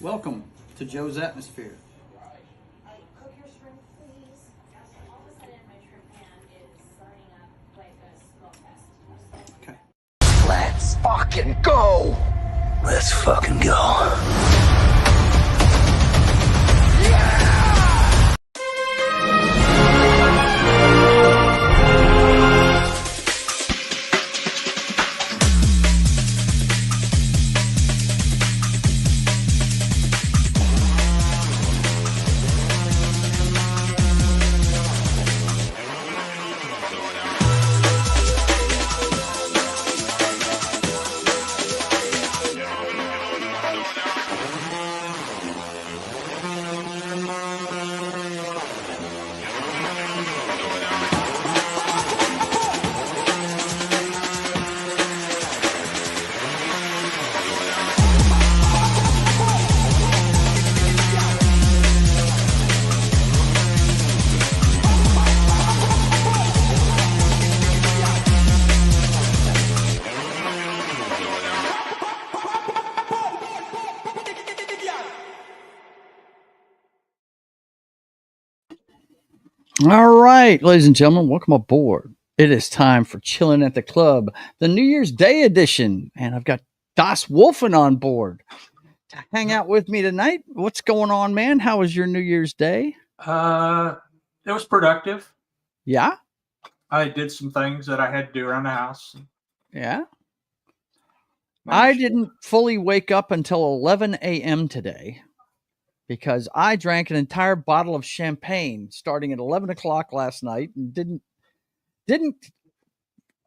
Welcome to Joe's Atmosphere. Cook your shrimp, please. All of a sudden, my shrimp pan is burning up like a smoke fest. Okay. Let's fucking go! Let's fucking go. All right, ladies and gentlemen, welcome aboard. It is time for Chillin at the Club, the New Year's Day edition, and I've got Das Wolfen on board to hang out with me tonight. What's going on, man? How was your New Year's Day? It was productive. Yeah? I did some things that I had to do around the house. Yeah? I didn't fully wake up until 11 a.m. today because I drank an entire bottle of champagne starting at 11 o'clock last night and didn't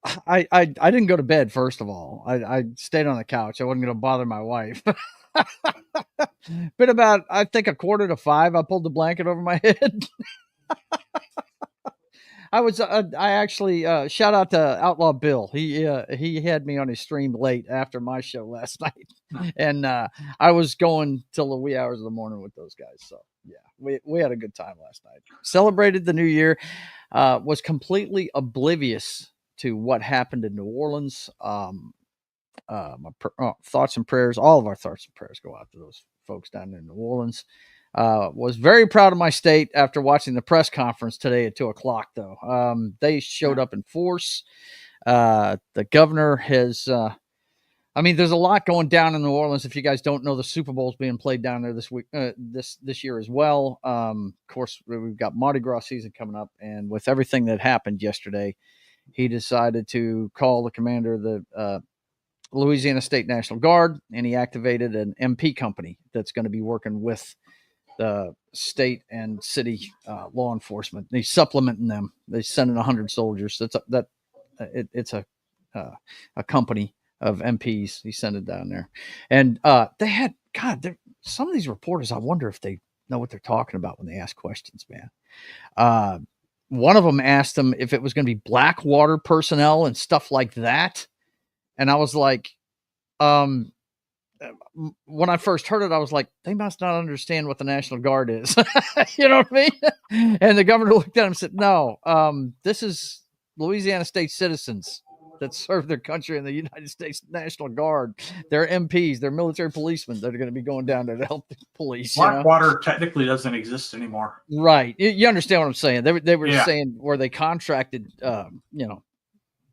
go to bed. First of all, I stayed on the couch. I wasn't going to bother my wife. But about, I think, 4:45, I pulled the blanket over my head. I actually shout out to Outlaw Bill. He had me on his stream late after my show last night, and I was going till the wee hours of the morning with those guys. So yeah, we had a good time last night. Celebrated the new year. Was completely oblivious to what happened in New Orleans. My thoughts and prayers, all of our thoughts and prayers go out to those folks down in New Orleans. Was very proud of my state after watching the press conference today at 2:00, though. They showed up in force. The governor has, there's a lot going down in New Orleans. If you guys don't know, the Super Bowl is being played down there this week, this year as well. Of course, we've got Mardi Gras season coming up, and with everything that happened yesterday, he decided to call the commander of the Louisiana State National Guard, and he activated an MP company that's going to be working with the state and city law enforcement. He's supplementing them. They send in 100 soldiers. It's a company of MPs. He sent it down there, and they had some of these reporters. I wonder if they know what they're talking about when they ask questions, man. One of them asked them if it was going to be Blackwater personnel and stuff like that, and I was like, when I first heard it, I was like, they must not understand what the National Guard is. You know what I mean? And the governor looked at him and said, no, this is Louisiana state citizens that serve their country in the United States National Guard. They're MPs, they're military policemen that are going to be going down there to help the police. Blackwater technically doesn't exist anymore. Right. You understand what I'm saying? They were saying where they contracted,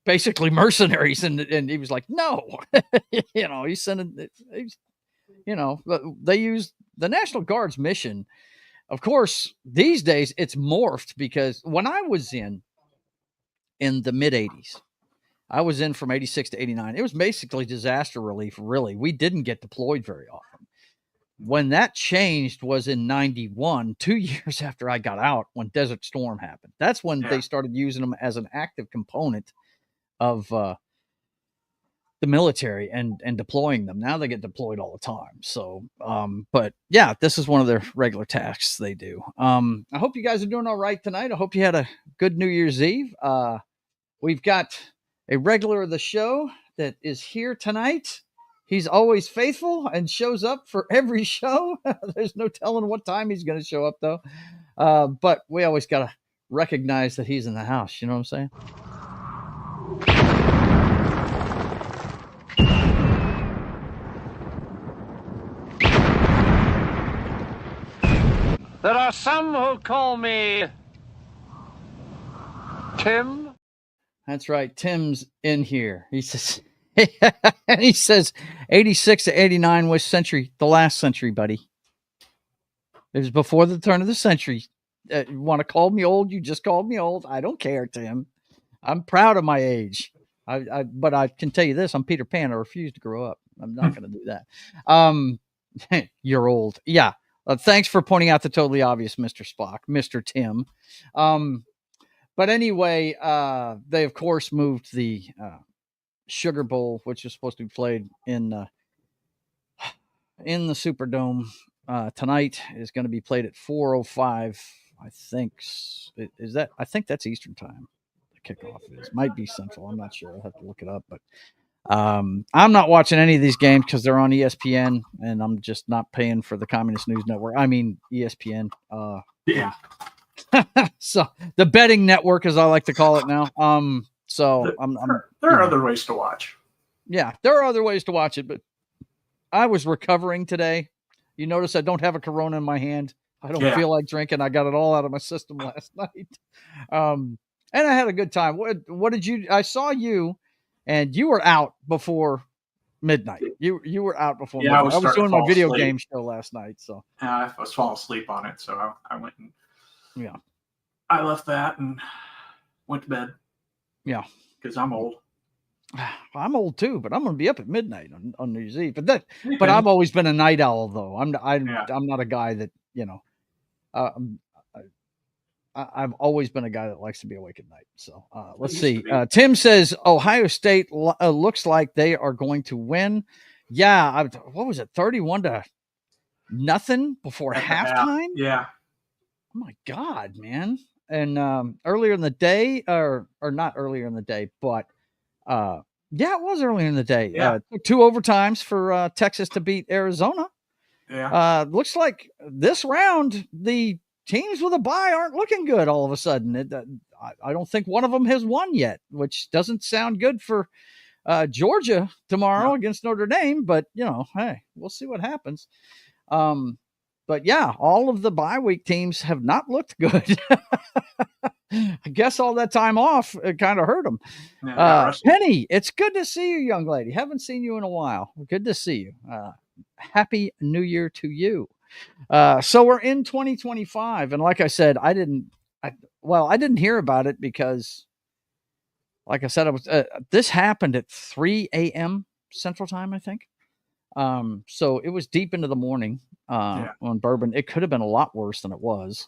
basically mercenaries, and he was like, no. He's sending, they use the National Guard's mission. Of course, these days it's morphed, because when I was in the mid 80s, I was in from 86 to 89. It was basically disaster relief. Really. We didn't get deployed very often. When that changed was in 91, 2 years after I got out, when Desert Storm happened. That's when they started using them as an active component of the military and deploying them. Now they get deployed all the time. So, but yeah, this is one of their regular tasks they do. I hope you guys are doing all right tonight. I hope you had a good New Year's Eve. we've got a regular of the show that is here tonight. He's always faithful and shows up for every show. There's no telling what time he's going to show up, though. But we always got to recognize that he's in the house. You know what I'm saying? There are some who call me Tim. That's right. Tim's in here. He says, and he says 86 to 89 was century, the last century, buddy. It was before the turn of the century. You want to call me old? You just called me old. I don't care, Tim. I'm proud of my age. But I can tell you this: I'm Peter Pan. I refuse to grow up. I'm not going to do that. You're old. Yeah. Thanks for pointing out the totally obvious, Mr. Spock, Mr. Tim. But anyway, they of course moved the Sugar Bowl, which is supposed to be played in the Superdome tonight. Is going to be played at 4:05. I think is that. I think that's Eastern time. The kickoff is might be Central. I'm not sure. I'll have to look it up. But I'm not watching any of these games because they're on ESPN, and I'm just not paying for the Communist News Network. I mean ESPN. Yeah. So the betting network, as I like to call it now. So there are other ways to watch. Yeah, there are other ways to watch it, but I was recovering today. You notice I don't have a Corona in my hand. I don't feel like drinking. I got it all out of my system last night. And I had a good time. What did you? I saw you, and you were out before midnight. You were out before midnight. I was doing my video game show last night, so I was falling asleep on it, so I went and I left that and went to bed. Yeah, because I'm old. I'm old too, but I'm going to be up at midnight on New Year's Eve. But I've always been a night owl, though. I'm not a guy that I've always been a guy that likes to be awake at night. So let's see. Tim says Ohio State looks like they are going to win. Yeah, what was it? 31-0 before halftime. Yeah. Oh my God, man. And earlier in the day, or not earlier in the day, but it was earlier in the day. Yeah. 2 overtimes for Texas to beat Arizona. Yeah. Looks like this round, the teams with a bye aren't looking good all of a sudden. I don't think one of them has won yet, which doesn't sound good for Georgia tomorrow against Notre Dame. But, hey, we'll see what happens. But yeah, all of the bye week teams have not looked good. I guess all that time off kind of hurt them. Penny, it's good to see you, young lady. Haven't seen you in a while. Good to see you. Happy New Year to you. So we're in 2025, and like I said, I didn't hear about it because, like I said, this happened at 3 a.m. Central Time, I think. So it was deep into the morning on Bourbon. It could have been a lot worse than it was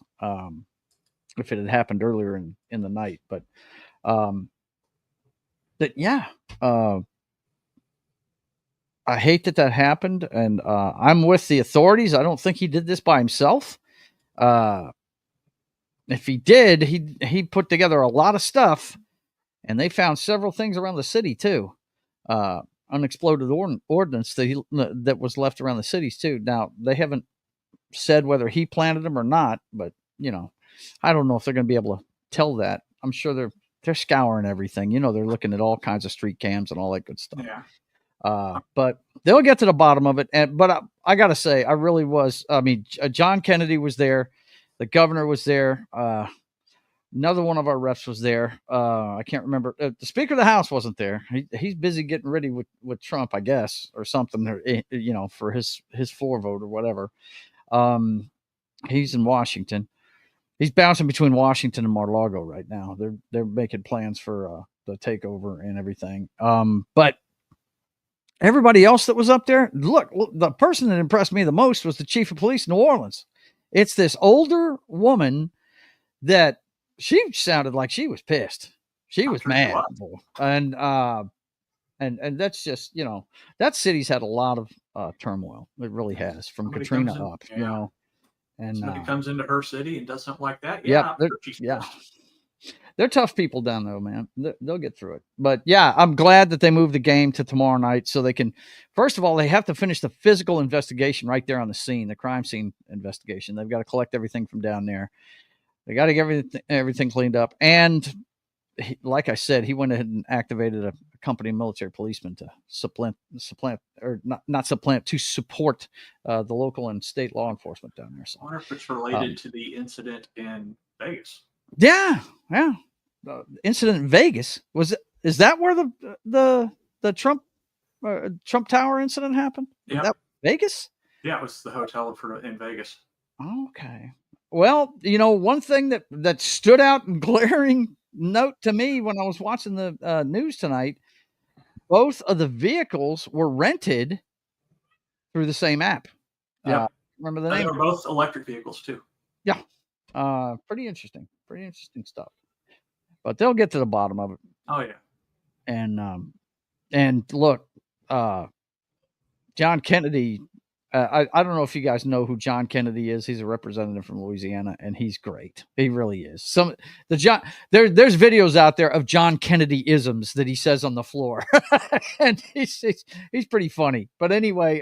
if it had happened earlier in the night. But I hate that happened, and I'm with the authorities. I don't think he did this by himself. If he did, he put together a lot of stuff, and they found several things around the city too. Unexploded ordnance that was left around the cities too. Now they haven't said whether he planted them or not, but I don't know if they're going to be able to tell that. I'm sure they're scouring everything. They're looking at all kinds of street cams and all that good stuff. Yeah. But they'll get to the bottom of it. But I got to say, I really was. I mean, John Kennedy was there. The governor was there. Another one of our refs was there. I can't remember. The Speaker of the House wasn't there. He's busy getting ready with Trump, I guess, or something, for his floor vote or whatever. He's in Washington. He's bouncing between Washington and Mar-a-Lago right now. They're making plans for the takeover and everything. But everybody else that was up there, look, the person that impressed me the most was the chief of police in New Orleans. It's this older woman that she sounded like she was pissed. She was mad. And that's just, that city's had a lot of turmoil. It really has, from Katrina up, And somebody comes into her city and does something like that. Yeah. they're tough people down there, man. They'll get through it. But yeah, I'm glad that they moved the game to tomorrow night so they can. First of all, they have to finish the physical investigation right there on the scene, the crime scene investigation. They've got to collect everything from down there. They got to get everything cleaned up. And like I said, he went ahead and activated a company of military policemen to supplant or not supplant, to support the local and state law enforcement down there. So I wonder if it's related to the incident in Vegas. Yeah. The incident in Vegas is that where the Trump Tower incident happened? Yeah, that Vegas. Yeah, it was the hotel in Vegas. Okay. Well, one thing that stood out in glaring note to me when I was watching the news tonight, both of the vehicles were rented through the same app. Yeah. Remember the name? They were both electric vehicles too. Yeah. Pretty interesting stuff. But they'll get to the bottom of it. Oh yeah. And look, John Kennedy. I don't know if you guys know who John Kennedy is. He's a representative from Louisiana, and he's great. He really is. There's videos out there of John Kennedy isms that he says on the floor, and he's pretty funny. But anyway,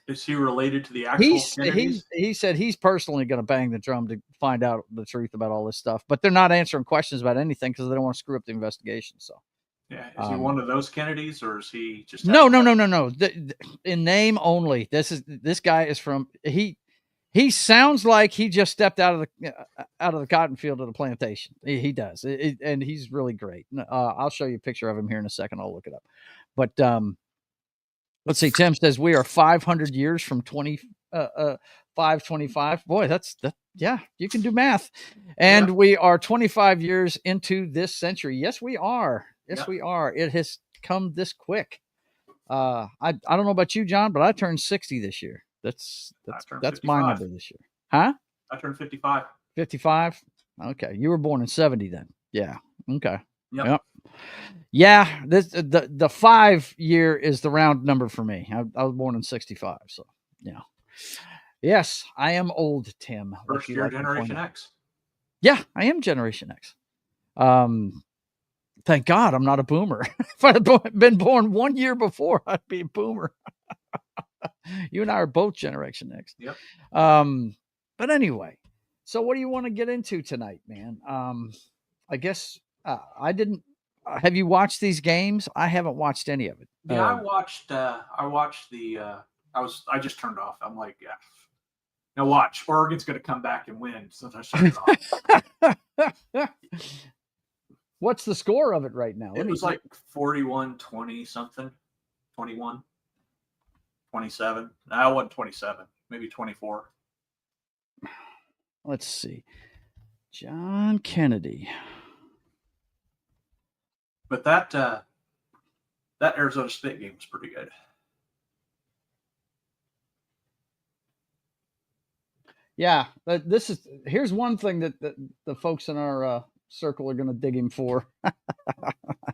is he related to the actual Kennedys? He said he's personally going to bang the drum to find out the truth about all this stuff, but they're not answering questions about anything because they don't want to screw up the investigation. So. Yeah, is he one of those Kennedys, or is he just no? In name only. This guy is from he sounds like he just stepped out of the cotton field of the plantation. He does, and he's really great. I'll show you a picture of him here in a second. I'll look it up. But let's see. Tim says we are 500 years from 525. Boy, that's. Yeah, you can do math, and we are 25 years into this century. Yes, we are. Yes, we are. It has come this quick. I don't know about you, John, but I turned 60 this year. That's my number this year. Huh? I turned 55. 55? Okay. You were born in 70 then. Yeah. Okay. Yep. Yeah. The 5 year is the round number for me. I was born in 65. So, yeah. Yes, I am old, Tim. First year Generation X. Yeah, I am Generation X. Thank God I'm not a boomer. If I'd been born 1 year before, I'd be a boomer. You and I are both Generation X. Yep. But anyway, so what do you want to get into tonight, man? I guess I didn't. Have you watched these games? I haven't watched any of it. Yeah, I watched the. I just turned off. I'm like, yeah. Now watch. Oregon's going to come back and win. So I shut it off. What's the score of it right now? It was like 41-20 something. 21. 27. No, it wasn't 27. Maybe 24. Let's see. John Kennedy. But that Arizona State game was pretty good. Yeah, here's one thing that the folks in our circle are going to dig him for.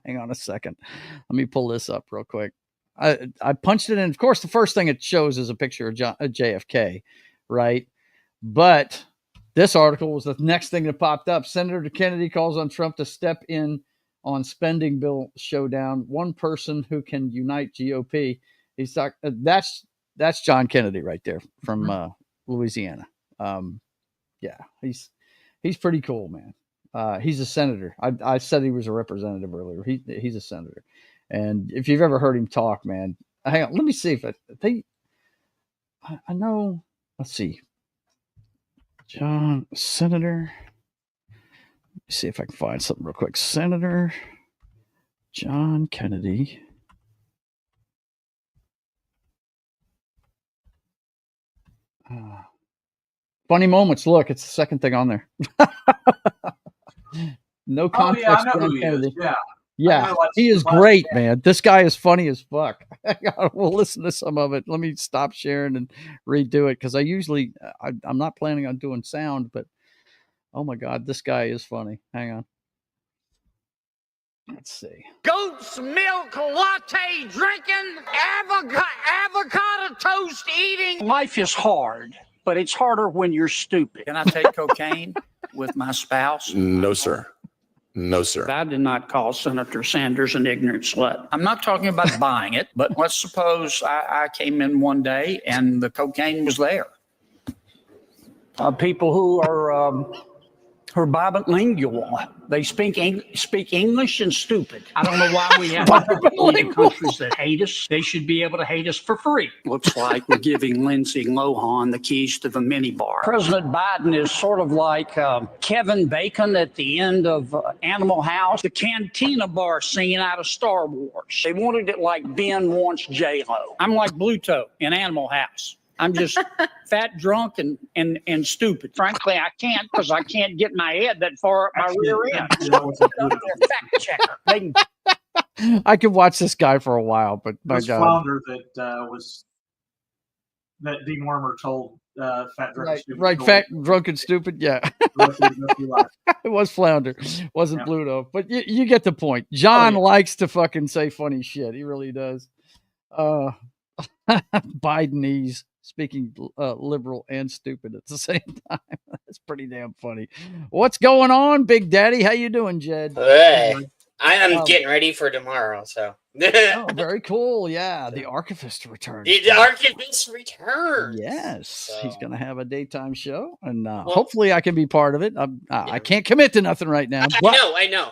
Hang on a second. Let me pull this up real quick. I punched it in. Of course, the first thing it shows is a picture of JFK, right? But this article was the next thing that popped up. Senator Kennedy calls on Trump to step in on spending bill showdown. One person who can unite GOP. He's talking. That's John Kennedy right there from Louisiana. Yeah, he's pretty cool, man. He's a senator. I said he was a representative earlier. He's a senator. And if you've ever heard him talk, man, hang on. Let me see if I know. Let's see. John, senator. Let me see if I can find something real quick. Senator John Kennedy. Funny moments. Look, it's the second thing on there. No context. I know who he is. Yeah, he is great, man. This guy is funny as fuck. We'll listen to some of it. Let me stop sharing and redo it because I'm not planning on doing sound, but oh my God, this guy is funny. Hang on. Let's see. Goat's milk latte drinking, avocado toast eating. Life is hard, but it's harder when you're stupid. Can I take cocaine with my spouse? No, sir. No, sir. I did not call Senator Sanders an ignorant slut. I'm not talking about buying it, but let's suppose I came in one day and the cocaine was there. People who are bilingual, they speak English and stupid. I don't know why we have the countries that hate us. They should be able to hate us for free. Looks like we're giving Lindsay Lohan the keys to the minibar. President Biden is sort of like Kevin Bacon at the end of Animal House, the cantina bar scene out of Star Wars. They wanted it like Ben wants J-Lo. I'm like Bluto in Animal House. I'm just fat, drunk, and stupid. Frankly, I can't because I can't get my head that far up my rear end. Fact checker. I could watch this guy for a while, but my God. Flounder that Dean Wormer told Fat Drunk Stupid. Right, Fat Drunk and Stupid, yeah. It was Flounder, wasn't Bluto. But you get the point. John likes to fucking say funny shit. He really does. Bidenese. Speaking liberal and stupid at the same time. That's pretty damn funny. What's going on, Big Daddy? How you doing, Jed? Hey, I am getting ready for tomorrow, so. Oh, very cool. Yeah, the Archivist returns. The Archivist returns. Yes, so. He's going to have a daytime show, and hopefully I can be part of it. I can't commit to nothing right now. I know.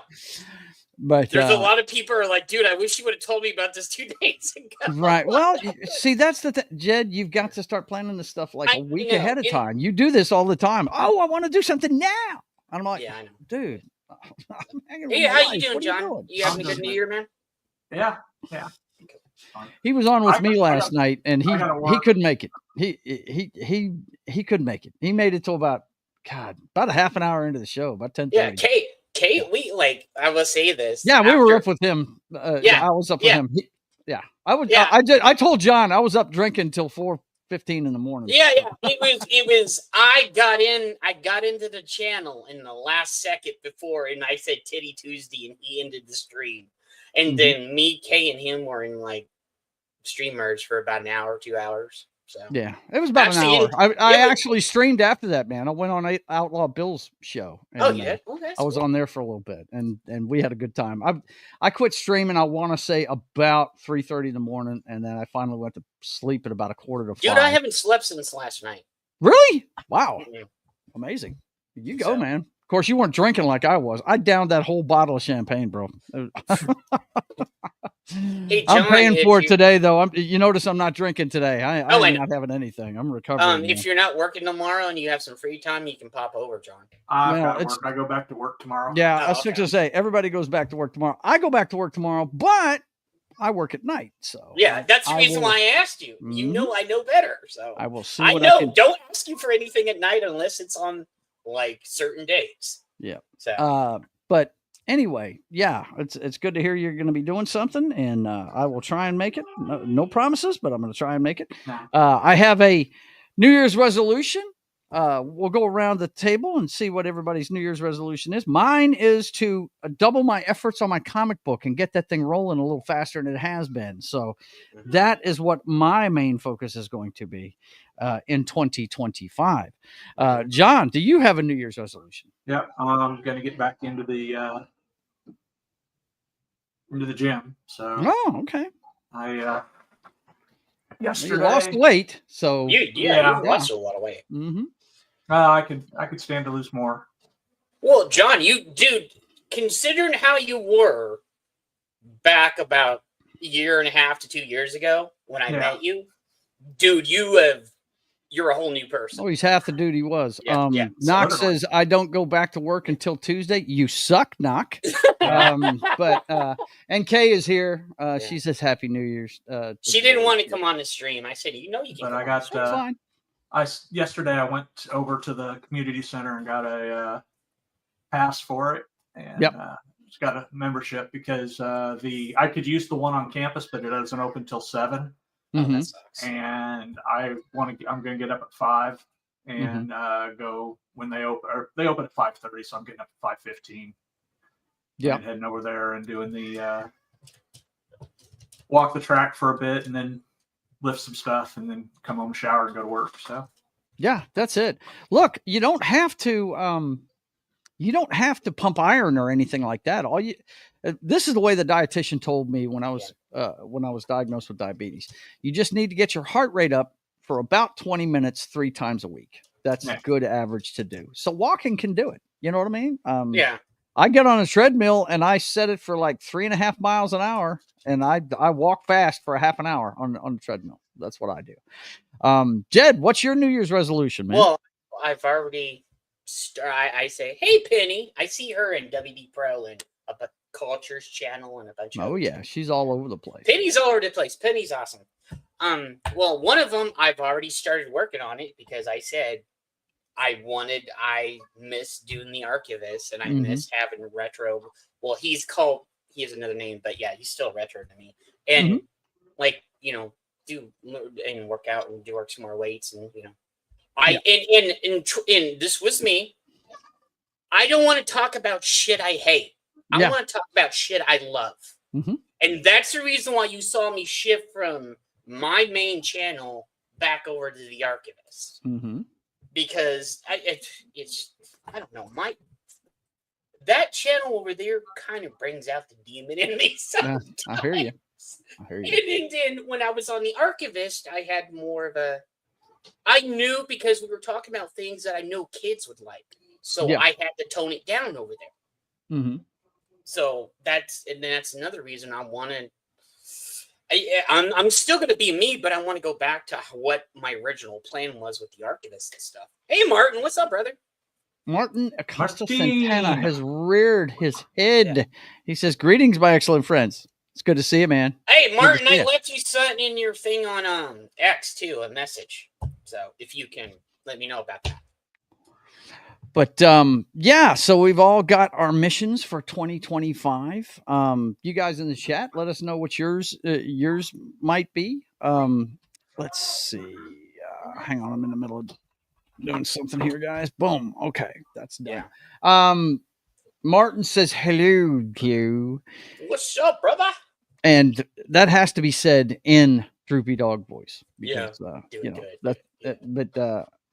But there's a lot of people are like, dude, I wish you would have told me about this 2 days ago. Right. Well, see, that's the thing, Jed. You've got to start planning this stuff like a week ahead of time. You do this all the time. Oh, I want to do something now. I'm like, yeah, I know, dude. Hey, how you doing, John? You having a good New Year, man? Yeah. He was on with me last night, and he couldn't make it. He couldn't make it. He made it till about a half an hour into the show, about 10:30. Yeah, Kate, I will say this. Yeah, we were up with him. I was up with him. I told John I was up drinking till 4:15 in the morning. Yeah. It was. I got into the channel in the last second before, and I said Titty Tuesday, and he ended the stream, and then me, Kay, and him were in like stream merge for about an hour, 2 hours. So yeah, it was about an hour. I actually streamed after that, man. I went on Outlaw Bill's show. And, I was on there for a little bit, and we had a good time. I quit streaming, I want to say about 3:30 in the morning, and then I finally went to sleep at about 4:45. Dude, I haven't slept since last night. Really? Wow. Mm-hmm. Amazing. You go, man. Of course, you weren't drinking like I was. I downed that whole bottle of champagne, bro. Hey, John, I'm paying for it today, though. You notice I'm not drinking today. I'm not having anything. I'm recovering. If you're not working tomorrow and you have some free time, you can pop over, John. I go back to work tomorrow. Yeah, I was going to say everybody goes back to work tomorrow. I go back to work tomorrow, but I work at night. So yeah, that's the reason why I asked you. You know, I know better. So I will see. Don't ask you for anything at night unless it's on like certain days. Yeah. So, but. Anyway, yeah, it's good to hear you're going to be doing something, and I will try and make it. No promises, but I'm going to try and make it. I have a New Year's resolution. We'll go around the table and see what everybody's New Year's resolution is. Mine is to double my efforts on my comic book and get that thing rolling a little faster than it has been. So that is what my main focus is going to be in 2025. John, do you have a New Year's resolution? Yeah, I'm going to get back into the gym. So okay. I yesterday you lost weight, so you lost a lot of weight. Mm-hmm. I could stand to lose more. Well, John, considering how you were back about a year and a half to 2 years ago when I met you, dude, you're a whole new person. Oh, he's half the dude he was. Knox says, I don't go back to work until Tuesday. You suck, Knock. And Kay is here. She says, Happy New Year's. She didn't want to come on the stream. I said, you can. But I got, fine. Yesterday I went over to the community center and got a pass for it. And just got a membership because I could use the one on campus, but it doesn't open till 7. Mm-hmm. And I'm going to get up at 5 and go when they open. Or they open at 5:30, so I'm getting up at 5:15. Yeah, and heading over there and doing the walk the track for a bit, and then lift some stuff, and then come home, shower, and go to work. So yeah, that's it. Look, you don't have to you don't have to pump iron or anything like that. This is the way the dietitian told me when I was diagnosed with diabetes. You just need to get your heart rate up for about 20 minutes 3 times a week. That's a good average to do. So walking can do it. You know what I mean? Yeah. I get on a treadmill and I set it for like 3.5 miles an hour, and I walk fast for a half an hour on the treadmill. That's what I do. Jed, what's your New Year's resolution, man? Well, I've already. I say, hey, Penny. I see her in WD Pro and a Cultures channel and a bunch of. Oh yeah, she's all over the place. Penny's all over the place. Penny's awesome. Well, one of them I've already started working on it because I said I miss doing the archivist and I miss having retro. Well, he has another name, but yeah, he's still retro to me. And like, do and work out and do some more weights and and this was me. I don't want to talk about shit I hate. I want to talk about shit I love. And that's the reason why you saw me shift from my main channel back over to the archivist. Because it's I don't know, that channel over there kind of brings out the demon in me sometimes. I hear you. And then when I was on the archivist, I had more of I knew because we were talking about things that I know kids would like. So I had to tone it down over there. So that's another reason I want to. I'm still going to be me, but I want to go back to what my original plan was with the archivist and stuff. Hey, Martin, what's up, brother? Martin Acosta Santana has reared his head. Yeah. He says, "Greetings, my excellent friends. It's good to see you, man." Hey, Martin, I left you something in your thing on X too, a message. So if you can let me know about that. But so we've all got our missions for 2025. You guys in the chat, let us know what yours might be. Let's see. Hang on, I'm in the middle of doing something here, guys. Boom. Okay, that's done. Yeah. Martin says hello, Q. What's up, brother? And that has to be said in Droopy Dog voice. Because, but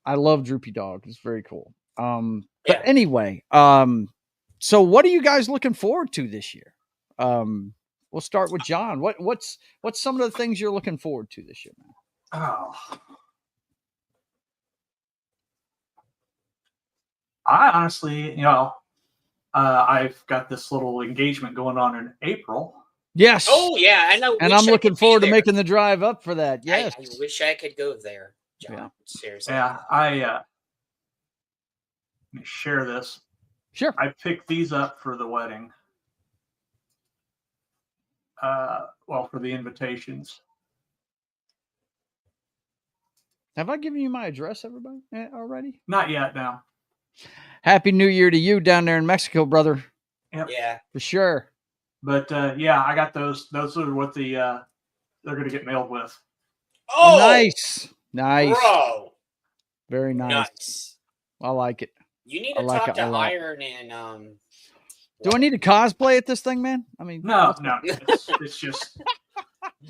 I love Droopy Dog. It's very cool. But anyway, so what are you guys looking forward to this year? We'll start with John. What's some of the things you're looking forward to this year, man? Oh, I honestly, I've got this little engagement going on in April. Yes. Oh yeah, I know. And I'm looking forward to making the drive up for that. Yes. I wish I could go there, John. Yeah. Seriously. Yeah, let me share this. Sure. I picked these up for the wedding. For the invitations. Have I given you my address, everybody, already? Not yet, no. Happy New Year to you down there in Mexico, brother. Yep. Yeah. For sure. But I got those. Those are what they're going to get mailed with. Oh, nice. Bro. Very nice. I like it. You need to talk to Iron and Do I need to cosplay at this thing, man? I mean, no. It's just,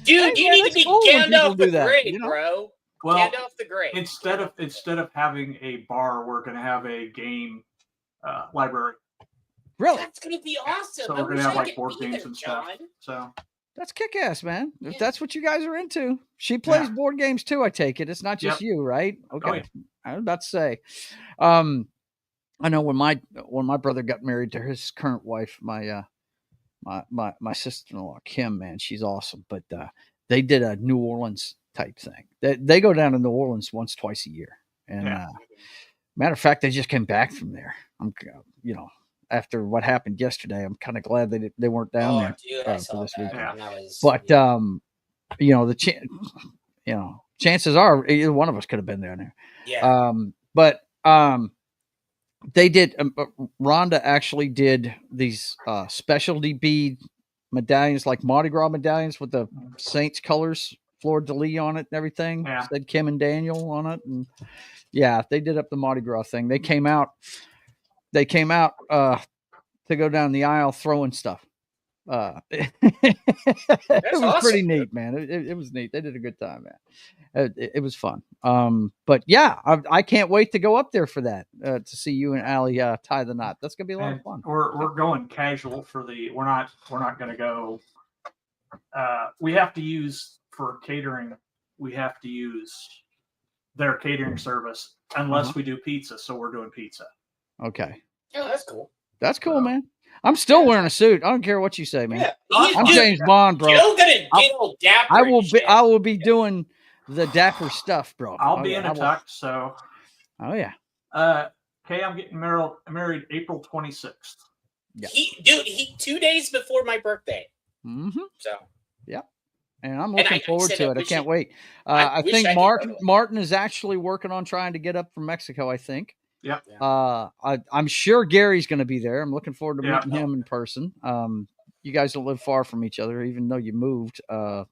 dude. You need to be Gandalf the Grey, bro. Well, Gandalf the Grey. Instead of having a bar, we're going to have a game library. Really? That's going to be awesome. So we're going to have like board games and stuff. So that's kick-ass, man. If that's what you guys are into. She plays board games too, I take it. It's not just you, right? Okay. Oh, yeah. I was about to say. I know when my brother got married to his current wife, my sister-in-law, Kim, man, she's awesome. But they did a New Orleans type thing. They go down to New Orleans once, twice a year. And matter of fact, they just came back from there. I'm, after what happened yesterday, I'm kind of glad they weren't down there for this weekend. But chances are either one of us could have been there. Yeah. They did. Rhonda actually did these specialty bead medallions, like Mardi Gras medallions with the Saints colors, fleur de lis on it and everything. Yeah. Said Kim and Daniel on it, and they did up the Mardi Gras thing. They came out to go down the aisle throwing stuff. It was pretty awesome, neat, man. It was neat. They did a good time, man. It was fun. But yeah, I can't wait to go up there for that, to see you and Allie tie the knot. That's gonna be a lot of fun. We're going casual for the. We're not going to go. We have to use for catering. We have to use their catering service unless we do pizza. So we're doing pizza. Okay. Oh, that's cool. That's cool, man. I'm still wearing a suit. I don't care what you say, man. Yeah, I'm James Bond, bro. Joe gonna get all dapper. I will be doing the dapper stuff, bro. I'll be in a tux, so. Oh yeah. Okay, I'm getting married April 26th. Yeah. He 2 days before my birthday. Mm-hmm. So. Yeah. And I'm looking forward to it. I can't wait. I think Martin is actually working on trying to get up from Mexico, I think. Yeah. I'm sure Gary's going to be there. I'm looking forward to meeting him in person. You guys don't live far from each other, even though you moved. I'm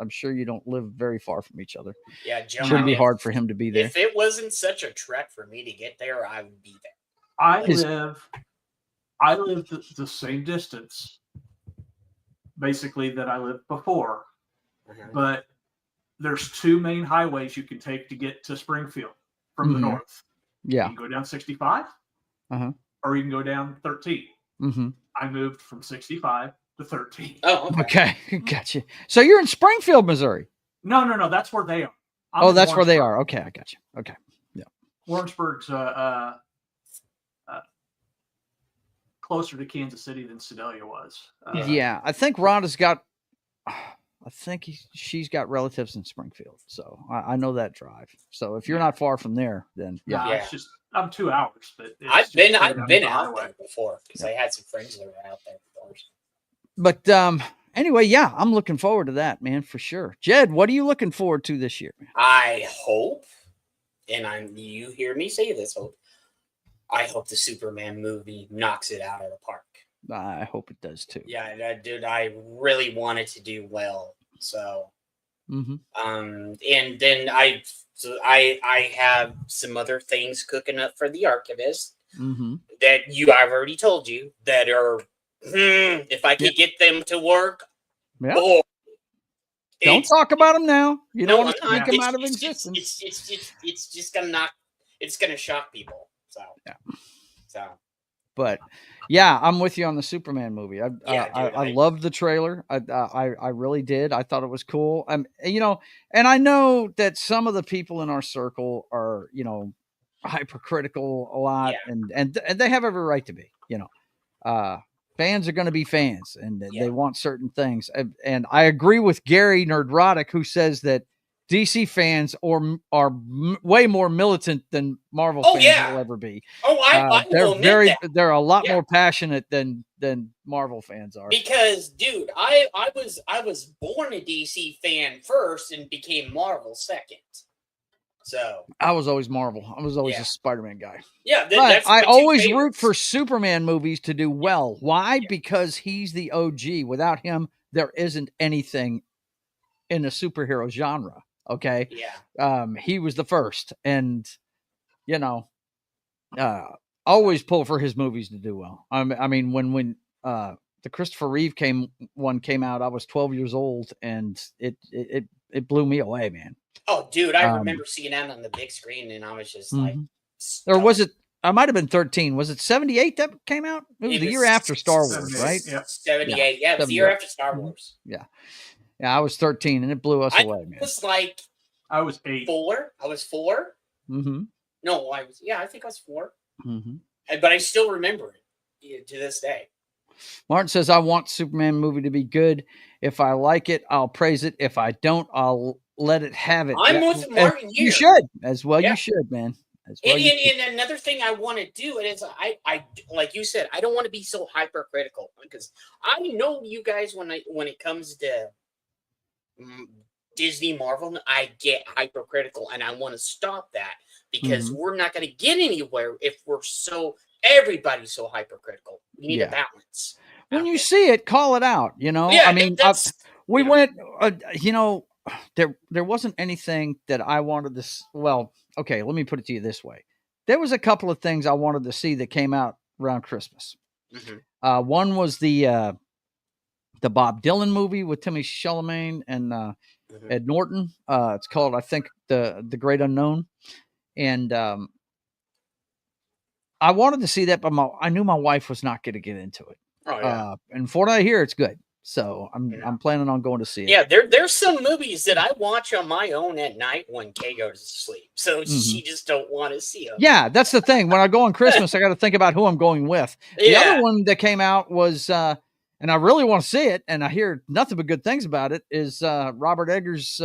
sure you don't live very far from each other. Yeah, Joe. Shouldn't be hard for him to be there. If it wasn't such a trek for me to get there, I would be there. I live the same distance, basically, that I lived before. But there's two main highways you can take to get to Springfield from the north. Yeah. You can go down 65, or you can go down 13. I moved from 65 to 13. Oh, okay. Gotcha. So you're in Springfield, Missouri? No. That's where they are. That's where they are. Okay, I got you. Okay. Yeah. Warrensburg's closer to Kansas City than Sedalia was. Yeah, I think Rhonda's got. I think she's got relatives in Springfield, so I know that drive. So if you're not far from there, then it's just I'm 2 hours, but I've been out there before because I had some friends that were out there before. But anyway, yeah, I'm looking forward to that, man, for sure. Jed, what are you looking forward to this year, man? I hope, and you hear me say this, I hope the Superman movie knocks it out of the park. I hope it does too. Yeah, dude, I really want it to do well. So, and then I have some other things cooking up for the archivist that I've already told you that are if I could get them to work. Yeah. Don't talk about them now. You don't want to speak them out of existence. It's just gonna shock people. So. But yeah, I'm with you on the Superman movie. I loved the trailer. I really did. I thought it was cool. And I know that some of the people in our circle are, hypercritical a lot, and they have every right to be. Fans are going to be fans, and they want certain things. And I agree with Gary Nerdrotic, who says that DC fans are way more militant than Marvel fans will ever be. They're a lot more passionate than Marvel fans are. Because, dude, I was born a DC fan first and became Marvel second. So I was always Marvel. I was always a Spider-Man guy. Yeah, but I always root for Superman movies to do well. Why? Because he's the OG. Without him, there isn't anything in the superhero genre. Okay. Yeah. He was the first, and always pull for his movies to do well. I mean, when the Christopher Reeve came out, I was 12 years old, and it blew me away, man. Oh, dude, I remember seeing that on the big screen, and I was just like, or was it? I might have been 13. Was it 78 that came out? It was the year after Star Wars, right? Yep. 78. Yeah, it was the year after Star Wars. Yeah. Yeah, I was 13, and it blew us away, man. It was like I was 8. 4. I was 4. No, I think I was 4. But I still remember it to this day. Martin says, I want Superman movie to be good. If I like it, I'll praise it. If I don't, I'll let it have it. I'm with Martin here. You should as well. Yeah. You should, man. And another thing I want to do is I like you said, I don't want to be so hypercritical because I know you guys when it comes to Disney, Marvel, I get hypercritical, and I want to stop that because we're not going to get anywhere if everybody's so hypercritical. We need a balance. When you see it, call it out. Yeah, I mean, we went. There wasn't anything that I wanted to. Well, okay, let me put it to you this way: there was a couple of things I wanted to see that came out around Christmas. One was the the Bob Dylan movie with Timmy Chalamet and Ed Norton. It's called, I think, the Great Unknown. And I wanted to see that, but I knew my wife was not going to get into it. Oh yeah. And from what I hear, it's good. So I'm planning on going to see it. Yeah, there's some movies that I watch on my own at night when Kay goes to sleep. So she just don't want to see them. Yeah, that's the thing. When I go on Christmas, I got to think about who I'm going with. The other one that came out was, and I really want to see it, and I hear nothing but good things about it, is Robert Eggers'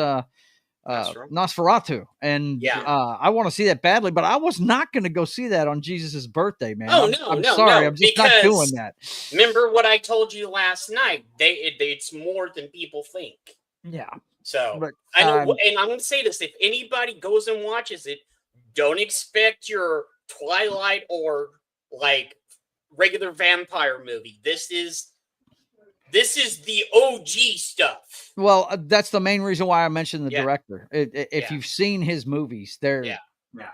Nosferatu. And I want to see that badly, but I was not going to go see that on Jesus' birthday, man. I'm sorry. I'm just not doing that. Remember what I told you last night? It's more than people think. Yeah. So but, I know, and I'm going to say this: if anybody goes and watches it, don't expect your Twilight or like regular vampire movie. This is the OG stuff. Well, that's the main reason why I mentioned the director. If you've seen his movies, they're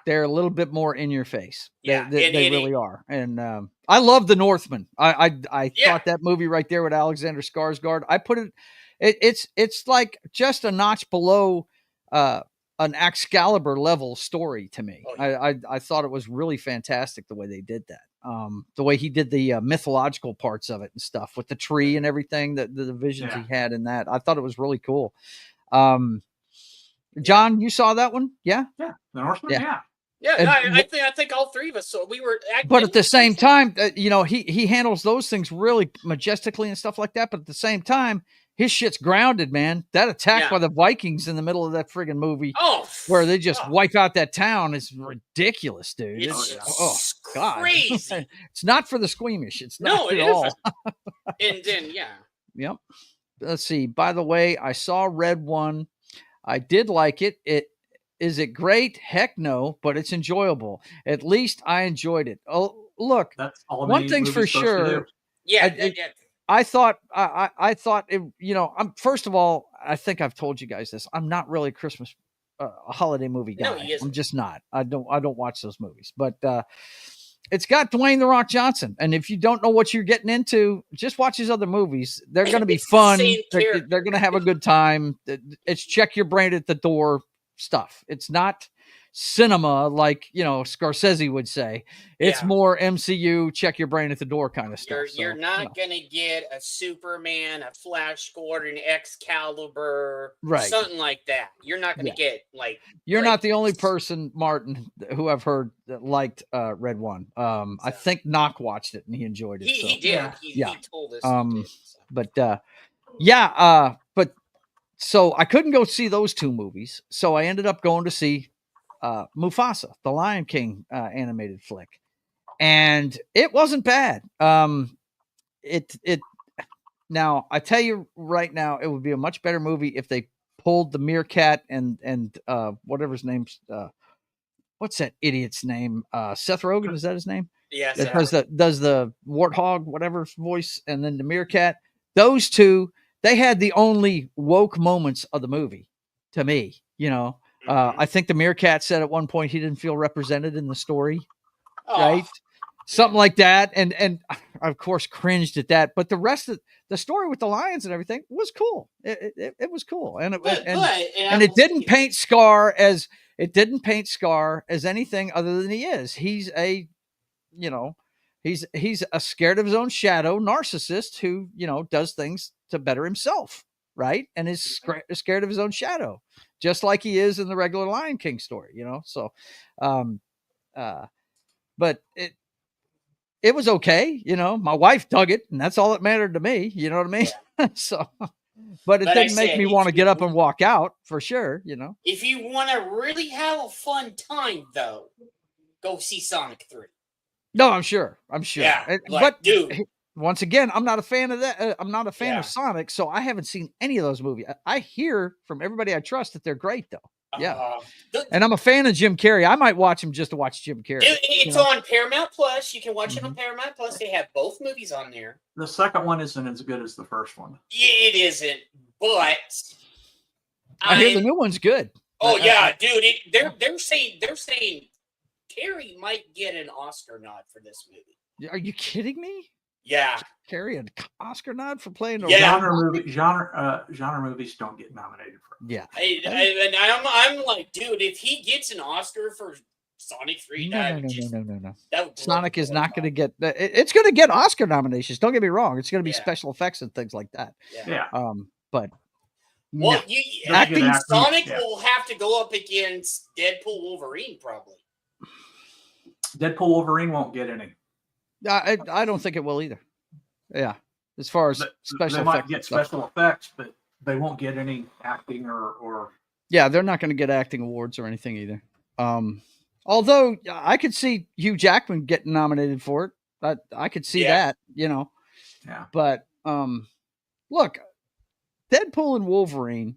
a little bit more in your face. They really are. And I love The Northman. I thought that movie right there with Alexander Skarsgård. I put it's like just a notch below an Excalibur level story to me. I thought it was really fantastic the way they did that. The way he did the mythological parts of it and stuff with the tree and everything, the visions he had in that. I thought it was really cool. John, you saw that one? Yeah. Yeah. The Northman. Yeah. I think all three of us. So we were. But at the same time, he handles those things really majestically and stuff like that. But at the same time, his shit's grounded, man. That attack by the Vikings in the middle of that friggin' movie, where they just wipe out that town, is ridiculous, dude. It's God, crazy. It's not for the squeamish. It's not at all. And then Yep. Let's see. By the way, I saw Red One. I did like it. Is it great? Heck no, but it's enjoyable. At least I enjoyed it. Oh, look, that's all. One thing's for sure. Yeah. I thought it, first of all, I think I've told you guys this. I'm not really a holiday movie guy. No, I'm just not. I don't watch those movies, but it's got Dwayne "The Rock" Johnson. And if you don't know what you're getting into, just watch his other movies. They're going to be fun. They're going to have a good time. It's check your brain at the door stuff. It's not cinema like Scorsese would say. It's more MCU, check your brain at the door kind of stuff. You're not gonna get a Superman, a Flash Gordon, Excalibur, something like that. You're not gonna get like. You're not the only person, Martin, who I've heard that liked Red One. I think Knock watched it and he enjoyed it. He did. He told us. But so I couldn't go see those two movies, so I ended up going to see Mufasa, the Lion King animated flick, and it wasn't bad. Now I tell you right now, it would be a much better movie if they pulled the meerkat and whatever his name's what's that idiot's name? Seth Rogen, is that his name? Yes. Does the warthog whatever voice, and then the meerkat. Those two, they had the only woke moments of the movie to me. I think the meerkat said at one point he didn't feel represented in the story, right? Something like that. And I, of course, cringed at that. But the rest of the story with the lions and everything was cool. It was cool. And it didn't paint Scar as anything other than he is. He's a scared of his own shadow narcissist who, does things to better himself. Right. And is scared of his own shadow, just like he is in the regular Lion King story, so, but it was okay. My wife dug it, and that's all that mattered to me. You know what I mean? So, but it didn't make me want to get up and walk out for sure. If you want to really have a fun time though, go see Sonic 3. No, I'm sure. Yeah, but dude. Once again, I'm not a fan of that. I'm not a fan of Sonic, so I haven't seen any of those movies. I hear from everybody I trust that they're great, though. Yeah, and I'm a fan of Jim Carrey. I might watch him just to watch Jim Carrey. It's on Paramount Plus. You can watch it on Paramount Plus. They have both movies on there. The second one isn't as good as the first one. Yeah, it isn't, but I hear the new one's good. Oh yeah, dude. They're saying Carrey might get an Oscar nod for this movie. Are you kidding me? Yeah. Carry an Oscar nod for playing a Yeah. genre movies don't get nominated for. Yeah. And I'm like, dude, if he gets an Oscar for Sonic 3, No. that would blow Sonic is the not doors going to get. It's going to get Oscar nominations. Don't get me wrong. It's going to be Yeah. special effects and things like that. off. Yeah. But Well, no. acting acting, Sonic yeah. will have to go up against Deadpool Wolverine, probably. Deadpool Wolverine won't get any. I don't think it will either. Yeah, as far as special they might effects, get and stuff. special effects, but they won't get any acting or. Yeah, they're not going to get acting awards or anything either. Although I could see Hugh Jackman getting nominated for it. I could see that, Yeah. But look, Deadpool and Wolverine.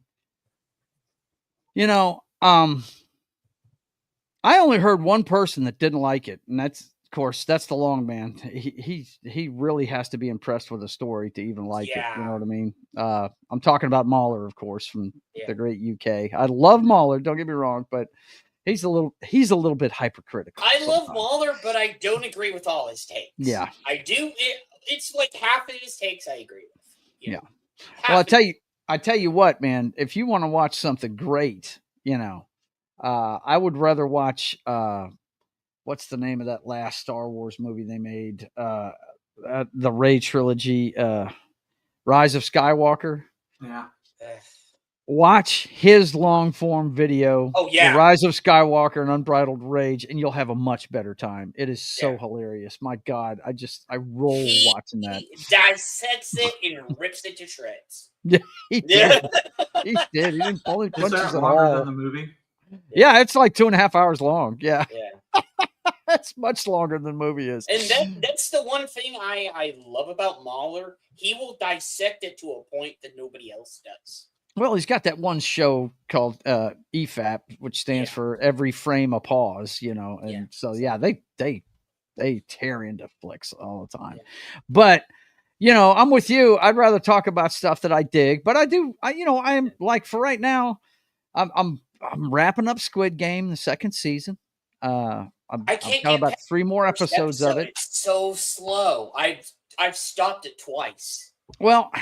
I only heard one person that didn't like it, and that's, of course, that's the long man. He really has to be impressed with the story to even like it. You know what I mean? I'm talking about Mahler, of course, from the great UK. I love Mahler. Don't get me wrong, but he's a little bit hypercritical. I love Mahler, but I don't agree with all his takes. Yeah, I do. It's like half of his takes I agree with. Yeah. Well, I tell you what, man. If you want to watch something great, I would rather watch what's the name of that last Star Wars movie they made? The Rey trilogy, Rise of Skywalker. Yeah. Watch his long form video. Oh, yeah. The Rise of Skywalker and Unbridled Rage, and you'll have a much better time. It is so hilarious. My God, I roll watching that. He dissects it and rips it to shreds. Yeah, he did. He did. He didn't pull any Is punches that at longer all. than the movie? Yeah, it's like 2.5 hours long. Yeah. Yeah. That's much longer than the movie is. And that's the one thing I love about Mahler. He will dissect it to a point that nobody else does. Well, he's got that one show called EFAP, which stands for Every Frame a Pause, and so they tear into flicks all the time. But I'm with you. I'd rather talk about stuff that I dig, but I am like, for right now, I'm wrapping up Squid Game, the second season. I've got about 3 more episodes of it. It's so slow. I've stopped it twice. Well,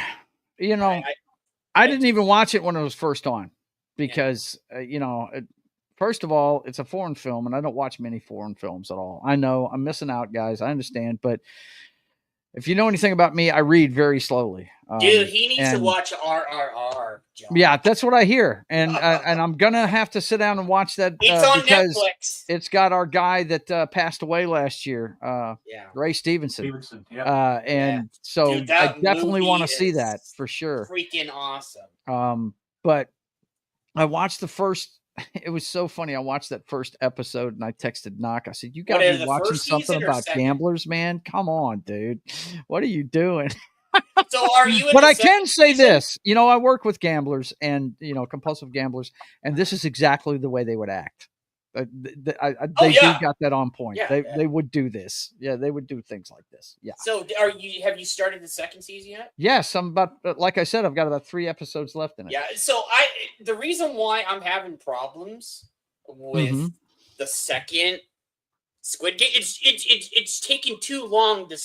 I didn't even watch it when it was first on because, first of all, it's a foreign film and I don't watch many foreign films at all. I know I'm missing out, guys. I understand. But if you know anything about me, I read very slowly. Dude, he needs to watch RRR. John. Yeah, that's what I hear. And I'm going to have to sit down and watch that. It's on because Netflix. It's got our guy that passed away last year, Ray Stevenson. So dude, I definitely want to see that for sure. Freaking awesome. But I watched the first. It was so funny. I watched that first episode and I texted Knock. I said, "You got to be watching something about gamblers, man. Come on, dude. What are you doing?" So are you? But I can say this. I work with gamblers and compulsive gamblers, and this is exactly the way they would act. They do got that on point. They would do this. Yeah, they would do things like this. Yeah. So have you started the second season yet? Yes, I'm about, like I said, I've got about 3 episodes left in it. Yeah. So the reason why I'm having problems with the second Squid Game, it's taking too long to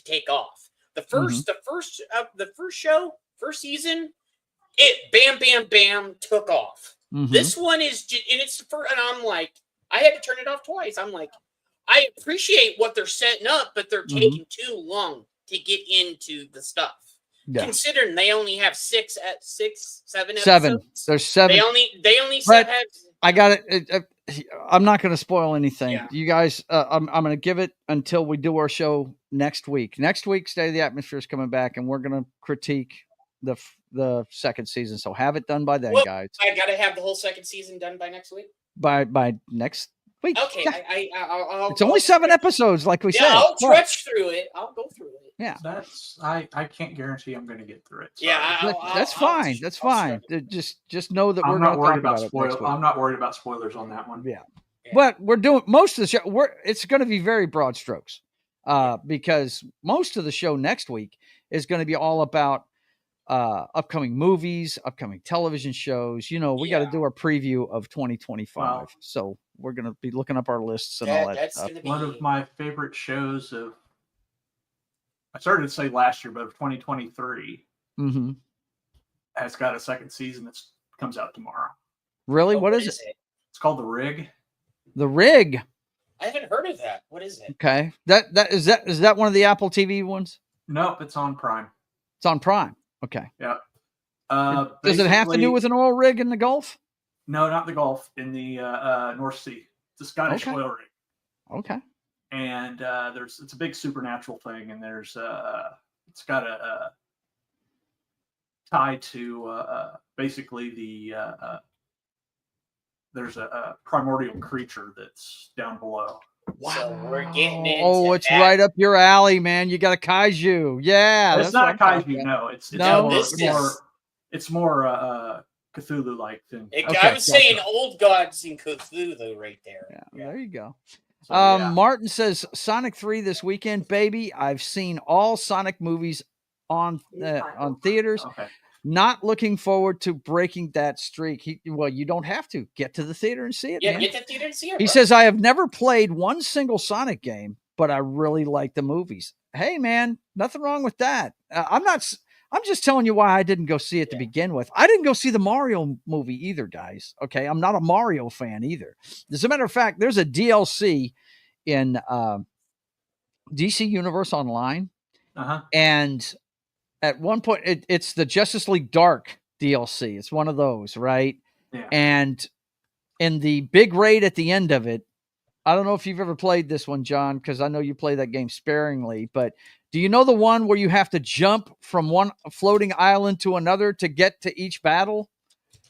take off. The first season, it bam took off. This one is just, and it's and I'm like, I had to turn it off twice. I'm like, I appreciate what they're setting up, but they're taking too long to get into the stuff. Yeah. Considering they only have 7 episodes. 7. There's 7. They only have. I got it. I'm not going to spoil anything. Yeah. You guys, I'm going to give it until we do our show next week. Next week, State of the Atmosphere is coming back, and we're going to critique the second season. So have it done by then, guys. I got to have the whole second season done by next week. By next week. Okay, yeah. I'll it's only 7 episodes, like we said. I'll trudge through it. I'll go through it. Yeah, I can't guarantee I'm going to get through it. So. Yeah, that's fine. That's fine. Just know that we're not worried about spoilers. I'm not worried about spoilers on that one. Yeah. But we're doing most of the show. It's going to be very broad strokes, because most of the show next week is going to be all about upcoming movies, upcoming television shows. We got to do our preview of 2025. Wow. So we're going to be looking up our lists and all that stuff. One of my favorite shows of I started to say last year, but of 2023 Mm-hmm. has got a second season that comes out tomorrow. Really? Oh, what is it? It's called The Rig. The Rig. I haven't heard of that. What is it? Okay. That one of the Apple TV ones? Nope, it's on Prime. It's on Prime. Okay. Yeah. Does it have to do with an oil rig in the Gulf? No, not the Gulf, in the North Sea. It's a Scottish oil rig. Okay. And it's a big supernatural thing, and it's got a tie to basically there's a primordial creature that's down below. Wow. So we're getting into Oh, it's right up your alley, man. You got a kaiju. Yeah. It's not a kaiju, no. It's more Cthulhu-like than. I was saying old gods in Cthulhu right there. Yeah. There you go. So, yeah. Martin says Sonic 3 this weekend, baby. I've seen all Sonic movies on theaters. Okay. Not looking forward to breaking that streak. You don't have to. Get to the theater and see it. Yeah, man. get to the theater and see it. He says, I have never played one single Sonic game, but I really like the movies. Hey, man, nothing wrong with that. I'm just telling you why I didn't go see it to begin with. I didn't go see the Mario movie either, guys. Okay, I'm not a Mario fan either. As a matter of fact, there's a DLC in DC Universe Online, and at one point, it's the Justice League Dark DLC. It's one of those, right? Yeah. And in the big raid at the end of it, I don't know if you've ever played this one, John, because I know you play that game sparingly, but do you know the one where you have to jump from one floating island to another to get to each battle?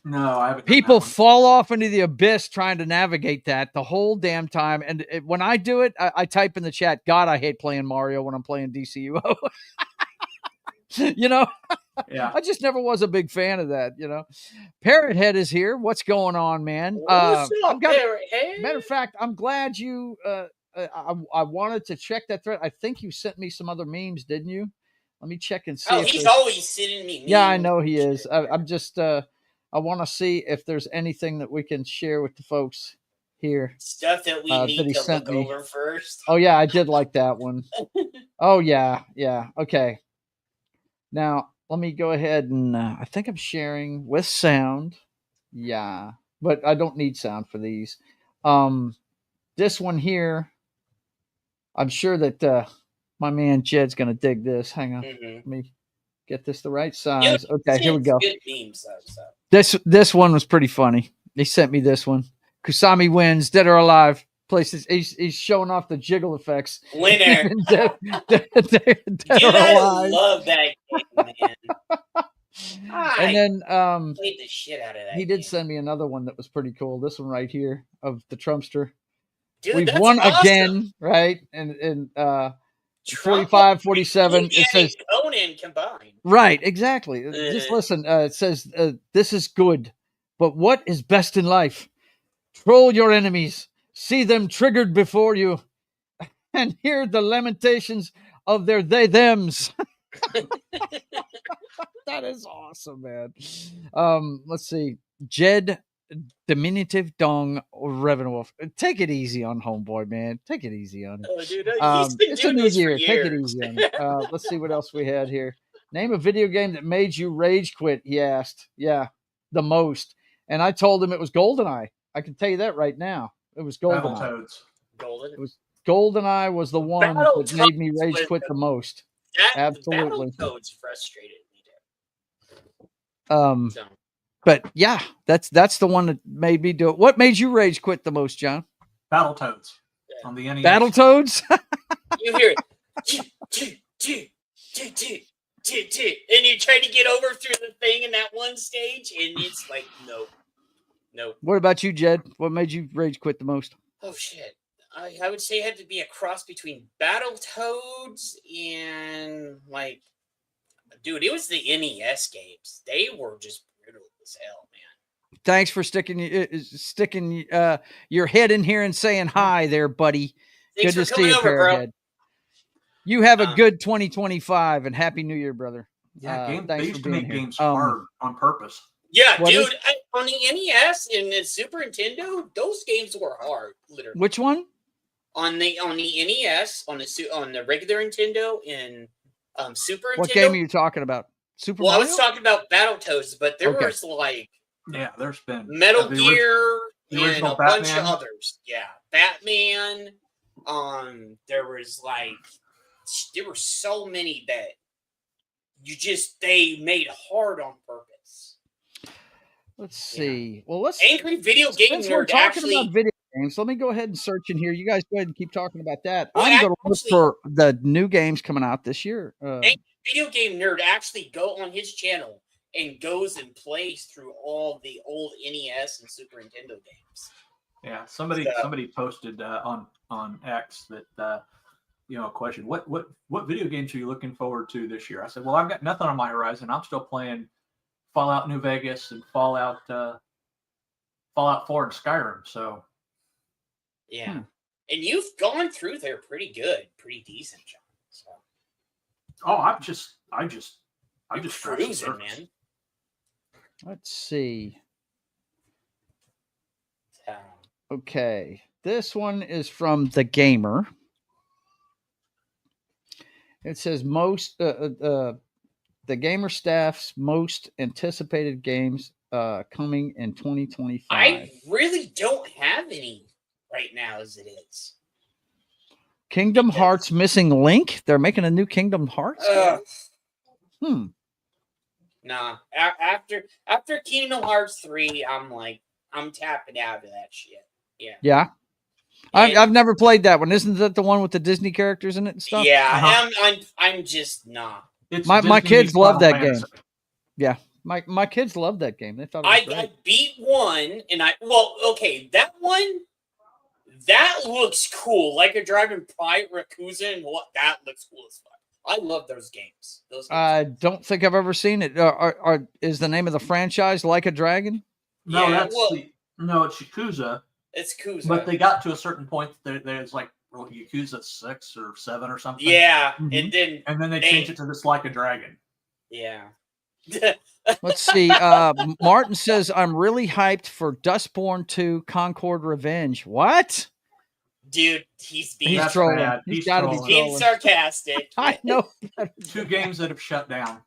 No, I haven't. People fall off into the abyss trying to navigate that the whole damn time. And when I do it, I type in the chat, God, I hate playing Mario when I'm playing DCUO. You know, yeah, I just never was a big fan of that. You know, Parrot Head is here. What's going on, man? What's up, Parrot Head? Matter of fact, I'm glad you. I wanted to check that thread. I think you sent me some other memes, didn't you? Let me check and see. Oh, he's always sending me memes. Yeah, I know he is. I'm just. I want to see if there's anything that we can share with the folks here. Stuff that we need to look over first. Oh yeah, I did like that one. Oh yeah. Okay. Now, let me go ahead and I think I'm sharing with sound. Yeah, but I don't need sound for these. This one here, I'm sure that my man Jed's going to dig this. Hang on. Let me get this the right size. Okay, here we go. Good memes, so. This one was pretty funny. He sent me this one. Kusami wins, dead or alive. Places he's showing off the jiggle effects. Winner. dead Dude, or I alive. love that game, man. And then played the shit out of that. He did send me another one that was pretty cool. This one right here of the Trumpster. Dude, We've that's won awesome. Again, right? And 45, 47. It says Conan combined. Right, exactly. Just listen. It says this is good, but what is best in life? Troll your enemies. See them triggered before you, and hear the lamentations of their they-thems. That is awesome, man. Let's see. Jed Diminutive Dong Revenwolf. Take it easy on Homeboy, man. Take it easy on it. Oh, dude, he's been it's doing a new this year. for Take it years. easy on it. Let's see what else we had here. Name a video game that made you rage quit, he asked. Yeah, the most. And I told him it was GoldenEye. I can tell you that right now. It was GoldenEye. Golden. It was GoldenEye was the one that made me rage quit the most. Absolutely. Battletoads frustrated me. But yeah, that's the one that made me do it. What made you rage quit the most, John? Battletoads on the NES. Battletoads? You hear it. And you try to get over through the thing in that one stage, and it's like, no. What about you, Jed? What made you rage quit the most? Oh, shit. I would say it had to be a cross between Battletoads and, like, dude, it was the NES games. They were just brutal as hell, man. Thanks for sticking your head in here and saying hi there, buddy. Thanks good for to see you, over, Parrot. You have a good 2025 and Happy New Year, brother. Yeah, thanks they used for to being make here. games hard on purpose. Yeah, dude, on the NES and the Super Nintendo, those games were hard, literally. Which one? On the NES, on the regular Nintendo, and Super What Nintendo. game are you talking about? Super Well, Mario? I was talking about Battletoads, but there Okay. was like Yeah, there's been Metal the Gear the and original a bunch of Batman. others. Yeah, Batman. There was like there were so many that they made hard on purpose. Let's see. Well, let's Angry Video Game since we're Nerd talking actually. about video games, let me go ahead and search in here. You guys go ahead and keep talking about that. Well, I'm going to look actually- for the new games coming out this year. Angry Video Game Nerd actually go on his channel and goes and plays through all the old NES and Super Nintendo games. Yeah, somebody posted on X that a question. What video games are you looking forward to this year? I said, well, I've got nothing on my horizon. I'm still playing Fallout New Vegas and Fallout 4 and Skyrim. So yeah, and you've gone through there pretty good, pretty decent, John. So I just cruising, man. Let's see. Okay, this one is from The Gamer. It says the Gamer staff's most anticipated games coming in 2025. I really don't have any right now as it is. Kingdom Hearts Missing Link. They're making a new Kingdom Hearts game? Nah. After Kingdom Hearts 3, I'm tapping out of that shit. Yeah. Yeah. I've never played that one. Isn't that the one with the Disney characters in it and stuff? Yeah, I'm just nah. My kids love that game. Yeah, my kids love that game. They thought it was great. I beat one, and that one that looks cool. Like a driving Pirate Rakuza, and that looks cool as fuck. I love those games. I don't think I've ever seen it. Is the name of the franchise Like a Dragon? No, it's Yakuza. It's Yakuza. But they got to a certain point. There's like Yakuza 6 or 7 or something. Yeah, and then they changed it to this Like a Dragon. Yeah. Let's see. Martin says, I'm really hyped for Dustborn 2 Concord Revenge. What? Dude, he's trolling. He's got to be being sarcastic. I know. 2 games that have shut down.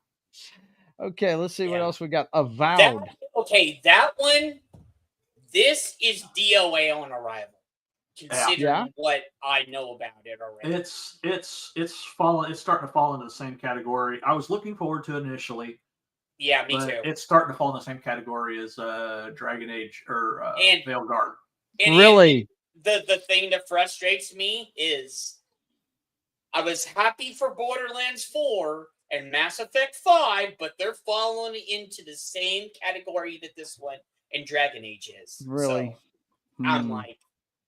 Okay, let's see what else we got. Avowed. That one. This is DOA on arrival. Considering what I know about it already. It's fallen. It's starting to fall into the same category. I was looking forward to it initially. Yeah, me too. It's starting to fall in the same category as Dragon Age or Veil Guard. Really? The thing that frustrates me is I was happy for Borderlands 4 and Mass Effect 5, but they're falling into the same category that this one and Dragon Age is. Really? So, I'm like,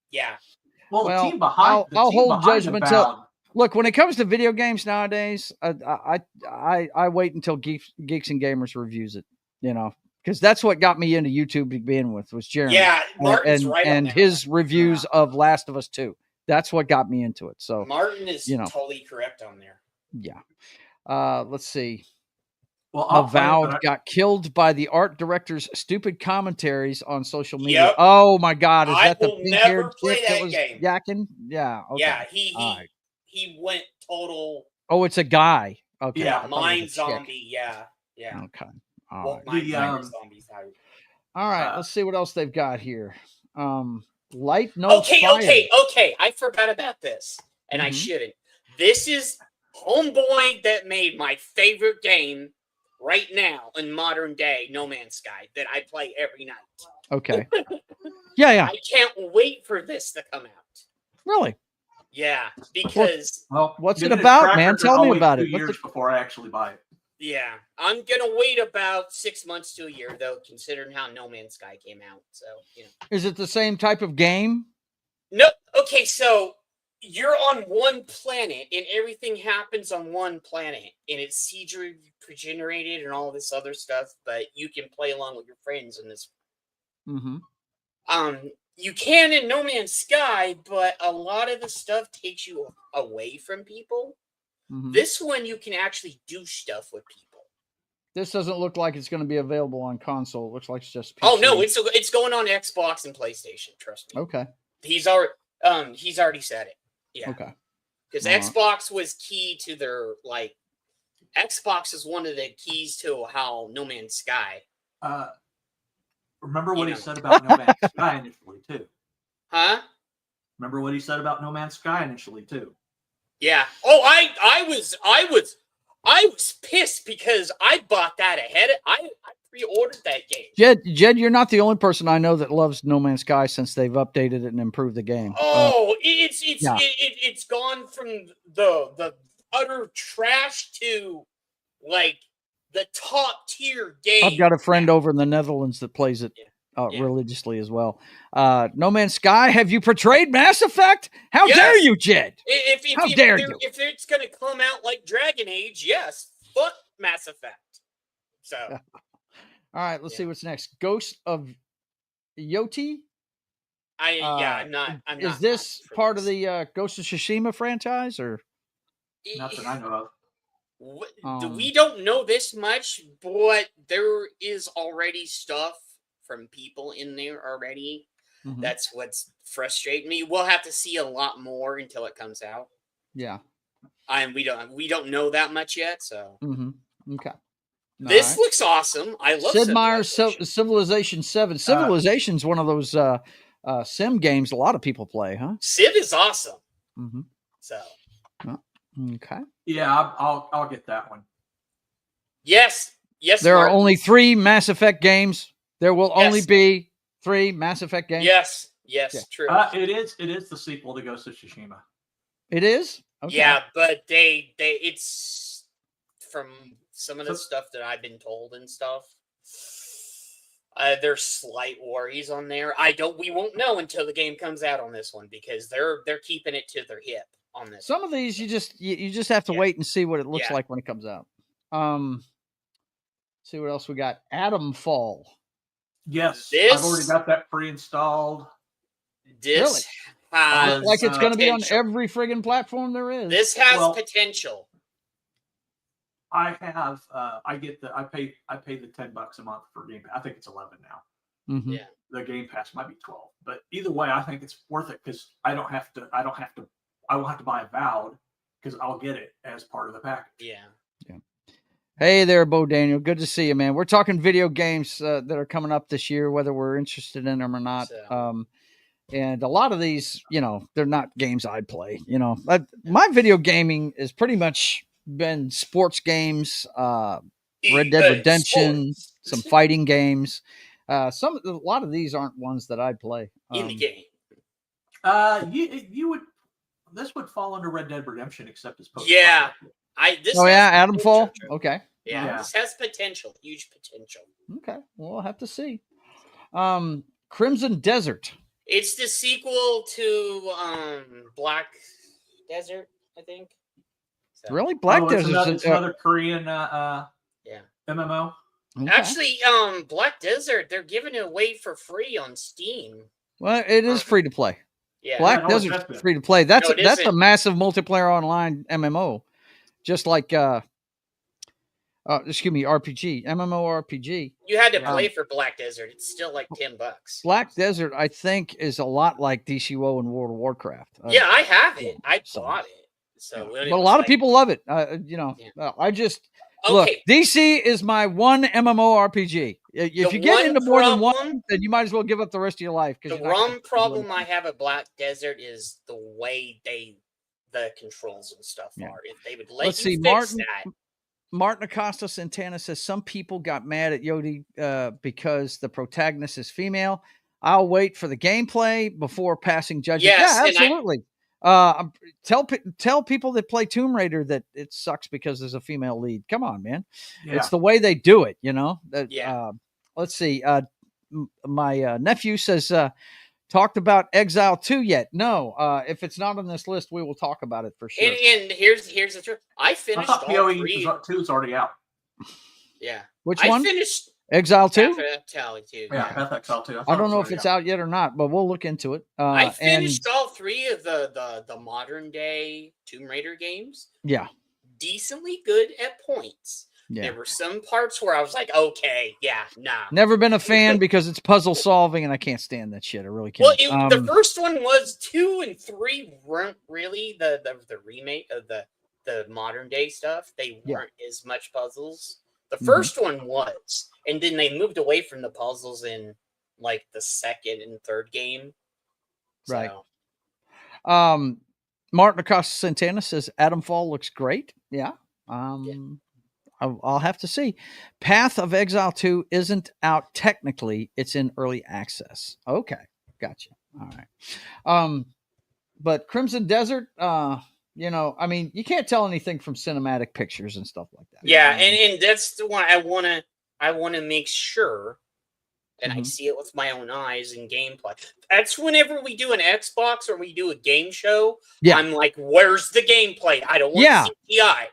yeah. Well, the team behind I'll hold judgment till. Look, when it comes to video games nowadays, I wait until Geeks and Gamers reviews it. Because that's what got me into YouTube to begin with, was Jeremy. Yeah, Martin's right on and that his one. reviews of Last of Us 2. That's what got me into it. So Martin is totally correct on there. Yeah. Let's see. Well, Avowed got killed by the art director's stupid commentaries on social media. Yep. Oh my God! Is that the will never play chick that was game. yakking? Yeah. Okay. Yeah, he went total. Oh, it's a guy. Okay. Yeah, Mind Zombie. Yeah. Okay. All right. Zombies. All right. Let's see what else they've got here. Light no fire. Okay. I forgot about this, and I shouldn't. This is homeboy that made my favorite game right now in modern day, No Man's Sky, that I play every night. Okay. Yeah. I can't wait for this to come out. Really? Yeah, because what's it about, man? Tell me about it. 2 years before I actually buy it. Yeah, I'm gonna wait about 6 months to a year though, considering how No Man's Sky came out. So Is it the same type of game? No. Okay, so you're on one planet, and everything happens on one planet, and it's siege generated and all this other stuff. But you can play along with your friends in this. You can in No Man's Sky, but a lot of the stuff takes you away from people. This one, you can actually do stuff with people. This doesn't look like it's going to be available on console. It looks like it's just PC. Oh no, it's going on Xbox and PlayStation. Trust me. Okay. He's already said it. Yeah. Okay. Because Xbox was key to their Xbox is one of the keys to how No Man's Sky. Remember what he said about No Man's Sky initially too. Huh? Remember what he said about No Man's Sky initially too. Yeah. Oh, I was pissed because I bought that ahead. I pre-ordered that game. Jed, you're not the only person I know that loves No Man's Sky since they've updated it and improved the game. Oh, it's gone from the utter trash to like the top tier game. I've got a friend over in the Netherlands that plays it religiously as well. No Man's Sky, have you portrayed Mass Effect? How dare you, Jed? How dare you? If it's going to come out like Dragon Age, yes. Fuck Mass Effect. So. All right, let's see what's next. Ghost of Yoti? I'm not. Is this part of the Ghost of Tsushima franchise, or? Not that I know of. We don't know this much, but there is already stuff from people in there already. Mm-hmm. That's what's frustrating me. We'll have to see a lot more until it comes out. Yeah. We don't know that much yet, so. Mm-hmm. Okay. This looks awesome. I love Sid Meier's Civilization 7. Civilization's one of those sim games a lot of people play, huh? Civ is awesome. Mm-hmm. So. Okay. Yeah, I'll get that one. Yes. There are only 3 Mass Effect games. There will only be 3 Mass Effect games. Yes, true. It is the sequel to Ghost of Tsushima. It is? Okay. Yeah, but it's from some of the stuff that I've been told and stuff. There's slight worries on there. We won't know until the game comes out on this one because they're keeping it to their hip on this. Some of these you just have to wait and see what it looks like when it comes out. See what else we got. Atom Fall. Yes, I've already got that pre-installed. This has like it's going to be on every friggin' platform there is. This has potential. I have. I pay the $10 a month for Game Pass. I think it's 11 now. Mm-hmm. Yeah, the Game Pass might be 12, but either way, I think it's worth it because I won't have to buy a Avowed because I'll get it as part of the package. Yeah. Hey there, Bo Daniel. Good to see you, man. We're talking video games that are coming up this year, whether we're interested in them or not. And a lot of these, they're not games I'd play. My video gaming has pretty much been sports games, Red Dead Redemption, some fighting games. A lot of these aren't ones that I'd play in the game. You would. This would fall under Red Dead Redemption, except as post. Yeah. Adam Fall. Okay. Yeah, this has potential, huge potential. Okay, well, we'll have to see. Crimson Desert. It's the sequel to Black Desert, I think. So. Really, Black Desert? It's another Korean MMO. Okay. Actually, Black Desert, they're giving it away for free on Steam. Well, it is free to play. Yeah, Black Desert's free to play. That's a massive multiplayer online MMO. Just like, RPG, MMORPG. You had to play for Black Desert. It's still like $10. Black Desert, I think, is a lot like DCWO and World of Warcraft. Yeah, I have it. I bought it. So, but a lot of people love it. I just look. DC is my one MMORPG. If you get into more than one, then you might as well give up the rest of your life. The one problem I have at Black Desert is the way the controls and stuff are. If they would let you fix that. Martin Acosta Santana says some people got mad at Yodi because the protagonist is female. I'll wait for the gameplay before passing judgment. Yes, yeah, absolutely. Tell people that play Tomb Raider that it sucks because there's a female lead. Come on, man. Yeah. It's the way they do it, let's see. My nephew says, talked about Exile 2 yet? No. If it's not on this list, we will talk about it for sure. And here's the truth. I finished all 3. 2 is already out. Yeah. Which one? I finished Exile 2? Exile 2. Yeah, Exile 2. I don't know if it's out yet or not, but we'll look into it. I finished all 3 of the modern day Tomb Raider games. Yeah. Decently good at points. Yeah. There were some parts where I was like, okay, nah. Never been a fan because it's puzzle solving, and I can't stand that shit. I really can't. Well, the first one was 2 and 3 weren't really the remake of the the modern day stuff, they Yeah. weren't as much puzzles. The Mhm. first one was, and then they moved away from the puzzles in like the second and third game. Right. So, Martin Acosta Santana says Adam Fall looks great. Yeah. I'll have to see. Path of Exile 2 isn't out technically. It's in early access. Okay. Gotcha. All right. But Crimson Desert, you know, I mean, you can't tell anything from cinematic pictures and stuff like that. yeah, and that's the one I wanna make sure, and I Mhm. see it with my own eyes in gameplay. That's whenever we do an Xbox or we do a game show, Yeah. I'm like, where's the gameplay? I don't want Yeah. CGI.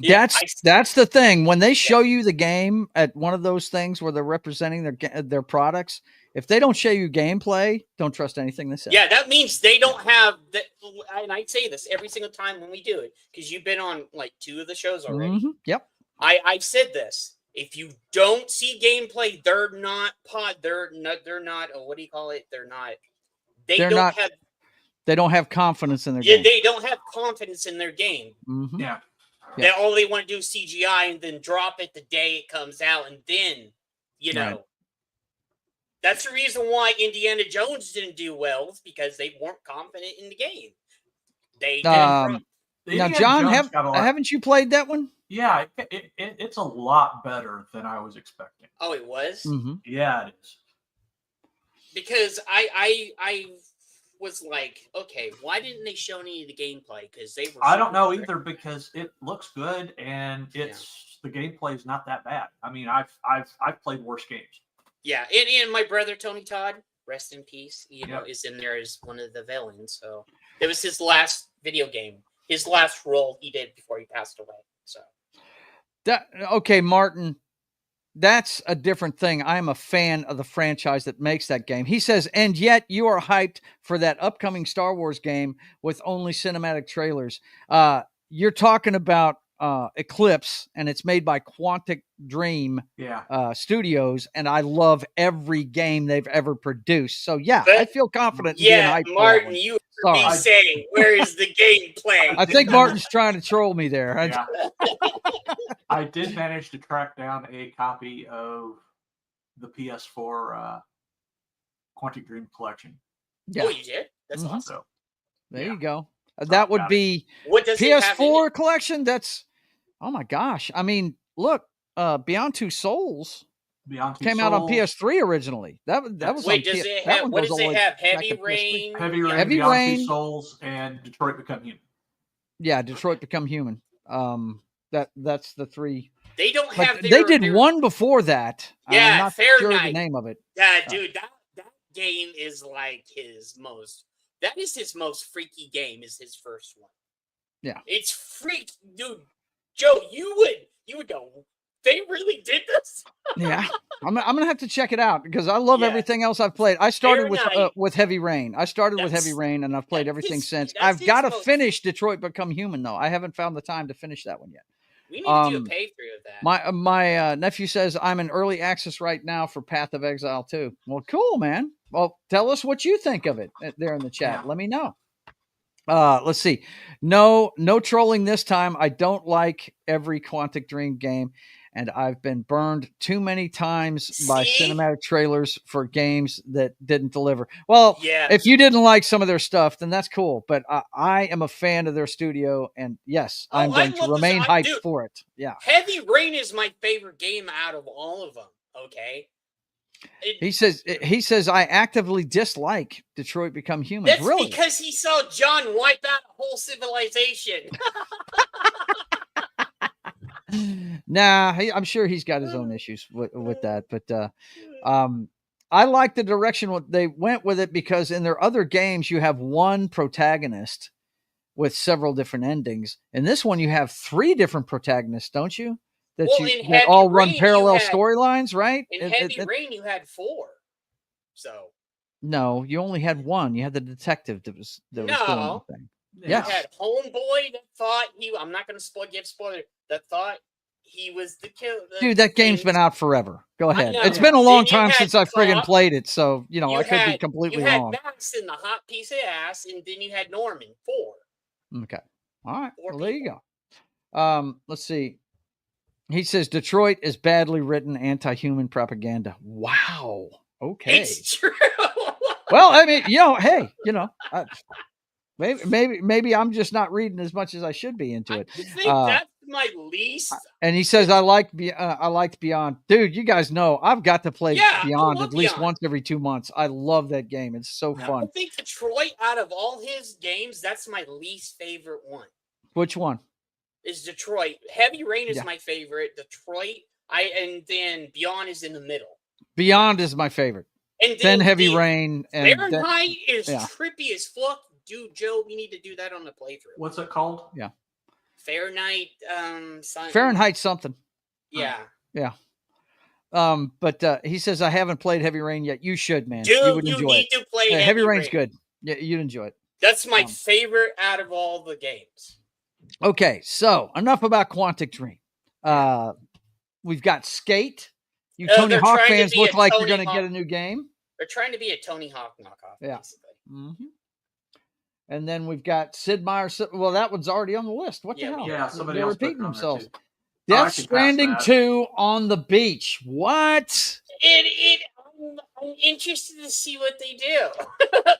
Yeah, That's the thing. When they show you the game at one of those things where they're representing their products, if they don't show you gameplay, don't trust anything they say. Yeah, that means they don't have that. And I say this every single time when we do it because you've been on like 2 of the shows already. Mhm. Yep. I've said this. If you don't see gameplay, they're not. Oh, what do you call it? They don't have confidence in their Yeah, game. they don't have confidence in their game. Mhm. Yeah. They all they want to do is CGI and then drop it the day it comes out, and then Right. that's the reason why Indiana Jones didn't do well, is because they weren't confident in the game. They didn't. Now, Indiana John, Jones got a lot- haven't you played that one? Yeah, it's a lot better than I was expecting. Oh, it was. Mm-hmm. Yeah, it is. Because I was like, okay, why didn't they show any of the gameplay? Because they were. I don't know either, because it looks good and the gameplay is not that bad. I mean, I've played worse games. Yeah, and my brother Tony Todd, rest in peace, is in there as one of the villains. So it was his last video game, his last role he did before he passed away. So okay, Martin, that's a different thing. I'm a fan of the franchise that makes that game. He says, and yet you are hyped for that upcoming Star Wars game with only cinematic trailers. You're talking about Eclipse, and it's made by Quantic Dream Studios, and I love every game they've ever produced. So I feel confident. Yeah, Martin, you heard me saying, where is the gameplay? I think Martin's trying to troll me there. Yeah. I did manage to track down a copy of the PS4 Quantic Dream Collection. Yeah. Oh, you did? That's awesome. So, there you go. That would be what does PS4 collection. That's, oh my gosh. I mean, look, Beyond Two Souls came out on PS3 originally. That was Wait, does it have what does it have? Heavy Rain, Beyond Two Souls, and Detroit Become Human. Yeah, Detroit Become Human. That's the 3. They don't have. They did one before that. Yeah, I'm not sure the name of it. Yeah, dude, that game is like his most. That is his most freaky game. Is his first one. Yeah, it's freak, dude. Joe, you would go. They really did this. Yeah, I'm gonna have to check it out because I love everything else I've played. I started with Heavy Rain. And I've played everything since. I've got to finish Detroit Become Human though. I haven't found the time to finish that one yet. We need to do a playthrough of that. My nephew says I'm in early access right now for Path of Exile 2. Well, cool, man. Well, tell us what you think of it there in the chat. Let me know. Let's see. No trolling this time. I don't like every Quantic Dream game, and I've been burned too many times by cinematic trailers for games that didn't deliver. Well, if you didn't like some of their stuff, then that's cool. But I am a fan of their studio, and yes, I'm going to remain hyped for it. Yeah. Heavy Rain is my favorite game out of all of them. Okay. He says I actively dislike Detroit Become Human. That's really? Because he saw John wipe out a whole civilization. Nah, I'm sure he's got his own issues with that. But I like the direction they went with it because in their other games you have one protagonist with several different endings. In this one you have 3 different protagonists, don't you? That all run parallel storylines, right? In Heavy Rain, you had 4. So no, you only had 1. You had the detective that was doing the thing. You had Homeboy that thought I'm not going to give spoiler. That thought he was the killer. Dude, that game's been out forever. Go ahead. It's been a long time since I friggin' played it, so I could be completely wrong. You had Max in the hot piece of ass, and then you had Norman. 4. Okay. All right. Well, there you go. Let's see. He says Detroit is badly written anti-human propaganda. Wow. Okay. It's true. Well, I mean, hey, maybe I'm just not reading as much as I should be into I it. think that's my least. And he says I liked Beyond. Dude, you guys know I've got to play Yeah, I Beyond love at least Beyond. once every 2 months. I love that game. It's so I fun. think Detroit, out of all his games, that's my least favorite one. Which one? Is Detroit. Heavy Rain is Yeah. my favorite. Detroit, and then Beyond is in the middle. Beyond is my favorite. And Then Heavy Rain and Fahrenheit is yeah. trippy as fuck. Dude, Joe, we need to do that on the playthrough. What's it called? Yeah. Fahrenheit, Fahrenheit something. Yeah. Yeah. But he says I haven't played Heavy Rain yet. You should, man. Dude, you would you enjoy need it. to play Heavy Rain's Rain. good. Yeah, you'd enjoy it. That's my favorite out of all the games. Okay, so enough about Quantic Dream. We've got Skate. You Tony they're Hawk trying to fans be look a like Tony you're going to Hawk- get a new game. They're trying to be a Tony Hawk knockoff, Yeah. basically. Mm-hmm. And then we've got Sid Meier's. Well, that one's already on the list. What the hell? Yeah, somebody They're else put it repeating on there, themselves. too. Oh, I Death can pass Stranding that. 2 on the beach. What? I'm interested to see what they do.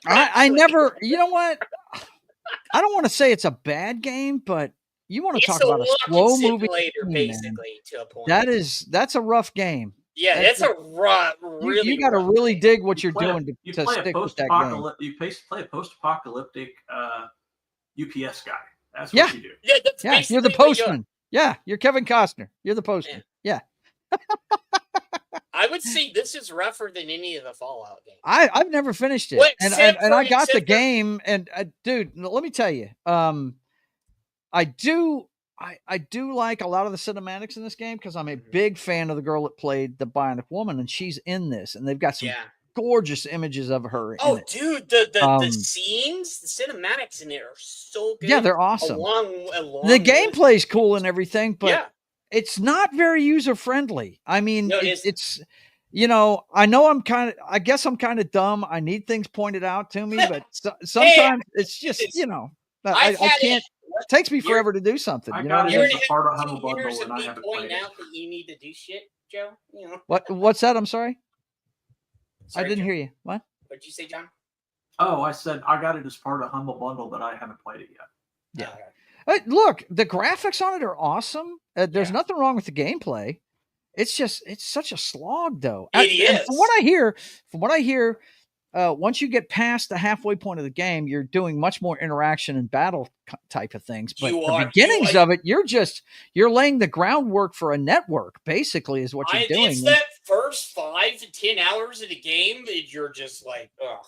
I never. You know what? I don't want to say it's a bad game, but you want to talk about a slow movie simulator, game, basically, to a point. That's a rough game. Yeah, that's a rough. Really, you got to rough really game. dig what you're play doing you to play a stick with that game. You play a post-apocalyptic UPS guy. That's Yeah. what you do. Yeah, that's Yeah, you're the basically what postman. Yeah, you're Kevin Costner. You're the postman. Yeah. I would say this is rougher than any of the Fallout games. I've never finished it, Well, and except I for- got the except for- game, and dude, let me tell you, I do like a lot of the cinematics in this game because I'm a big fan of the girl that played the Bionic Woman, and she's in this, and they've got some gorgeous images of her. Oh, in it. dude, the scenes, the cinematics in it are so good. Yeah, they're awesome. Along The gameplay's cool and everything, but yeah. it's not very user friendly. I mean, No, it's I know I guess I'm kind of dumb. I need things pointed out to me, but sometimes it's just, I can't. It takes me forever to do something. I You know got what it I as mean? a part of Humble 2 Bundle years of when I me haven't played pointing it. out that you need to do shit, Joe. What's that? I'm sorry. Sorry, I didn't Joe. hear you. What? What'd you say, John? Oh, I said I got it as part of Humble Bundle, but I haven't played it yet. Yeah. Look, the graphics on it are awesome. There's nothing wrong with the gameplay. It's such a slog, though. It is. And from what I hear, once you get past the halfway point of the game, you're doing much more interaction and battle type of things. But the beginnings of it, you're laying the groundwork for a network. Basically, is what you're doing. It's that first 5 to 10 hours of the game that you're just like, ugh.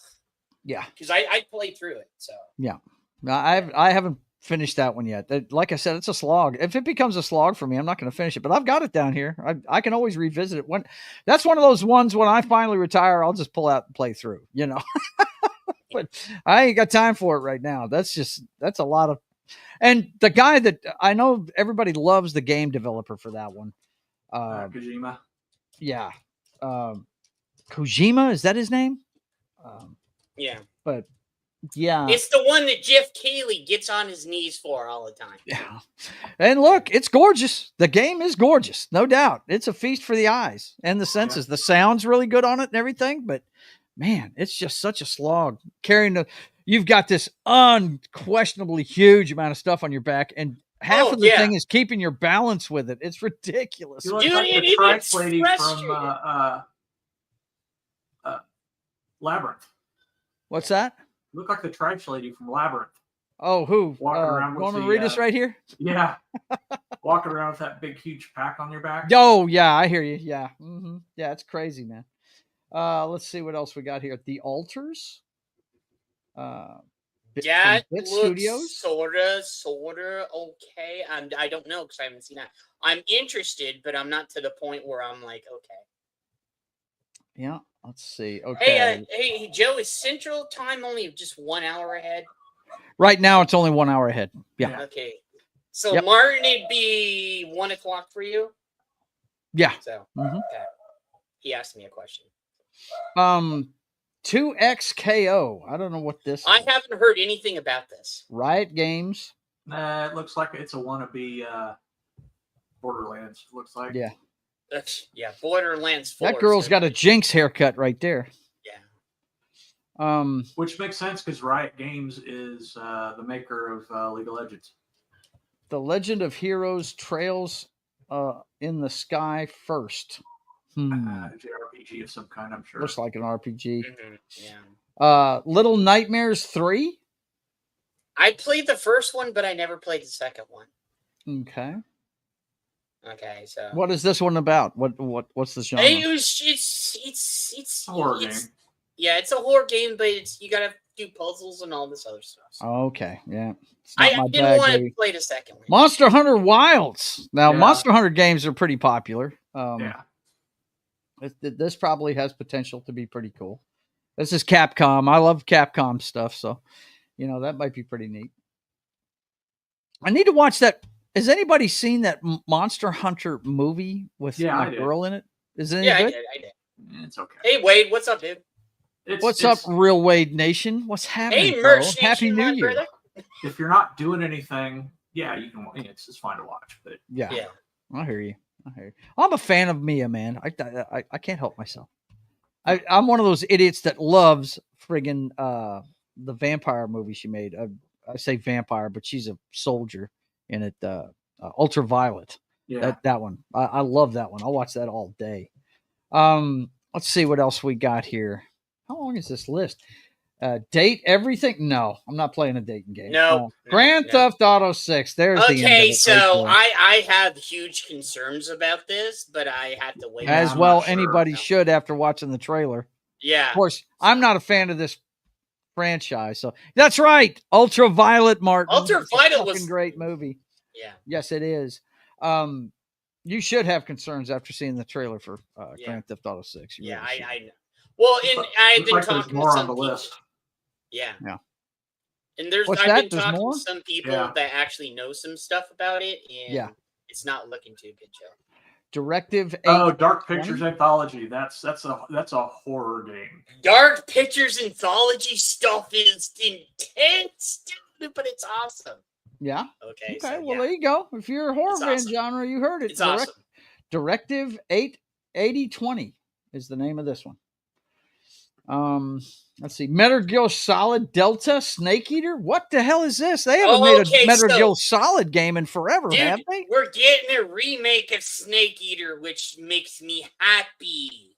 Yeah. Because I played through it, so yeah. No, I haven't finished that one yet. Like I said, it's a slog. If it becomes a slog for me, I'm not going to finish it, but I've got it down here. I can always revisit it. That's one of those ones when I finally retire, I'll just pull out and play through, but I ain't got time for it right now. That's a lot of, and the guy that I know everybody loves the game developer for that one. Kojima. Yeah. Kojima, is that his name? yeah. But yeah, It's the one that Jeff Keighley gets on his knees for all the time. yeah. And look, it's gorgeous. The game is gorgeous, no doubt. It's a feast for the eyes and the senses. The sound's really good on it and everything, but man, it's just such a slog carrying you've got this unquestionably huge amount of stuff on your back, and half of the thing is keeping your balance with it. It's ridiculous. You look like the Trice lady from Labyrinth. What's that? You look like the Trice lady from Labyrinth. Oh, who? Walking around with Norman Reedus right here? Yeah. Walking around with that big, huge pack on your back. Oh, yeah, I hear you. Yeah. Mm-hmm. Yeah, it's crazy, man. Let's see what else we got here. The Altars. Yeah, it Bit looks Studios. sorta okay. I don't know because I haven't seen that. I'm interested, but I'm not to the point where I'm like, okay. Yeah, let's see. Okay. Hey, Joe, is Central Time only just 1 hour ahead? Right now, it's only 1 hour ahead. Yeah. Okay. So Martin, it'd be 1 o'clock for you. Yeah. So Mhm. okay. He asked me a question. 2XKO. I don't know what this I is. haven't heard anything about this. Riot Games. It looks like it's a wannabe Borderlands. It looks like. Yeah. Yeah, Borderlands 4. That girl's got a Jinx haircut right there. Yeah. Which makes sense because Riot Games is the maker of League of Legends. The Legend of Heroes Trails in the Sky First. JRPG of some kind, I'm sure. Looks like an RPG. Mm-hmm. Yeah. Little Nightmares 3. I played the first one, but I never played the second one. Okay. Okay, so what is this one about? What's the genre? It's horror game. Yeah, it's a horror game, but you gotta do puzzles and all this other stuff. So. Okay, yeah. I didn't want to play the second one. Monster Hunter Wilds. Now, Monster Hunter games are pretty popular. This probably has potential to be pretty cool. This is Capcom. I love Capcom stuff, so that might be pretty neat. I need to watch that. Has anybody seen that Monster Hunter movie with a girl in it? Is it any good? I did. It's okay. Hey, Wade, what's up, dude? What's up, Real Wade Nation? What's happening? Hey, Merch Happy Nation, New Year. brother. If you're not doing anything, you can. It's just fine to watch. But yeah. I hear you. I'm a fan of Mia, man. I can't help myself. I'm one of those idiots that loves friggin' the vampire movie she made. I say vampire, but she's a soldier in it. Ultraviolet. Yeah. That one. I love that one. I'll watch that all day. Let's see what else we got here. How long is this list? Date everything? No, I'm not playing a dating game. No. Grand Theft Auto 6. There's the end of it so right I have huge concerns about this, but I have to wait. As well, anybody should after watching the trailer. Yeah. Of course, I'm not a fan of this franchise, so that's right. Ultraviolet, Martin. Ultraviolet was a great movie. Yeah. Yes, it is. You should have concerns after seeing the trailer for Grand Theft Auto 6. I know. Well, and I've been talking to some people. List. Yeah. And What's I've that? been talking to some people that actually know some stuff about it, and it's not looking too good, Joe. Directive 8. Oh, Dark Pictures Anthology. That's a horror game. Dark Pictures Anthology stuff is intense, dude, but it's awesome. Yeah. Okay. So, well, there you go. If you're a horror fan genre, you heard it. It's awesome. Directive 8020 is the name of this one. Let's see. Metal Gear Solid Delta Snake Eater. What the hell is this? They haven't made a Metal Gear Solid game in forever, dude, have they? We're getting a remake of Snake Eater, which makes me happy.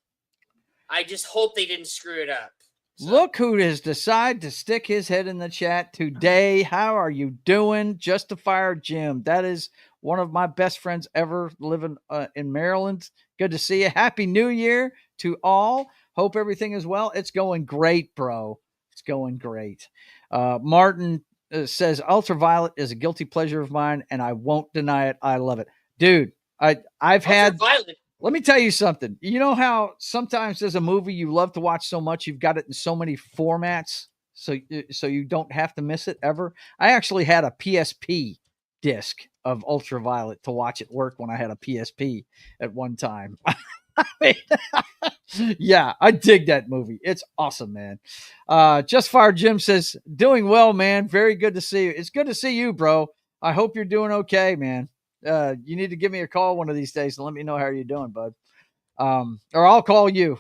I just hope they didn't screw it up. So. Look who has decided to stick his head in the chat today. How are you doing, Justifier Jim? That is one of my best friends ever living in Maryland. Good to see you. Happy New Year to all. Hope everything is well. It's going great, bro. It's going great. Martin says, Ultraviolet is a guilty pleasure of mine, and I won't deny it. I love it. Dude, I've had... Let me tell you something. You know how sometimes there's a movie you love to watch so much, you've got it in so many formats, so you don't have to miss it ever? I actually had a PSP disc of Ultraviolet to watch at work when I had a PSP at one time. Yeah, I dig that movie. It's awesome, man. Just Fire Jim says, doing well, man. Very good to see you. It's good to see you, bro. I hope you're doing okay, man. You need to give me a call one of these days and let me know how you're doing, bud. Or I'll call you.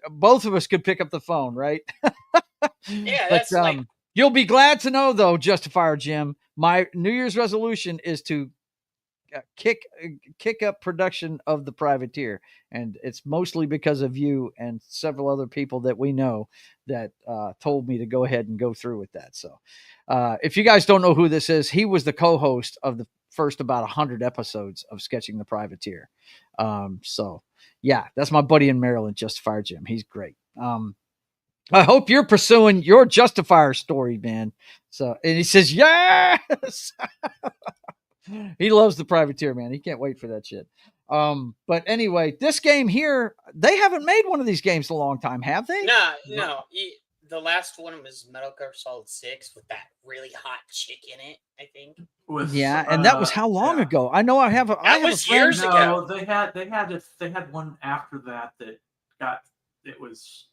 Both of us could pick up the phone, right? Yeah, that's you'll be glad to know, though, Justifier Jim, my New Year's resolution is to kick up production of The Privateer, and it's mostly because of you and several other people that we know that told me to go ahead and go through with that. So if you guys don't know who this is, he was the co-host of the first about 100 episodes of Sketching the Privateer. So yeah, that's my buddy in Maryland, Justifier Jim. He's great. I hope you're pursuing your Justifier story, man. So, and he says, yes. He loves The Privateer, man. He can't wait for that shit. But anyway, this game here, they haven't made one of these games in a long time, have they? No. The last one was Metal Gear Solid 6 with that really hot chick in it, I think. And that was how long ago? I know I have a years ago. No, they had one after that it was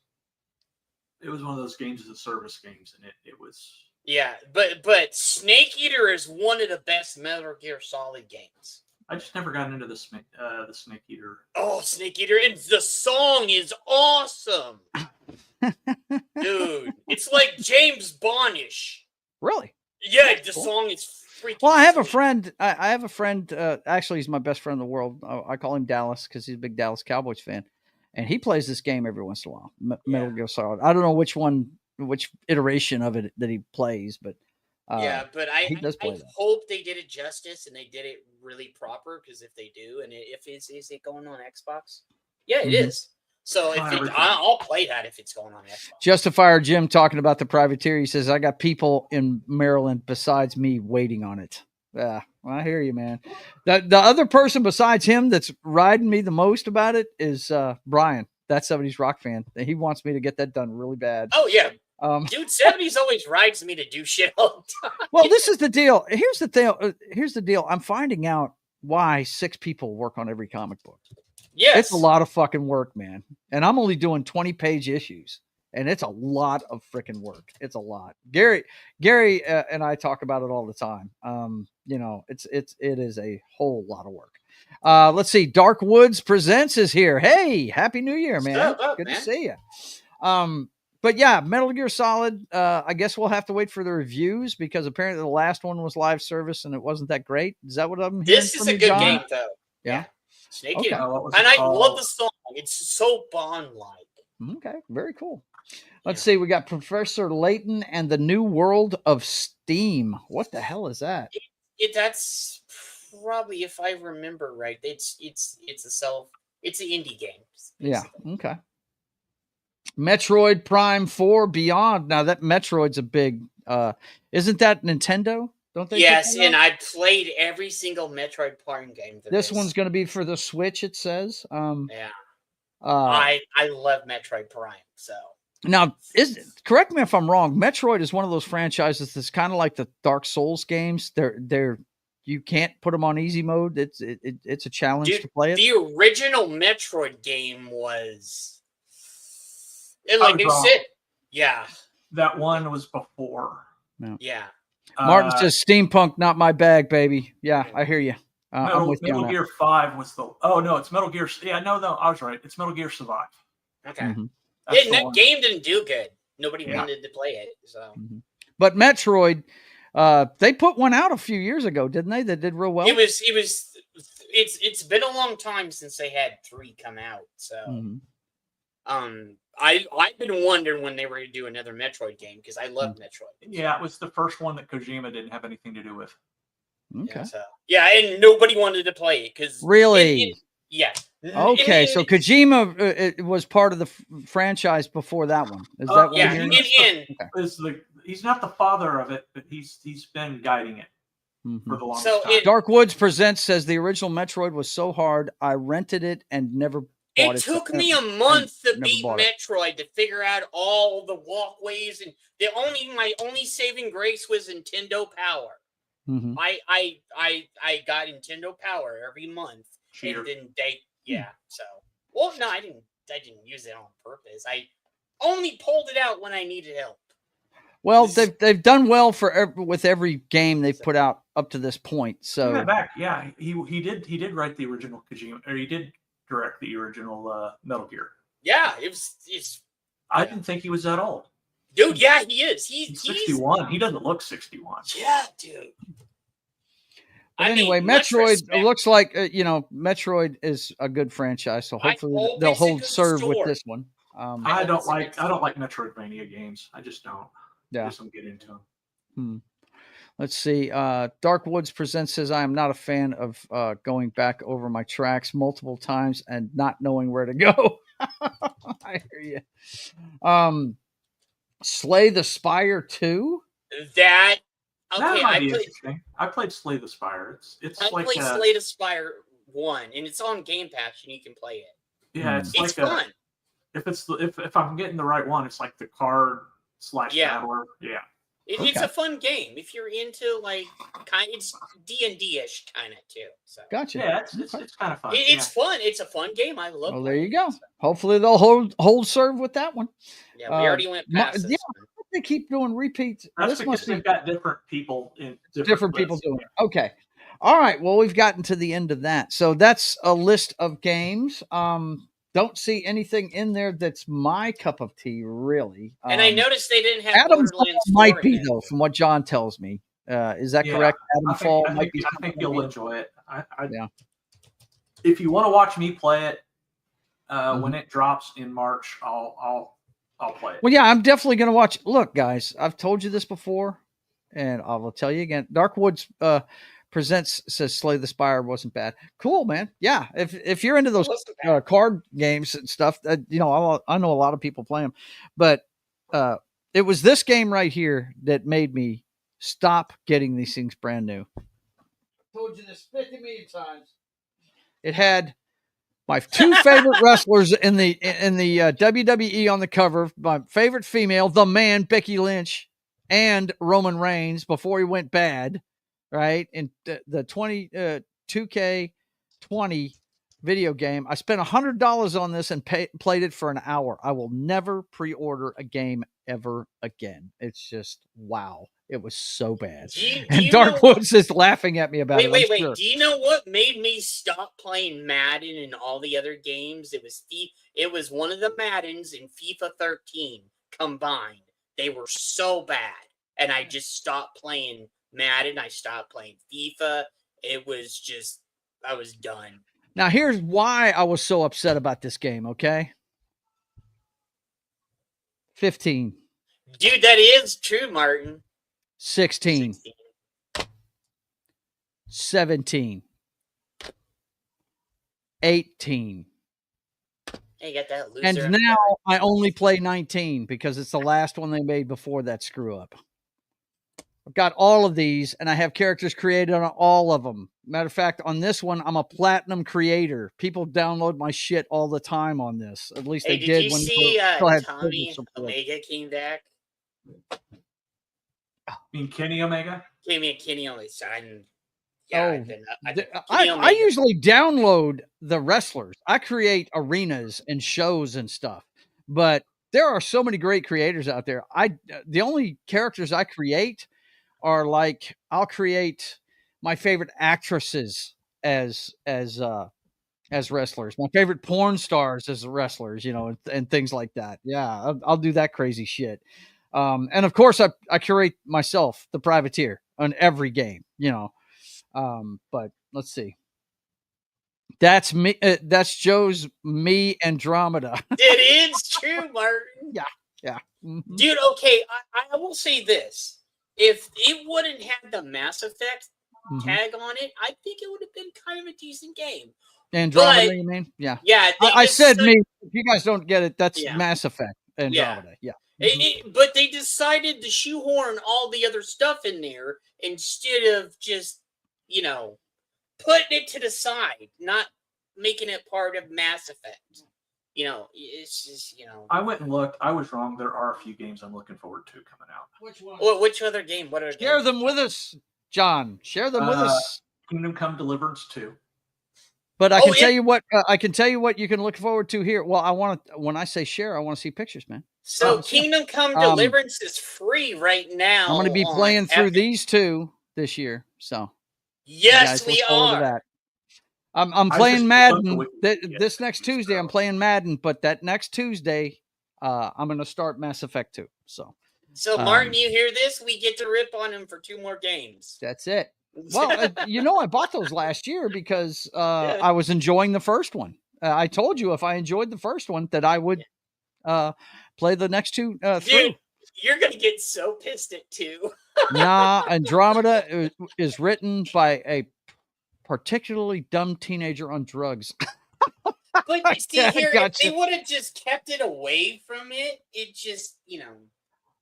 one of those games as a service games, and it was Yeah, but Snake Eater is one of the best Metal Gear Solid games. I just never got into the Snake Eater. Oh, Snake Eater, and the song is awesome. Dude, it's like James Bondish. Really? Yeah, the song is freaking Well, I have a sweet. friend. I have a friend. Actually, he's my best friend in the world. I call him Dallas because he's a big Dallas Cowboys fan, and he plays this game every once in a while. Metal Gear Solid. I don't know which iteration of it that he plays, but yeah, but I play that. hope they did it justice and they did it really proper. Because if they do, and if is it going on Xbox? Yeah, it is. So I'll play that if it's going on Xbox. Justifier Jim talking about the privateer. He says, I got people in Maryland besides me waiting on it. Yeah, well, I hear you, man. The other person besides him that's riding me the most about it is Brian, that 70s rock fan. He wants me to get that done really bad. Oh, yeah. Dude, 70s always rides me to do shit all the time. Well, this is the deal. Here's the deal. I'm finding out why 6 people work on every comic book. Yes. It's a lot of fucking work, man. And I'm only doing 20-page issues. And it's a lot of freaking work. It's a lot. Gary and I talk about it all the time. It is a whole lot of work. Let's see. Dark Woods Presents is here. Hey, Happy New Year, man. Good to see you. But yeah, Metal Gear Solid. I guess we'll have to wait for the reviews because apparently the last one was live service and it wasn't that great. Is that what I'm hearing? This is a good game, though. Yeah. Snake Eater. And I love the song. It's so Bond-like. Okay, very cool. Let's see. We got Professor Layton and the New World of Steam. What the hell is that? That's probably, if I remember right, it's an indie game. Basically. Yeah. Okay. Metroid Prime 4 Beyond. Now that Metroid's a big. Isn't that Nintendo? Don't they? Yes, and I played every single Metroid Prime game. This one's going to be for the Switch. It says. Yeah. I love Metroid Prime. So now, correct me if I'm wrong. Metroid is one of those franchises that's kind of like the Dark Souls games. They're you can't put them on easy mode. It's a challenge to play it. The original Metroid game was, like you said, yeah. That one was before. No. Yeah. Martin says steampunk, not my bag, baby. Yeah, I hear you. Metal Gear 5 was the. Oh no, it's Metal Gear. Yeah, no, I was right. It's Metal Gear Survive. Okay. Mm-hmm. Yeah, that game didn't do good. Nobody wanted to play it. So. Mm-hmm. But Metroid, they put one out a few years ago, didn't they? That did real well. It's been a long time since they had 3 come out. So. Mm-hmm. I've been wondering when they were going to do another Metroid game because I love Metroid. Yeah, it was the first one that Kojima didn't have anything to do with. Okay. Yeah, and nobody wanted to play it because really. Yeah. Okay, so Kojima it was part of the franchise before that one. Is that what he's not the father of it, but he's been guiding it for the longest time. Dark Woods Presents says the original Metroid was so hard I rented it and never. It took me a month to beat Metroid to figure out all the walkways, and my only saving grace was Nintendo Power. Mm-hmm. I got Nintendo Power every month, and then I didn't use it on purpose. I only pulled it out when I needed help. Well, they've done well with every game they've put out up to this point. So he did write the original Kojima, or he did direct the original Metal Gear. Yeah, it's. I didn't think he was that old. Dude, yeah, he is. He's 61. He doesn't look 61. Yeah, dude. But anyway, Metroid looks like Metroid is a good franchise, so hopefully they'll hold serve with this one. I don't like Metroidvania games. I just don't. Yeah, I just don't get into them. Let's see. Dark Woods Presents says, I am not a fan of going back over my tracks multiple times and not knowing where to go. I hear you. Slay the Spire 2? That might be interesting. I played Slay the Spire. I played Slay the Spire 1, and it's on Game Pass, and you can play it. Yeah, it's fun. If I'm getting the right one, it's like the card / battler. Yeah. It's a fun game if you're into it's D&D-ish kind of too. So. Gotcha. Yeah, it's kind of fun. It's fun. It's a fun game. I love. Well, there you go. Hopefully they'll hold serve with that one. Yeah, we already went past this one. they keep doing repeats? That's This because must be they've got different people in different people lists. doing it. Okay. All right. Well, we've gotten to the end of that. So that's a list of games. Don't see anything in there that's my cup of tea, really. And I noticed they didn't have Adam's Borderlands 4 might be in it. though, from what John tells me. Is that Yeah, correct? Adam Fall I might think, be. I think you'll enjoy it. Yeah. If you want to watch me play it Mm-hmm. when it drops in March, I'll play it. Well, yeah, I'm definitely going to watch. Look, guys, I've told you this before, and I will tell you again. Dark Woods presents says Slay the Spire wasn't bad. Cool, man. Yeah, if you're into those card games and stuff, you know, I know a lot of people play them, but it was this game right here that made me stop getting these things brand new. I told you this 50 million times. It had my two favorite wrestlers in the WWE on the cover. My favorite female, the Man, Becky Lynch, and Roman Reigns before he went bad, right? In the 2K20 video game. I spent $100 on this and played it for an hour. I will never pre-order a game ever again. It's just, wow. It was so bad. And Dark Woods is laughing at me about it. Wait. Sure. Do you know what made me stop playing Madden and all the other games? It was one of the Maddens in FIFA 13 combined. They were so bad. And I just stopped playing Madden. I stopped playing FIFA. It was just, I was done. Now, here's why I was so upset about this game, okay? 15. Dude, that is true, Martin. 16. 17. 18. Hey, got that loser. And now I only play 19 because it's the last one they made before that screw up. I've got all of these, and I have characters created on all of them. Matter of fact, on this one, I'm a platinum creator. People download my shit all the time on this. At least they did. Did you see Tommy Omega came back? You mean Kenny Omega? Kenny Omega. I usually download the wrestlers. I create arenas and shows and stuff, but there are so many great creators out there. The only characters I create are like, I'll create my favorite actresses as wrestlers, my favorite porn stars as wrestlers, you know, and things like that. Yeah, I'll do that crazy shit. And of course, I curate myself, the privateer, on every game, you know. But let's see. That's me. That's Joe's me Andromeda. It is true, Martin. Yeah. Mm-hmm. Dude, okay, I will say this. If it wouldn't have the Mass Effect tag on it, I think it would have been kind of a decent game. Andromeda, you mean? Yeah. Yeah. I said me. If you guys don't get it, that's Mass Effect. Andromeda. Yeah. But they decided to shoehorn all the other stuff in there instead of just, you know, putting it to the side, not making it part of Mass Effect. You know, it's just, you know. I went and looked. I was wrong. There are a few games I'm looking forward to coming out. Which one? Well, which other game? What are Share them with us, John. Share them with us. Kingdom Come Deliverance 2. But I can tell you what. I can tell you what you can look forward to here. Well, I want to. When I say share, I want to see pictures, man. So Kingdom Come Deliverance is free right now. I'm going to be playing through these two this year. So yes, we are. That. I'm playing Madden this next Tuesday. I'm playing Madden, but that next Tuesday, I'm going to start Mass Effect 2. So Martin, you hear this? We get to rip on him for 2 more games. That's it. Well, you know, I bought those last year because I was enjoying the first one. I told you if I enjoyed the first one that I would play the next 2 through. Dude, you're going to get so pissed at 2. Nah, Andromeda is written by a particularly dumb teenager on drugs. But see here, if they would have just kept it away from it, it just, you know.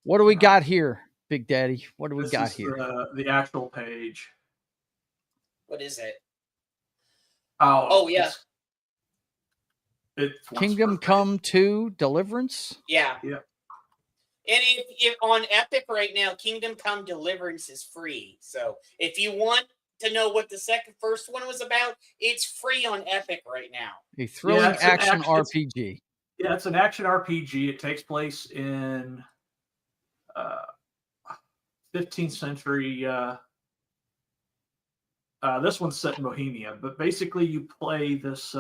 What do we got here, Big Daddy? What do we got here? The actual page. What is it? Oh yeah. Kingdom Come 2 Deliverance? Yeah. And if on Epic right now, Kingdom Come Deliverance is free. So if you want to know what the first one was about, it's free on Epic right now. A thrilling action RPG. It's an action RPG. It takes place in 15th century. This one's set in Bohemia, but basically you play this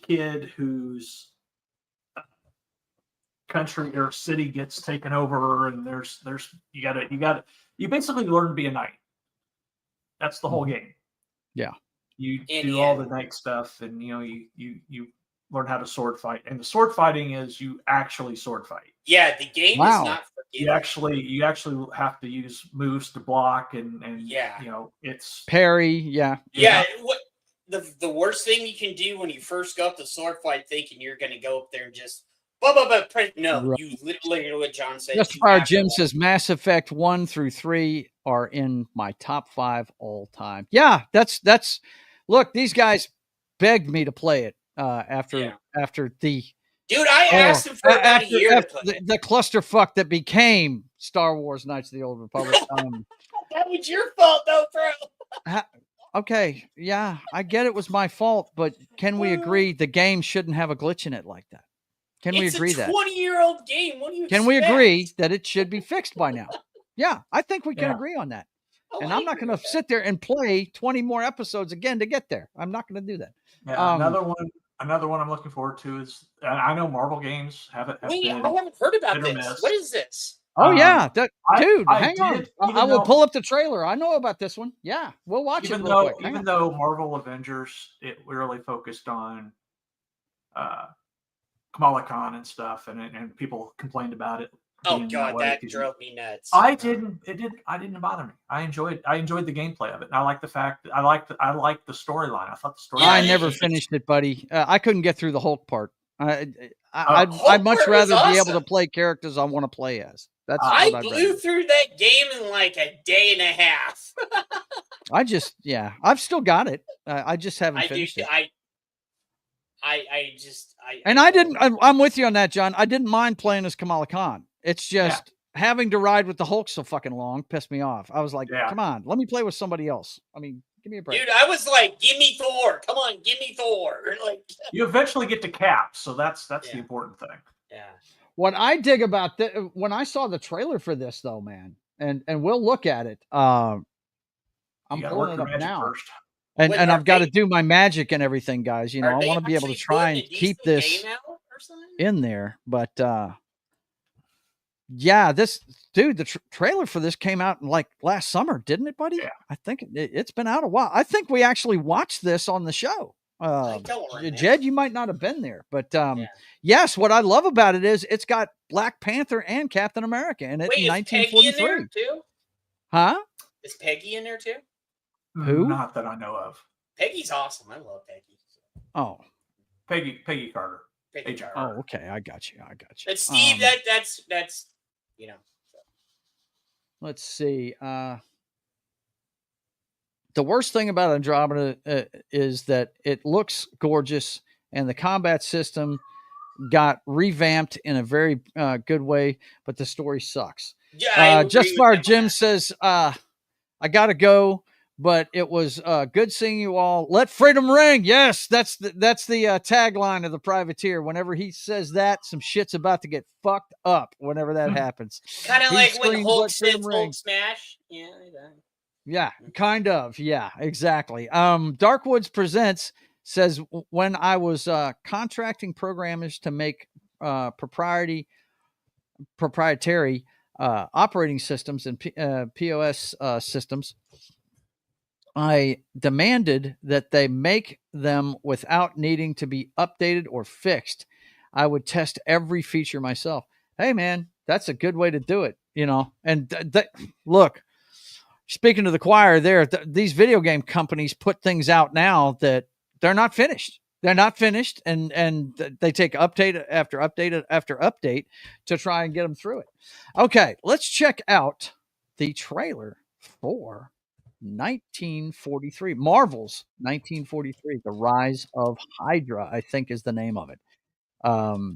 kid whose country or city gets taken over, and you basically learn to be a knight. That's the whole game. Yeah. You do all the knight stuff, and you learn how to sword fight. And the sword fighting is you actually sword fight. Yeah, the game is not forgiving. You actually have to use moves to block, and it's parry. Yeah. What the worst thing you can do when you first go up the sword fight, thinking you're going to go up there and just no, right. You literally what John said. Justifier Jim says Mass Effect 1 through 3 are in my top 5 all time. Yeah, that's look, these guys begged me to play it after the dude, I asked him for about a year to play the clusterfuck that became Star Wars Knights of the Old Republic. That was your fault though, bro. Okay, yeah, I get it was my fault, but can we agree the game shouldn't have a glitch in it like that? Can we agree that? It's a 20-year-old game. What do you expect? We agree that it should be fixed by now? Yeah, I think we can agree on that. And I'm not going to sit there and play 20 more episodes again to get there. I'm not going to do that. Yeah, another one I'm looking forward to is I know Marvel games I haven't heard about this. What is this? Oh yeah, dude, hang on. I will pull up the trailer. I know about this one. Yeah, we'll watch it real quick. Even though Marvel Avengers, it really focused on Kamala Khan and stuff, and people complained about it. Oh god, that drove me nuts. It didn't bother me. I enjoyed the gameplay of it. And I like the fact that I liked the storyline. I thought the storyline. I never finished it, buddy. I couldn't get through the Hulk part. I'd much rather be able to play characters I want to play as. I blew through that game in like a day and a half. I've still got it. I just haven't finished it. I'm with you on that, John. I didn't mind playing as Kamala Khan. It's just having to ride with the Hulk so fucking long pissed me off. I was like, come on, let me play with somebody else. I mean, give me a break. Dude, I was like, give me Thor. Come on, give me Thor. Like you eventually get to Cap, so that's the important thing. Yeah. What I dig about when I saw the trailer for this though, man, and we'll look at it. I'm pulling it up now. First. And I've got to do my magic and everything, guys. I want to be able to try and keep this in there. But the trailer for this came out like last summer, didn't it, buddy? Yeah. I think it's been out a while. I think we actually watched this on the show. Jed, you might not have been there, but yes, what I love about it is it's got Black Panther and Captain America in it. Wait, in 1943. Is Peggy in there too? Huh? Is Peggy in there too? Who? Not that I know of. Peggy's awesome. I love Peggy. Oh, Peggy Carter. Peggy Carter. Oh, okay. I got you. But Steve, that's So. Let's see. The worst thing about Andromeda is that it looks gorgeous, and the combat system got revamped in a very good way, but the story sucks. Yeah. Justifier Jim says, I gotta go. But it was good seeing you all. Let freedom ring. Yes, that's the tagline of the Privateer. Whenever he says that, some shit's about to get fucked up whenever that happens. Kind of like when Hulk says Hulk smash. Yeah, kind of. Yeah, exactly. Darkwoods Presents says, when I was contracting programmers to make proprietary operating systems and POS systems, I demanded that they make them without needing to be updated or fixed. I would test every feature myself. Hey, man, that's a good way to do it, And look, speaking to the choir there, these video game companies put things out now that they're not finished. They're not finished, and they take update after update after update to try and get them through it. Okay, let's check out the trailer for 1943, Marvel's 1943, The Rise of Hydra, I think is the name of it. Go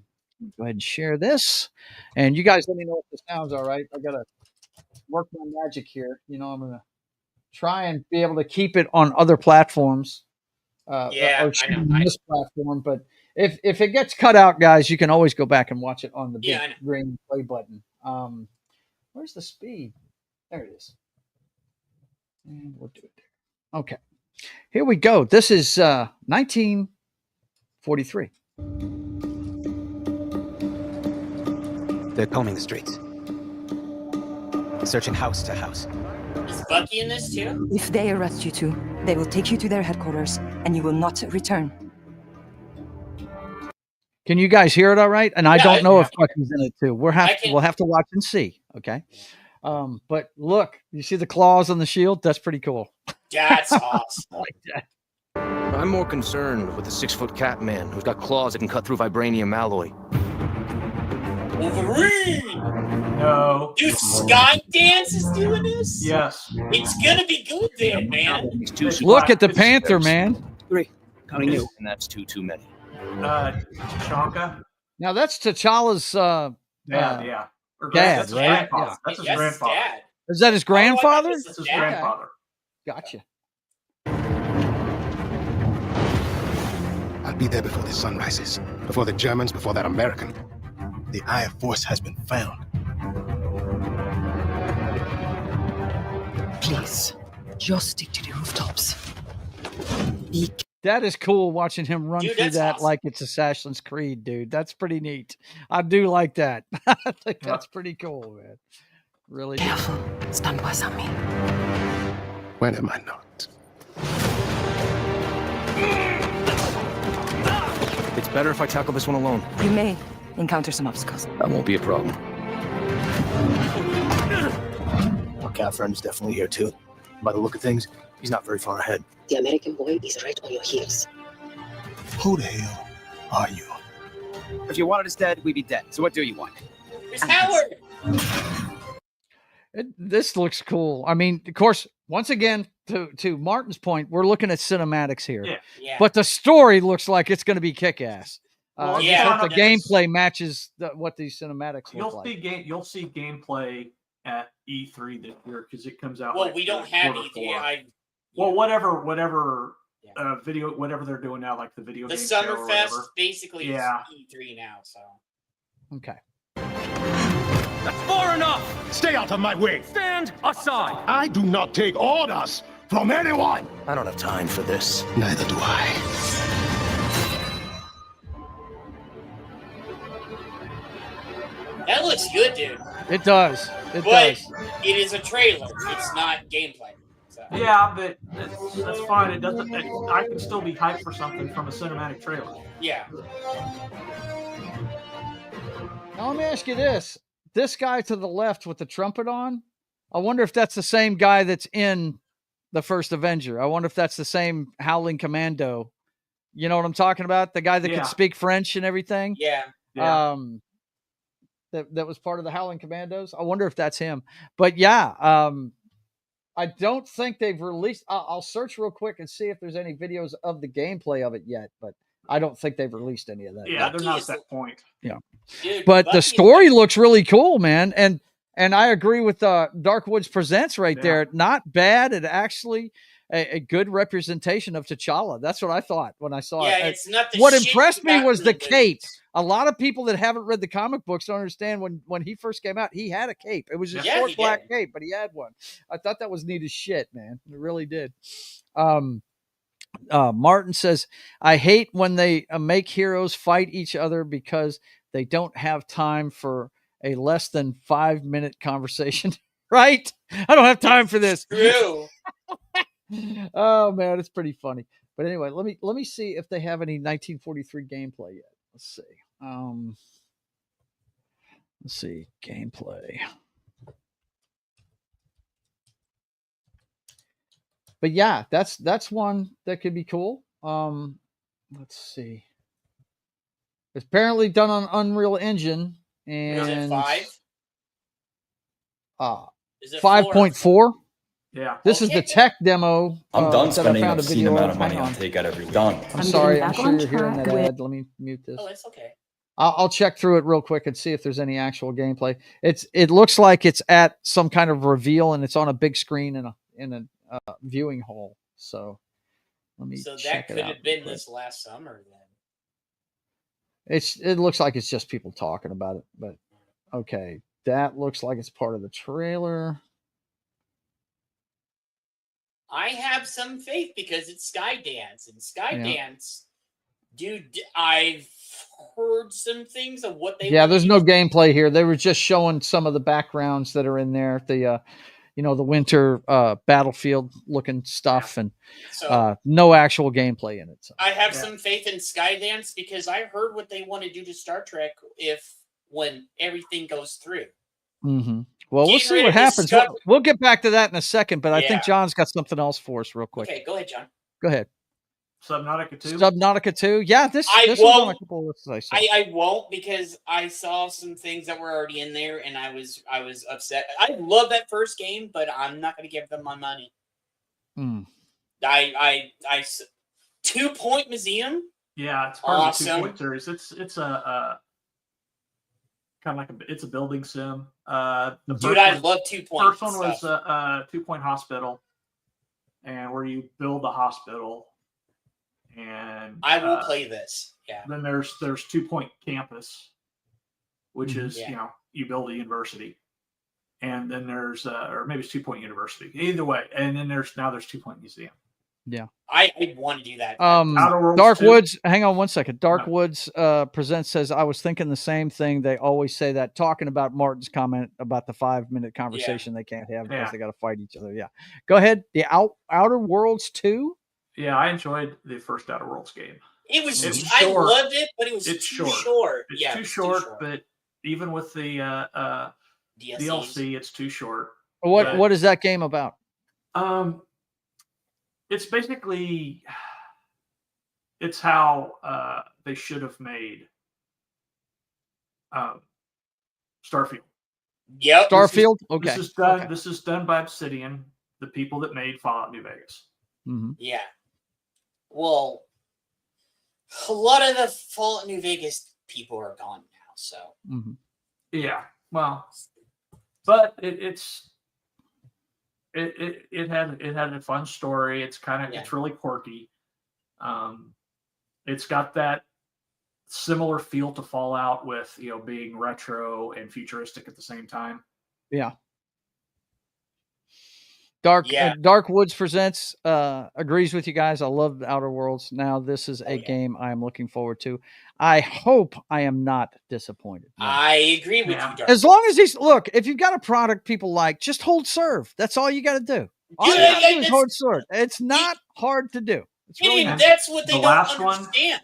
ahead and share this, and you guys let me know if this sounds all right. I gotta work my magic here. I'm gonna try and be able to keep it on other platforms. Or this platform, but if it gets cut out, guys, you can always go back and watch it on the big green play button. Where's the speed? There it is. And we'll do it there. Okay. Here we go. This is 1943. They're combing the streets, searching house to house. Is Bucky in this too? If they arrest you two, they will take you to their headquarters, and you will not return. Can you guys hear it all right? And I Yeah, don't know I- if Bucky's in it too. We'll have to watch and see. Okay. But look, you see the claws on the shield? That's pretty cool. That's awesome. I like that. I'm more concerned with the 6-foot cat man who's got claws that can cut through vibranium alloy. Wolverine! No. Dude, Skydance is doing this? Yes. It's gonna be good then, man. He's too Look at the It's- Panther, man. 3. Counting you. and that's too many. T'Chaka. Now that's T'Challa's. Dad, yeah. Or Dad, that's his right? grandfather. Yeah. That's his Yes, grandfather. Dad. Is that his Oh, I thought grandfather? this That's is his Dad. grandfather. Gotcha. I'll be there before the sun rises, before the Germans, before that American. The Eye of Force has been found. Please, just stick to the rooftops. Be That is cool watching him run Dude, through that's that awesome. like it's Assassin's Creed, dude. That's pretty neat. I do like that. I think that's pretty cool, man. Really do. careful. Stand by me. When am I not? It's better if I tackle this one alone. You may encounter some obstacles. That won't be a problem. Our cat friend is definitely here too. By the look of things, he's not very far ahead. The American boy is right on your heels. Who the hell are you? If you wanted us dead, we'd be dead. So what do you want? There's Howard. This looks cool. I mean, of course, once again, to Martin's point, we're looking at cinematics here. Yeah. Yeah. But the story looks like it's going to be kick-ass. Well, I just yeah, hope the yes. gameplay matches what these cinematics You'll look see like. you'll see gameplay at E3 this year because it comes out. Well, like we don't have quarter E3. four. Well, whatever Yeah. video, whatever they're doing now, like the video The game show or Summerfest whatever. basically Yeah. is E3 now, so. Okay. That's far enough! Stay out of my way! Stand aside! I do not take orders from anyone! I don't have time for this. Neither do I. That looks good, dude. It does. It But does. it is a trailer. It's not gameplay. So. Yeah, but that's fine. It doesn't. I can still be hyped for something from a cinematic trailer. Yeah. Now let me ask you this. This guy to the left with the trumpet on, I wonder if that's the same guy that's in the first Avenger. I wonder if that's the same Howling Commando. You know what I'm talking about? The guy that Yeah. could speak French and everything. Yeah. Yeah. That was part of the Howling Commandos. I wonder if that's him. But yeah, I don't think they've released. I'll search real quick and see if there's any videos of the gameplay of it yet. But I don't think they've released any of that. Yeah, they're not is at that point. Dude, But Bucky the is story looks really cool, man. And I agree with Dark Woods Presents right Yeah. there. Not bad. It actually a good representation of T'Challa. That's what I thought when I saw Yeah, it. it's not the What shit impressed you me got was from the movies. cape. A lot of people that haven't read the comic books don't understand when he first came out, he had a cape. It was a Yeah, short he black did. cape, but he had one. I thought that was neat as shit, man. It really did. Martin says, I hate when they make heroes fight each other because they don't have time for a less than 5-minute conversation. Right? I don't have time for this. True. Oh man, it's pretty funny. But anyway, let me see if they have any 1943 gameplay yet. Let's see. Let's see gameplay. But yeah, that's one that could be cool. Let's see. It's apparently done on Unreal Engine Is it and 5? Is it 5.4. Yeah. This is the Okay. tech demo. I'm done that I spending found an a obscene video amount of. of money Hang on on. takeout every done. I'm sorry. I'm back sure on you're hearing that track with- ad. Let me mute this. Oh, that's okay. I'll check through it real quick and see if there's any actual gameplay. It looks like it's at some kind of reveal and it's on a big screen in a viewing hall. So let me So check that it could out have been real quick. this last summer then. It looks like it's just people talking about it, but okay. that looks like it's part of the trailer. I have some faith because it's Skydance, and Skydance, dude, I've heard some things of what they. Yeah, there's no gameplay here. They were just showing some of the backgrounds that are in there. The the winter battlefield looking stuff, and So no actual gameplay in it. So. I have some faith in Skydance because I heard what they want to do to Star Trek when everything goes through. Mm-hmm. Well, we'll see what happens. We'll get back to that in a second, but I think John's got something else for us real quick. Okay, go ahead, John. Go ahead. Subnautica 2? Subnautica 2? Yeah, this was on a couple of lists I saw. I won't because I saw some things that were already in there and I was upset. I love that first game, but I'm not going to give them my money. I 2 Point Museum? Yeah, it's part of the 2 Point series. It's a kind of like it's a building sim. Dude, I love 2 Point. First one was 2 Point Hospital, and where you build the hospital. And I will play this. Yeah. Then there's 2 Point Campus, which is you build a university, and then there's or maybe it's 2 Point University. Either way, and then there's 2 Point Museum. Yeah. I want to do that. Dark Woods. Hang on one second. Dark Woods presents says I was thinking the same thing. They always say that, talking about Martin's comment about the 5-minute conversation they can't have because they got to fight each other. Yeah. Go ahead. The Outer Worlds 2. Yeah, I enjoyed the first Outer Worlds game. It was I loved it, but it was too short. It's too short, but even with the DLC, it's too short. What is that game about? It's basically how they should have made Starfield. Yep. Starfield. Okay. This is done by Obsidian, the people that made Fallout New Vegas. Mm-hmm. Yeah. Well, a lot of the Fallout New Vegas people are gone now, so. Mm-hmm. Yeah. Well, but it had a fun story. It's it's really quirky. It's got that similar feel to Fallout with being retro and futuristic at the same time. Yeah. Dark Woods presents agrees with you guys. I love Outer Worlds. Now this is a game I am looking forward to. I hope I am not disappointed. No. I agree with you, Dark. As long as if you've got a product people like, just hold serve. That's all you got to do. All you got to do is hold serve. It's not hard to do. It's really that's what they don't understand.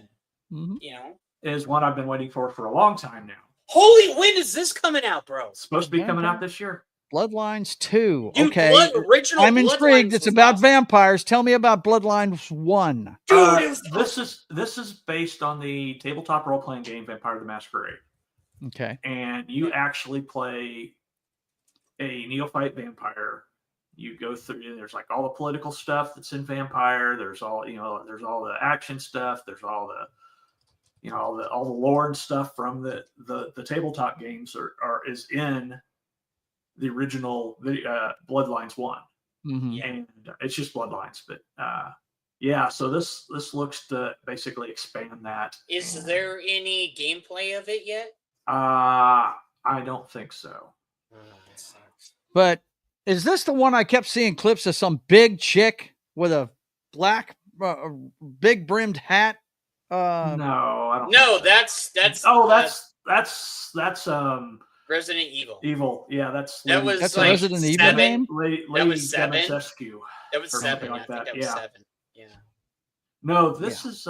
Is one I've been waiting for a long time now. Holy, when is this coming out, bro? It's supposed to be coming out this year. Bloodlines 2. Dude, okay. I'm intrigued. It's about vampires. Tell me about Bloodlines 1. Dude, this is based on the tabletop role-playing game Vampire the Masquerade. Okay. And you actually play a neophyte vampire. You go through, there's like all the political stuff that's in Vampire. There's all, there's all the action stuff. There's all the, all the lore and stuff from the tabletop games is in the original Bloodlines 1. Mm-hmm. And it's just Bloodlines, but so this looks to basically expand that. Is there any gameplay of it yet? I don't think so. But is this the one I kept seeing clips of some big chick with a black big brimmed hat? No, I don't. No, that's Resident Evil. Yeah, that's a Resident Evil game. That was 7. That was 7. Like I think that was 7. Yeah. No, this is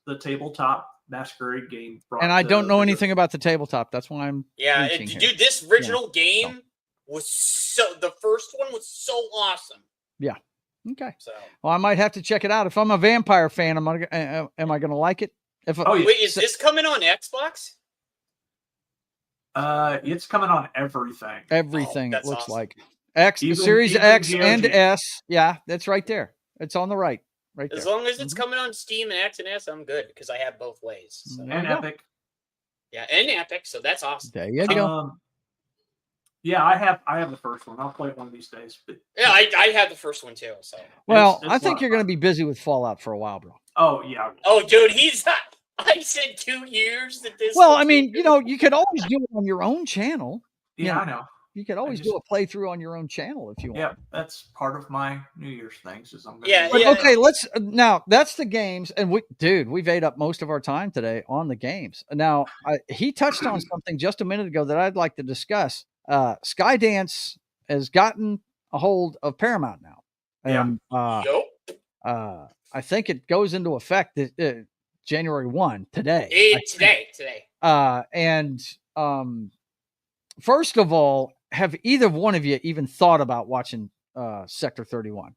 the tabletop Masquerade game. And I don't know anything about the tabletop. That's why I'm. Dude, this original game was the first one was so awesome. Yeah. Okay. So. Well, I might have to check it out. If I'm a vampire fan, am I going to like it? Wait, is this coming on Xbox? It's coming on everything. Everything it looks awesome. like. Series X and S. Yeah, that's right there. It's on the right there. As long as it's coming on Steam and X and S, I'm good because I have both ways. So. And Epic. Yeah, and Epic. So that's awesome. There you go. Yeah, I have the first one. I'll play it one of these days. But yeah, I have the first one too. So well, I think you're going to be busy with Fallout for a while, bro. Oh yeah. Oh, dude, he's I said 2 years that this. Well, I mean, you could always do it on your own channel. Yeah, I know. You could always do a playthrough on your own channel if you want. Yeah, that's part of my New Year's things. Is I'm gonna But okay, let's now. That's the games, and we've ate up most of our time today on the games. Now, he touched on something just a minute ago that I'd like to discuss. Skydance has gotten a hold of Paramount now, and I think it goes into effect January 1 today. Today. First of all, have either one of you even thought about watching Sector 31?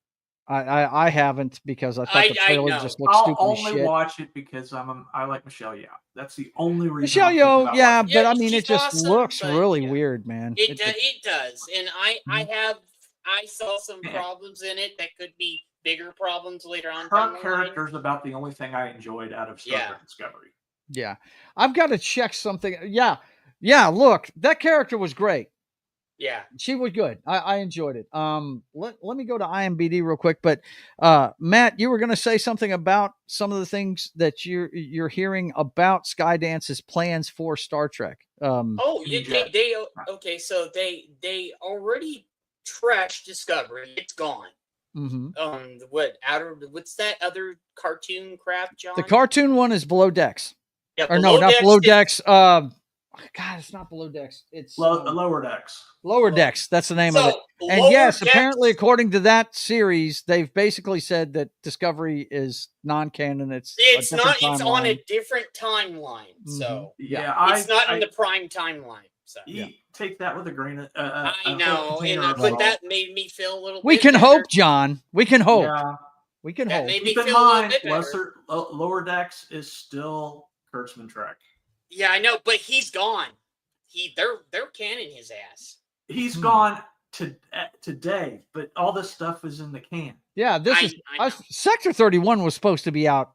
I haven't, because I thought the trailer just looked stupid as shit. I'll only watch it because I like Michelle Yeoh. That's the only reason. Michelle Yeoh, yeah, but I mean, it just looks really weird, man. It does, and I saw some problems in it that could be bigger problems later on. Her character's about the only thing I enjoyed out of Star Trek Discovery. Yeah, I've got to check something. Yeah. Look, that character was great. Yeah, she was good. I enjoyed it. Let me go to IMDb real quick. But Matt, you were going to say something about some of the things that you're hearing about Skydance's plans for Star Trek. Okay, so they already trashed Discovery. It's gone. Mm-hmm. What's that other cartoon crap, John? The cartoon one is Below Decks. Yeah, not Below Decks. God, it's not Below Decks. It's Lower Decks. Lower Decks. That's the name of it. And yes, apparently, according to that series, they've basically said that Discovery is non-canon. It's not. It's on a different timeline. So it's not in the prime timeline. So take that with a grain of. I know, but that made me feel a little. We can hope, John. We can hope. Yeah. We can hope. Keep in mind, Lower Decks is still Kurtzman Trek. Yeah, I know, but he's gone. They're canning his ass. He's gone today, but all this stuff is in the can. Yeah, this Sector 31 was supposed to be out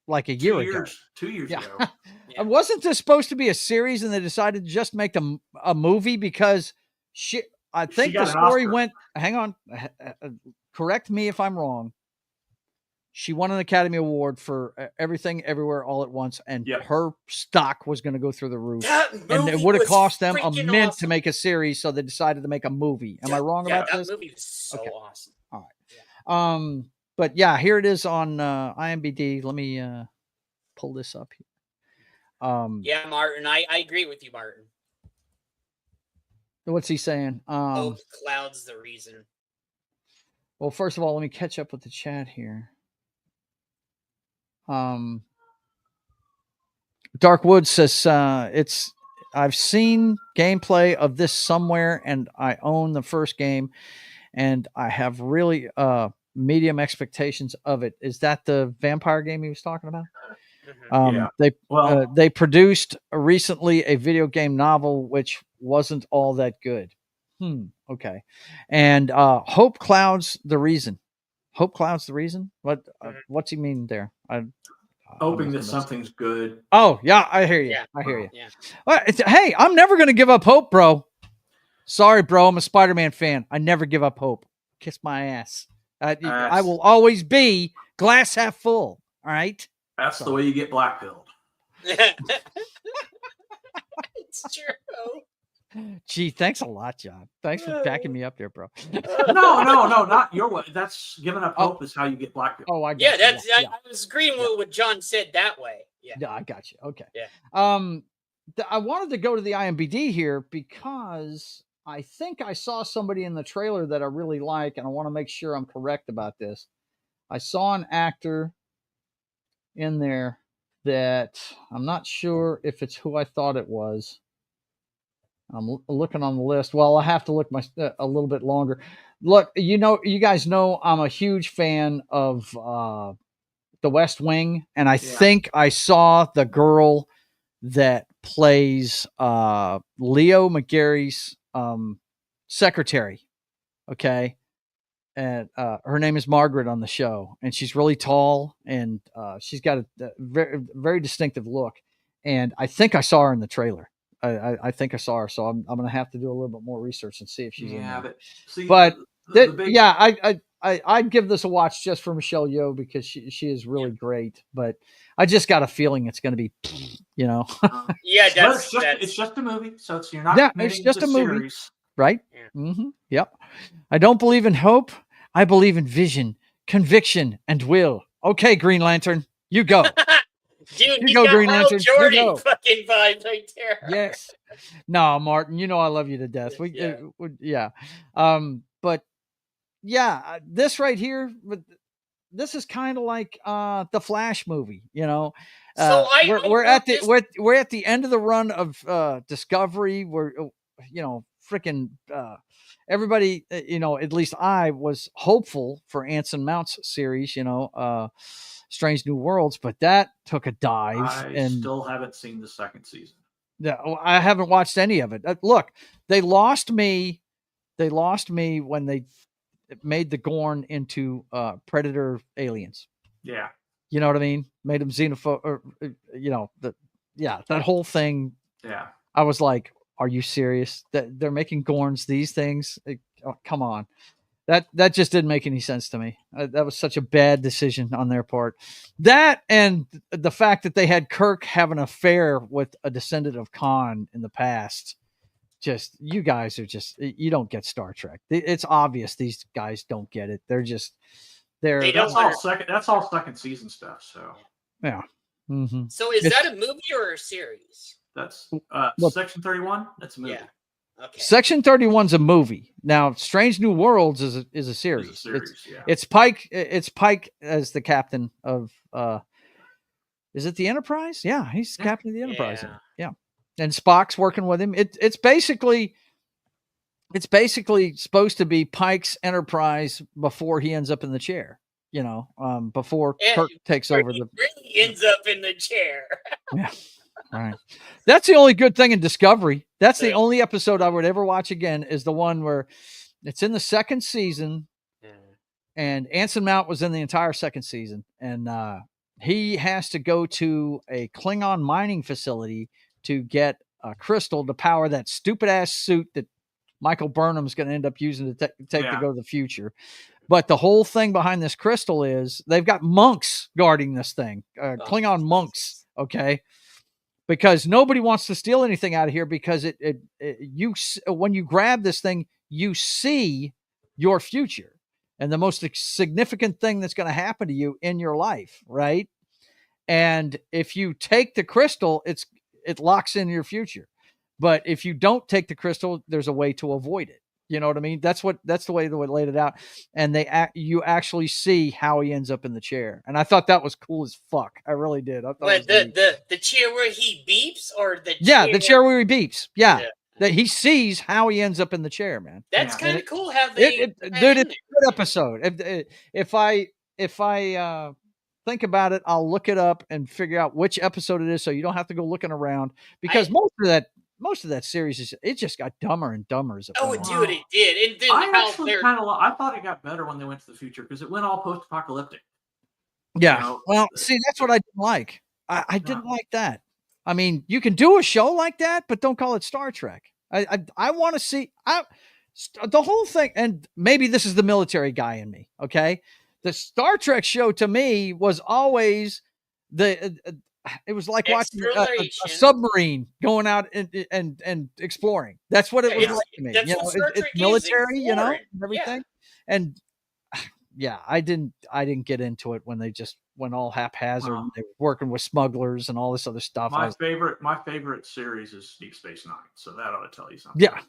like a year ago. 2 years ago. Yeah. Wasn't this supposed to be a series, and they decided to just make a movie because I think the story went. Hang on, correct me if I'm wrong. She won an Academy Award for Everything, Everywhere, All at Once, and her stock was going to go through the roof. And it would have cost them a mint to make a series, so they decided to make a movie. Am I wrong about this? That movie was so awesome. All right. But yeah, here it is on IMDb. Let me pull this up here. Yeah, Martin, I agree with you, Martin. What's he saying? Cloud's the reason. Well, first of all, let me catch up with the chat here. Dark Woods says I've seen gameplay of this somewhere, and I own the first game, and I have really medium expectations of it. Is that the vampire game he was talking about? They produced recently a video game novel which wasn't all that good. Okay. And Hope Cloud's the reason. Hope Cloud's the reason? What's he mean there? Hoping that something's good. Oh, yeah, I hear you. Yeah. I hear you. Yeah. Hey, I'm never going to give up hope, bro. Sorry, bro. I'm a Spider-Man fan. I never give up hope. Kiss my ass. I will always be glass half full. All right? That's the way you get blackpilled. It's true. Gee, thanks a lot, John. Thanks for backing me up there, bro. No, not your way. That's giving up hope is how you get blackpilled. Oh, I got you. That's I was agreeing with what John said that way. Yeah, I got you. Okay. Yeah. I wanted to go to the IMDb here because I think I saw somebody in the trailer that I really like, and I want to make sure I'm correct about this. I saw an actor in there that I'm not sure if it's who I thought it was. I'm looking on the list. Well, I have to look a little bit longer. Look, you guys know I'm a huge fan of The West Wing, and I think I saw the girl that plays Leo McGarry's secretary. Okay, and her name is Margaret on the show, and she's really tall, and she's got a very, very distinctive look. And I think I saw her in the trailer. I think I saw her, so I'm going to have to do a little bit more research and see if she's in there. But see, I'd give this a watch just for Michelle Yeoh because she is really great. But I just got a feeling it's going to be, Yeah, it's just a movie, so you're not it's committing just to a movie, series. right? Yep. I don't believe in hope. I believe in vision, conviction, and will. Okay, Green Lantern, you go. Dude, You go, got Green Hal Lantern. You Jordan go. fucking vibes right there. Yes. No, Martin, you know I love you to death. But yeah, this right here, this is kind of like the Flash movie, you know. So We're at the end of the run of Discovery. We're freaking everybody, at least I was hopeful for Anson Mount's series, Strange New Worlds, but that took a dive. I still haven't seen the second season. Yeah, I haven't watched any of it. Look, they lost me. They lost me when they made the Gorn into predator aliens. Yeah. You know what I mean? Made them xenophobe, or that whole thing. Yeah. I was like, are you serious? That they're making Gorns these things? Come on. That just didn't make any sense to me. That was such a bad decision on their part. That and the fact that they had Kirk have an affair with a descendant of Khan in the past. Just, you guys are just, you don't get Star Trek. It's obvious these guys don't get it. That's all second season stuff. So yeah. Mm-hmm. So is that a movie or a series? That's Section 31. That's a movie. Yeah. Okay. Section 31's a movie. Now, Strange New Worlds is a series. It's Pike. It's Pike as the captain of. Is it the Enterprise? Yeah, he's captain of the Enterprise. Yeah, and Spock's working with him. It's basically supposed to be Pike's Enterprise before he ends up in the chair. Before Kirk takes over he really ends up in the chair. Yeah. Right. That's the only good thing in Discovery. That's the only episode I would ever watch again, is the one where it's in the second season, and Anson Mount was in the entire second season, and he has to go to a Klingon mining facility to get a crystal to power that stupid ass suit that Michael Burnham's going to end up using to to go to the future. But the whole thing behind this crystal is they've got monks guarding this thing, Klingon monks. Okay. Because nobody wants to steal anything out of here, because when you grab this thing, you see your future and the most significant thing that's going to happen to you in your life, right? And if you take the crystal, it locks in your future. But if you don't take the crystal, there's a way to avoid it. You know what I mean? That's the way they laid it out. And you actually see how he ends up in the chair. And I thought that was cool as fuck. I really did. I thought the chair where he beeps, or the the chair where he beeps. Yeah. That he sees how he ends up in the chair, man. That's kind of cool how they dude, it's a good episode. If I think about it, I'll look it up and figure out which episode it is, so you don't have to go looking around, because most of that series it just got dumber and dumber as it went. Dude, it did. And then I thought it got better when they went to the future, because it went all post-apocalyptic. Yeah. Well, see, that's what I didn't like. I didn't like that. I mean, you can do a show like that, but don't call it Star Trek. I want to see the whole thing, and maybe this is the military guy in me. Okay, the Star Trek show to me was always it was like watching a submarine going out and exploring. That's what it was like to me. It's military, and everything. And I didn't get into it when they just went all haphazard. And they were working with smugglers and all this other stuff. My favorite series is Deep Space Nine, so that ought to tell you something. Yeah,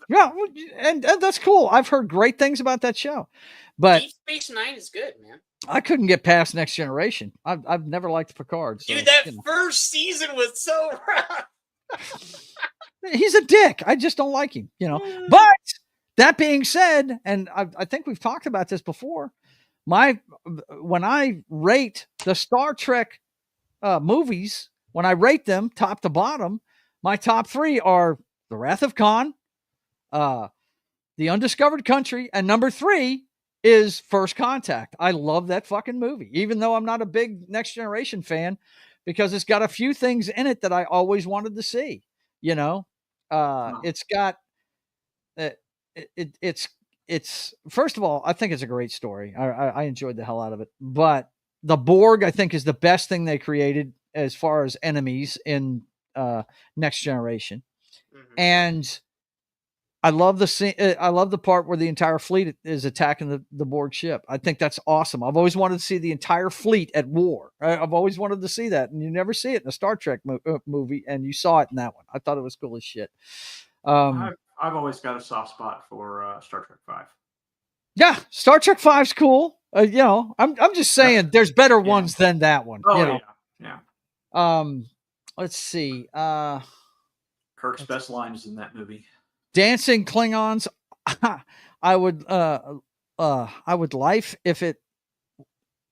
and that's cool. I've heard great things about that show, but Deep Space Nine is good, man. I couldn't get past Next Generation. I've never liked Picard. So, dude, that first season was so rough. He's a dick. I just don't like him, But that being said, and I think we've talked about this before, when I rate the Star Trek movies, when I rate them top to bottom, my top three are The Wrath of Khan, The Undiscovered Country, and number 3 is First Contact. I love that fucking movie, even though I'm not a big Next Generation fan, because it's got a few things in it that I always wanted to see. It's got it's first of all, I think it's a great story. I enjoyed the hell out of it. But the Borg, I think, is the best thing they created as far as enemies in Next Generation. Mhm. And I love the scene. I love the part where the entire fleet is attacking the Borg ship. I think that's awesome. I've always wanted to see the entire fleet at war. I've always wanted to see that, and you never see it in a Star Trek movie, and you saw it in that one. I thought it was cool as shit. I've always got a soft spot for Star Trek V. Yeah, Star Trek V's cool. I'm just saying there's better ones than that one. Oh yeah. Let's see. Kirk's best line is in that movie. Dancing Klingons. I would laugh if it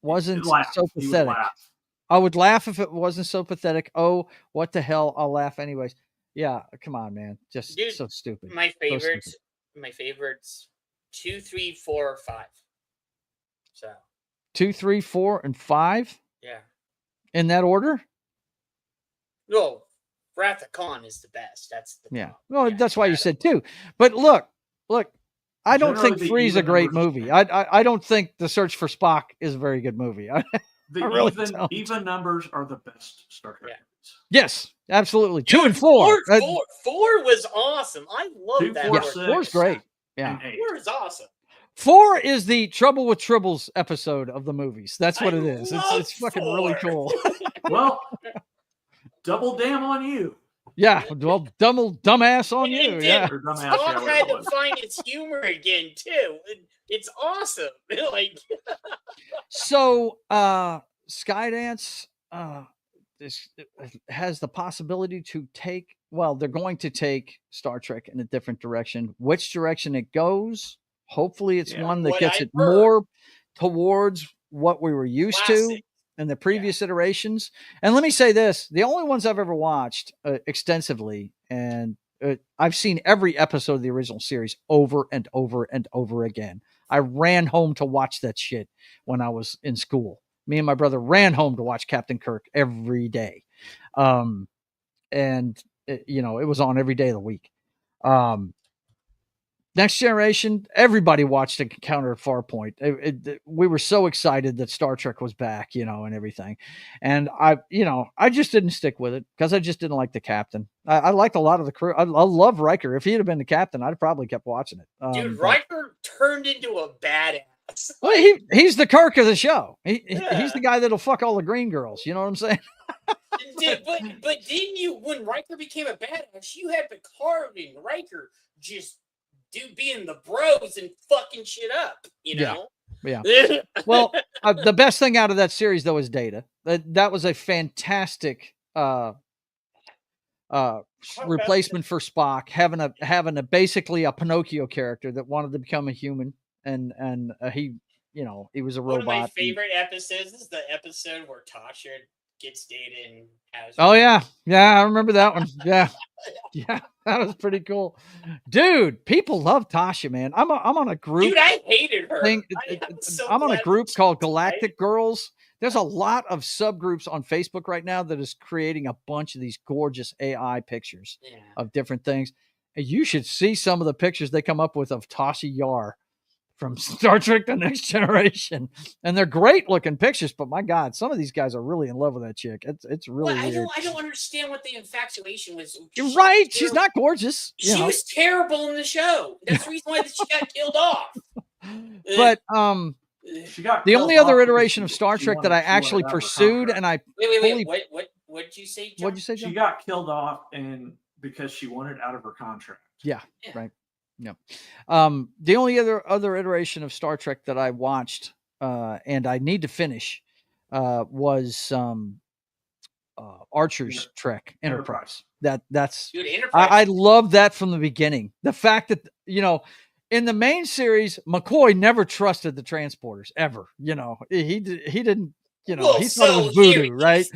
wasn't so pathetic. I would laugh if it wasn't so pathetic. Oh, what the hell? I'll laugh anyways. Yeah, come on, man. Just Dude, so stupid. My favorites. My favorites. 2, 3, 4, 5. So 2, 3, 4, and 5. Yeah. In that order. No, Wrath of Khan is the best. That's the yeah. Well, that's why you said 2. But look. I don't think 3 is a great movie. I don't think The Search for Spock is a very good movie. Even numbers are the best Star Trek movies. Yes, absolutely. 2 and 4. 4 was awesome. I love that. 4's great. Yeah. 4 is awesome. 4 is the Trouble with Tribbles episode of the movies. That's what it is. It's fucking 4. Really cool. Well, double damn on you. Yeah, well, dumbass on you. Yeah. Spock had to find its humor again too. It's awesome. So, Skydance has the possibility to take. Well, they're going to take Star Trek in a different direction. Which direction it goes? Hopefully, it's one that gets it more towards what we were used to in the previous iterations. And let me say this, the only ones I've ever watched extensively, and I've seen every episode of the original series over and over and over again. I ran home to watch that shit when I was in school. Me and my brother ran home to watch Captain Kirk every day. And it was on every day of the week. Next Generation, everybody watched Encounter at Farpoint. We were so excited that Star Trek was back, and everything. And I just didn't stick with it because I just didn't like the captain. I liked a lot of the crew. I love Riker. If he had been the captain, I'd probably kept watching it. Dude, Riker turned into a badass. Well, he's the Kirk of the show. He's the guy that'll fuck all the green girls. You know what I'm saying? but didn't you, when Riker became a badass, you had Picard and Riker just being the bros and fucking shit up, Yeah. Well, the best thing out of that series though is Data. That was a fantastic replacement for Spock, having a basically a Pinocchio character that wanted to become a human, and he was a robot. One of my favorite episodes is the episode where Tasha gets Data and has. Oh yeah, I remember that one. Yeah. Yeah, that was pretty cool, dude. People love Tasha, man. I'm on a group. Dude, I hated her. I'm on a group called Galactic Girls. There's a lot of subgroups on Facebook right now that is creating a bunch of these gorgeous AI pictures of different things. And you should see some of the pictures they come up with of Tasha Yar from Star Trek The Next Generation. And they're great looking pictures, but my God, some of these guys are really in love with that chick. It's really weird. I don't understand what the infatuation was. You're right. She's not gorgeous. She was terrible in the show. That's the reason why she got killed off. But the only other iteration of Star Trek that I actually pursued, and I wait. What did you say, John? What'd you say, John? She got killed off because she wanted out of her contract. Yeah. Right. Yeah. The only other iteration of Star Trek that I watched, and I need to finish, was Archer's Trek Enterprise. That's Dude, Enterprise. I love that from the beginning. The fact that in the main series, McCoy never trusted the transporters ever. He didn't. He thought it was voodoo, right?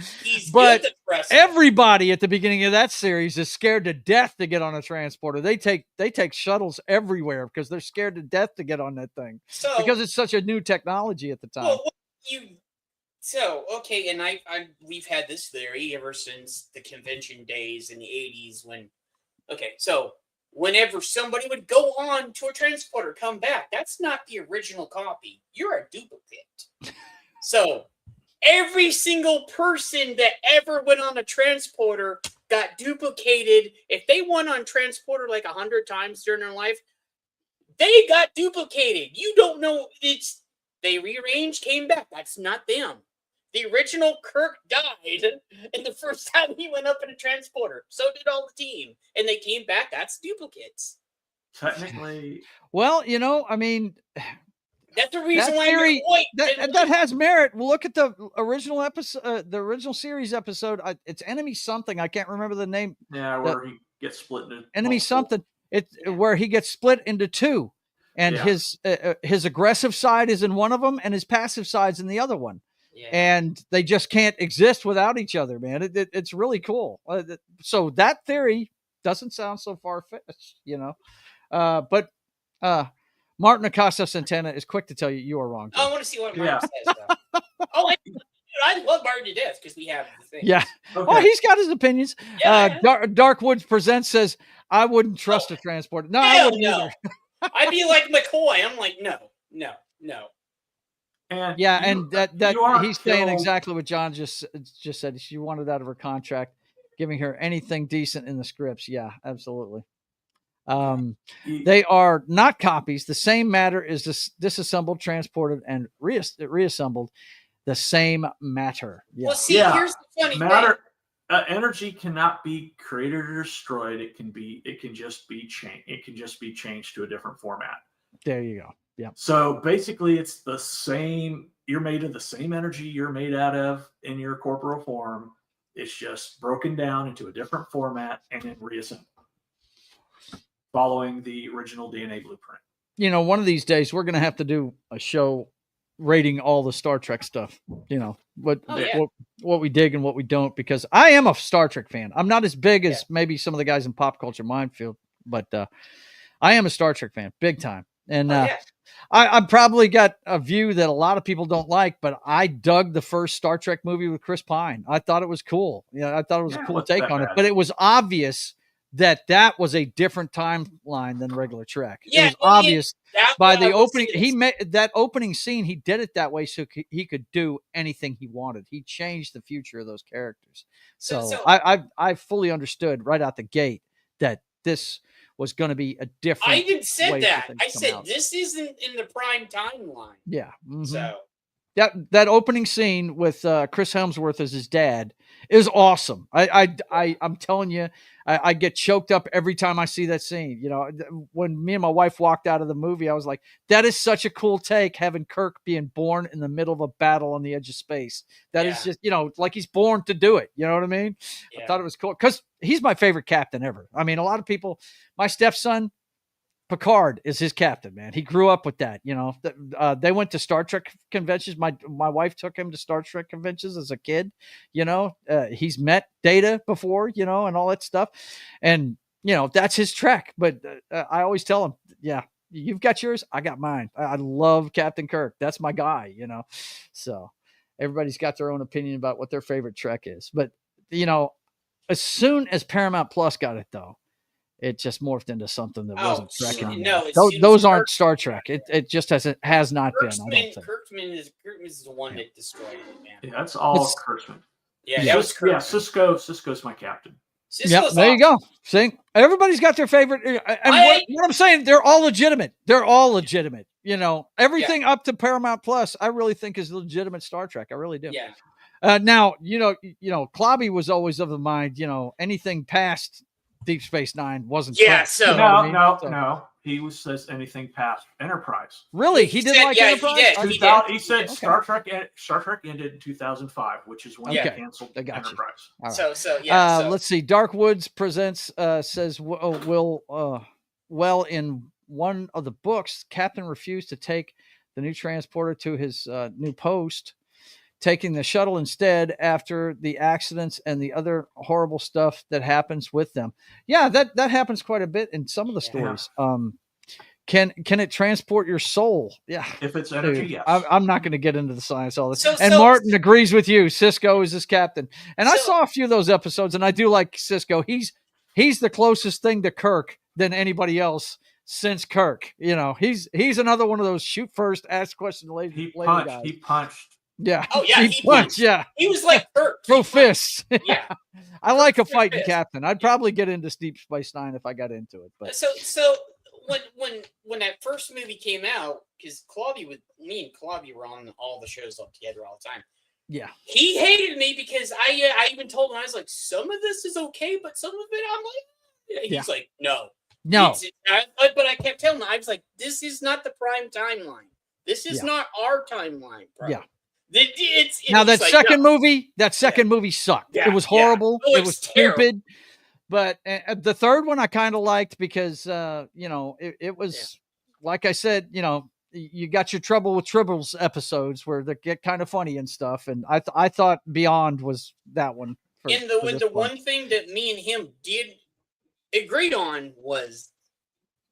But everybody at the beginning of that series is scared to death to get on a transporter. They take shuttles everywhere because they're scared to death to get on that thing because it's such a new technology at the time. And we've had this theory ever since the convention days in the 80s when. Okay, so whenever somebody would go on to a transporter, come back. That's not the original copy. You're a duplicate. So every single person that ever went on a transporter got duplicated. If they went on transporter like 100 times during their life, they got duplicated. You don't know. They rearranged, came back. That's not them. The original Kirk died, and the first time he went up in a transporter. So did all the team, and they came back. That's duplicates. Technically, well, I mean, that's the reason that why theory, that has merit. Well, look at the original episode, the original series episode. It's Enemy something. I can't remember the name. Yeah, where he gets split into Enemy something. It's where he gets split into two, and his aggressive side is in one of them, and his passive side's in the other one. Yeah. And they just can't exist without each other, man. It's really cool. So that theory doesn't sound so far-fetched, But Martin Acosta Santana is quick to tell you are wrong. I want to see what Martin says, though. I love Martin to death because we have the thing. Yeah. Okay. Oh, he's got his opinions. Dark Woods Presents says, I wouldn't trust a transporter. No, I wouldn't either. I'd be like McCoy. I'm like, no. And that he's saying exactly what John just said. She wanted out of her contract, giving her anything decent in the scripts. Yeah, absolutely. They are not copies. The same matter is disassembled, transported, and reassembled. The same matter. Yeah. Well, see, here's the funny matter. Energy cannot be created or destroyed. It can just be changed. It can just be changed to a different format. There you go. Yeah. So basically, it's the same. You're made of the same energy you're made out of in your corporeal form. It's just broken down into a different format and then reassembled, following the original DNA blueprint. One of these days we're going to have to do a show rating all the Star Trek stuff. What we dig and what we don't, because I am a Star Trek fan. I'm not as big as maybe some of the guys in Pop Culture Minefield, but I am a Star Trek fan, big time. And I probably got a view that a lot of people don't like, but I dug the first Star Trek movie with Chris Pine. I thought it was cool. I thought it was a cool take on it, but it was obvious that was a different timeline than regular Trek. Yeah, it was obvious by the opening. He made that opening scene. He did it that way so he could do anything he wanted. He changed the future of those characters. So I fully understood right out the gate that this was going to be a different. I even said that. I said this isn't in the prime timeline. Yeah. Mm-hmm. So that opening scene with Chris Hemsworth as his dad is awesome. I'm telling you, I get choked up every time I see that scene. When me and my wife walked out of the movie, I was like, that is such a cool take, having Kirk being born in the middle of a battle on the edge of space. That is just, like he's born to do it. You know what I mean? Yeah. I thought it was cool because he's my favorite captain ever. I mean, a lot of people, my stepson, Picard is his captain, man. He grew up with that. They went to Star Trek conventions. My wife took him to Star Trek conventions as a kid. He's met Data before, and all that stuff. And, that's his Trek. But I always tell him, yeah, you've got yours. I got mine. I love Captain Kirk. That's my guy, So everybody's got their own opinion about what their favorite Trek is. But, as soon as Paramount Plus got it, though, it just morphed into something that wasn't Trek anymore. No, those aren't Star Trek. It just has not been. Kirkman is the one that destroyed it, man. Yeah, that's all Kirkman. Yeah, that was Kirkman. Yeah, Cisco's my captain. Yeah, there you go. See, everybody's got their favorite. And what I'm saying, they're all legitimate. They're all legitimate. Everything up to Paramount Plus, I really think is legitimate Star Trek. I really do. Yeah. Now, Clobby was always of the mind, anything past Deep Space Nine wasn't. Yeah, Trek, no. He says anything past Enterprise. Really, he did like Enterprise. He did. He said Star Trek ended in 2005, which is when they canceled Enterprise. Right. So let's see. Dark Woods Presents says in one of the books, Captain refused to take the new transporter to his new post, taking the shuttle instead after the accidents and the other horrible stuff that happens with them. Yeah, that happens quite a bit in some of the stories. Can it transport your soul? Yeah. If it's energy, yes. I'm not going to get into the science of all this. Martin agrees with you. Cisco is his captain. And I saw a few of those episodes, and I do like Cisco. He's the closest thing to Kirk than anybody else since Kirk. You know, he's another one of those shoot first, ask questions later. He guys. punched. Yeah. Oh yeah, he punched. Yeah. He was like Kirk. Throw fists. Yeah. I like a fighting fist. captain. I'd probably get into Deep Space Nine if I got into it. But So when that first movie came out, because me and Claudia were on all the shows up together all the time. Yeah. He hated me because I even told him, I was like, some of this is okay, but some of it I'm like, he's like, no. But I kept telling him, I was like, this is not the prime timeline. This is not our timeline, bro. Yeah. Now that second movie sucked. Yeah, it was horrible. yeah. It was stupid. But the third one I kind of liked because it was like I said, you got your Trouble with Tribbles episodes where they get kind of funny and stuff, and I thought Beyond was that one. The one thing that me and him agreed on was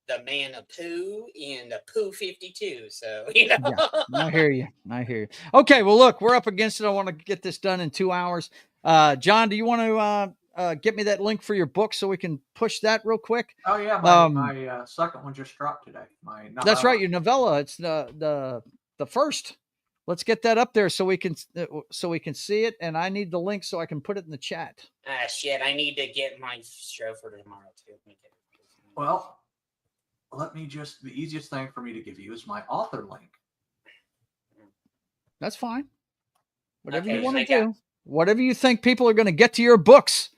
the Man of Pooh and the Pooh 52. So Yeah, I hear you. Okay, well, look, we're up against it. I want to get this done in 2 hours. John, do you want to get me that link for your book so we can push that real quick? Oh yeah, my second one just dropped today. My novella. That's right, your novella. It's the first. Let's get that up there so we can see it. And I need the link so I can put it in the chat. Shit, I need to get my show for tomorrow too. Well, the easiest thing for me to give you is my author link. That's fine. Whatever you want to do. Whatever you think people are going to get to your books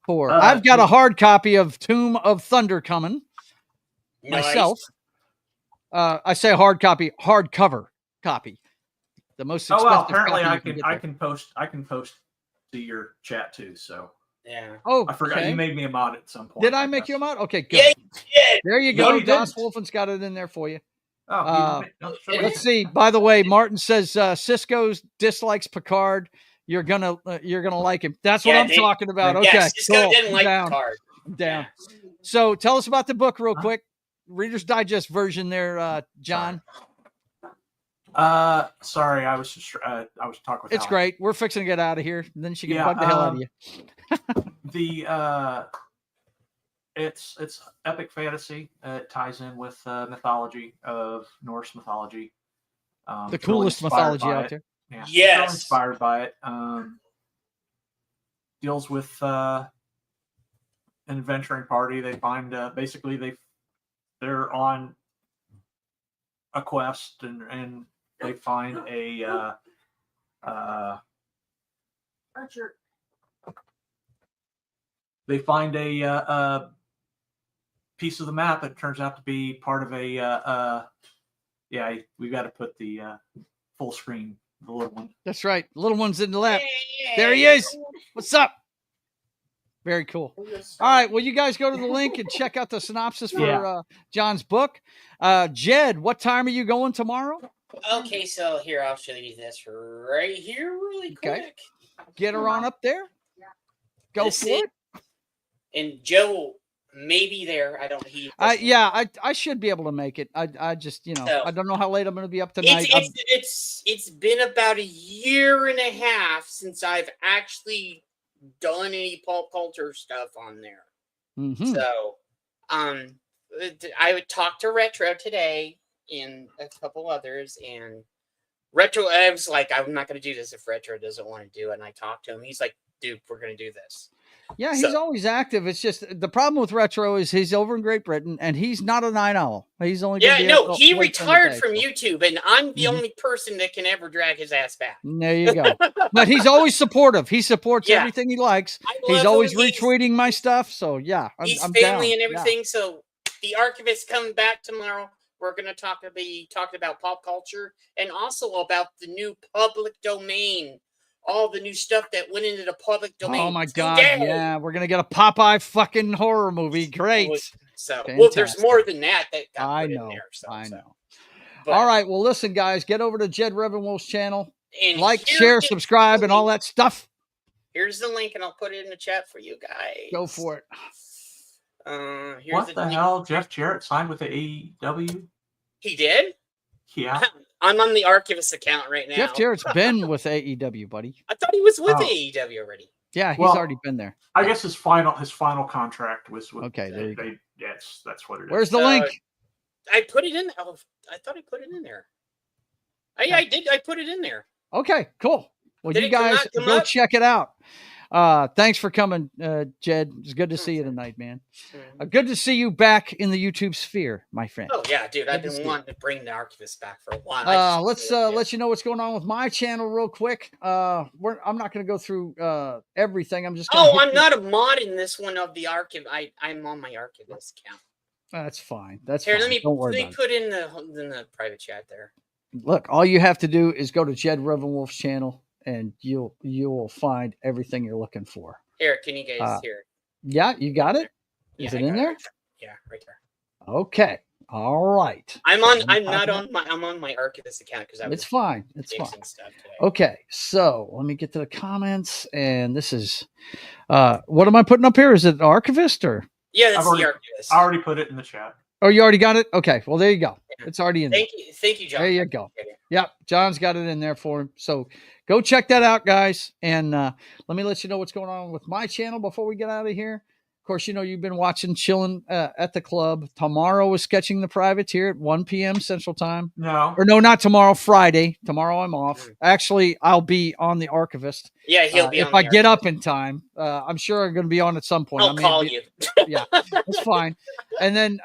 for. I've got a hard copy of Tomb of Thunder coming myself. I say hard copy, hardcover copy. The most expensive. Oh well, apparently I can post to your chat too. So yeah. Oh, I forgot you made me a mod at some point. Did I make you a mod? Okay, good. Yeah, there you go. Dos Wolfen's got it in there for you. Oh, let's see. By the way, Martin says Cisco dislikes Picard. You're gonna like him. That's what I'm talking about. Okay, yeah, Cisco didn't like Picard. Down. So tell us about the book real quick. Reader's Digest version there, John. Sorry, I was talking with. It's great. We're fixing to get out of here. And then she can bug the hell out of you. It's epic fantasy. It ties in with mythology of Norse mythology. The coolest mythology out there. Yeah, yes. Really inspired by it. Deals with an adventuring party. They find they're on a quest and they find a piece of the map that turns out to be part of a we got to put the full screen, the little one. That's right, the little one's in the lap. There he is. What's up? Very cool. All right, well, you guys go to the link and check out the synopsis for John's book. Jed, what time are you going tomorrow? Okay, so here, I'll show you this right here really quick. Okay. Get her on up there. Go for it. And Joe may be there. I don't. I should be able to make it. I just I don't know how late I'm going to be up tonight. It's been about a year and a half since I've actually done any pop culture stuff on there. Mm-hmm. So, I would talk to Retro today and a couple others, and Retro, I was like, I'm not going to do this if Retro doesn't want to do it. And I talked to him. He's like, dude, we're going to do this. Yeah, he's always active. It's just the problem with Retro is he's over in Great Britain and he's not a night owl. He's only he retired from YouTube, and I'm the only person that can ever drag his ass back. There you go. But he's always supportive. He supports everything he likes. He's always retweeting my stuff. So yeah, he's I'm family down. and everything. Yeah. So the Archivist coming back tomorrow. We're going to be talking about pop culture and also about the new public domain. All the new stuff that went into the public domain. Oh my God! Yeah, we're gonna get a Popeye fucking horror movie. Great. So, well, there's more than that got put in there. So, I know. All right. Well, listen, guys, get over to Jed Revenwolf's channel. And like, share, subscribe, and all that stuff. Here's the link, and I'll put it in the chat for you guys. Go for it. What the hell? Jeff Jarrett signed with the AEW? He did? Yeah. I'm on the Archivist account right now. Jeff Jarrett's been with AEW, buddy. I thought he was with AEW already. Yeah, he's Well, already been there. I guess his final contract was with. Okay, there you go. Yes, that's what it is. Where's the link? I put it in. Oh, I thought I put it in there. I did. I put it in there. Okay, cool. Well, Did you it come guys come go up? check it out. Thanks for coming, Jed. It's good to see you tonight, man. Good to see you back in the YouTube sphere, my friend. Oh yeah, dude. I've Good to been see wanting to bring the Archivist back for a while. Let's let you know what's going on with my channel real quick. I'm not going to go through everything. I'm just gonna I'm not a mod in this one of the archive. I'm on my Archivist account. That's fine. That's Here. fine. Don't worry Let about me put in the private chat there. it. Look, all you have to do is go to Jed Revenwolf's channel, and you'll find everything you're looking for. Here, can you guys hear? Yeah, you got it. Is it in there? Yeah, right there. Okay. All right. I'm on my Archivist account because It's fine. It's fine. Stuff today. Okay, so let me get to the comments, and this is what am I putting up here? Is it Archivist or? Yeah, that's the Archivist. I already put it in the chat. Oh, you already got it? Okay, well there you go. It's already in there. Thank you, John. There you go. Yep, John's got it in there for him. So go check that out, guys. And let me let you know what's going on with my channel before we get out of here. Of course, you know you've been watching Chillin at the club. Tomorrow is Sketching the Privates here at 1 p.m. Central Time. No, not tomorrow. Friday. Tomorrow I'm off. Actually, I'll be on the Archivist. Yeah, he'll be. If I get up in time, I'm sure I'm going to be on at some point. I'll call you. Yeah, that's fine. And then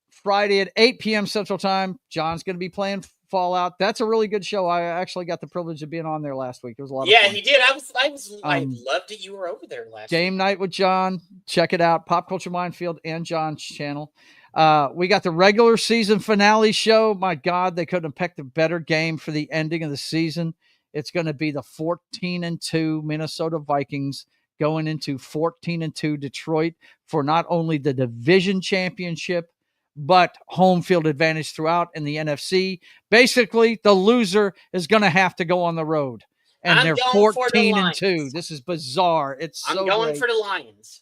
Friday at 8 p.m. Central Time, John's going to be playing Fallout. That's a really good show. I actually got the privilege of being on there last week. It was a lot of fun. Yeah, he did. I loved it. You were over there last Game night with John. Check it out. Pop Culture Minefield and John's channel. We got the regular season finale show. My God, they couldn't have picked a better game for the ending of the season. It's going to be the 14-2 Minnesota Vikings going into 14-2 Detroit for not only the division championship, but home field advantage throughout in the NFC. Basically, the loser is going to have to go on the road. And they're 14-2. This is bizarre. I'm going for the Lions.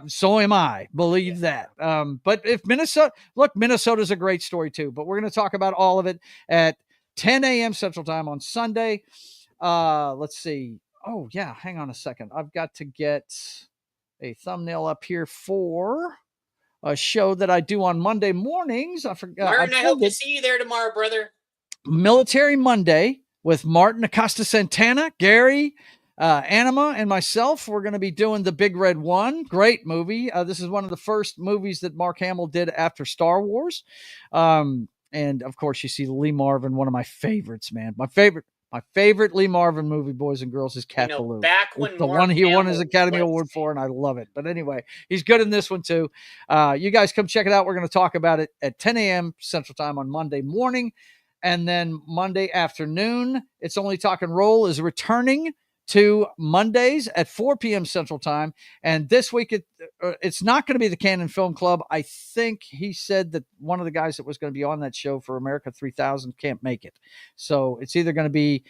So am I. Believe that. But if Minnesota's a great story too. But we're going to talk about all of it at 10 a.m. Central Time on Sunday. Let's see. Oh yeah, hang on a second. I've got to get a thumbnail up here for a show that I do on Monday mornings. I forgot. Martin, I hope to see you there tomorrow, brother. Military Monday with Martin Acosta Santana, Gary, Anima, and myself. We're going to be doing The Big Red One. Great movie. This is one of the first movies that Mark Hamill did after Star Wars. And of course, you see Lee Marvin, one of my favorites, man. My favorite Lee Marvin movie, boys and girls, is Cat Ballou. Back when the one he won his Academy Award for, and I love it. But anyway, he's good in this one too. You guys come check it out. We're going to talk about it at 10 a.m. Central Time on Monday morning. And then Monday afternoon, It's Only Talk and Roll is returning to Mondays at 4 p.m. Central Time. And this week, it's not going to be the Cannon Film Club. I think he said that one of the guys that was going to be on that show for America 3000 can't make it. So it's either going to be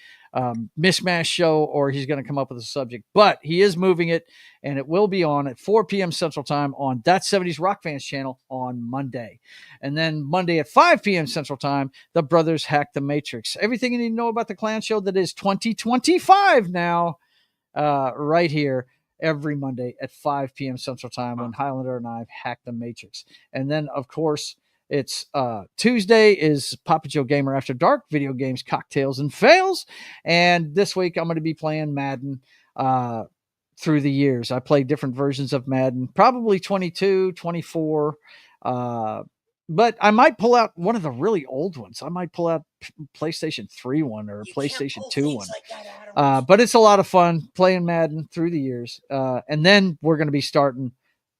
Mishmash show or he's going to come up with a subject. But he is moving it, and it will be on at 4 p.m. Central Time on That 70s Rock Fans channel on Monday. And then Monday at 5 p.m. Central Time, the Brothers Hack the Matrix. Everything you need to know about the Clan Show that is 2025 now, right here every Monday at 5 p.m. Central Time when Highlander and I hack the Matrix. And then, of course, it's Tuesday is Papa Joe Gamer After Dark, video games, cocktails, and fails. And this week I'm going to be playing Madden through the years. I played different versions of Madden, probably 22, 24. But I might pull out one of the really old ones. I might pull out PlayStation 3 one or PlayStation 2 one. But it's a lot of fun playing Madden through the years. And then we're going to be starting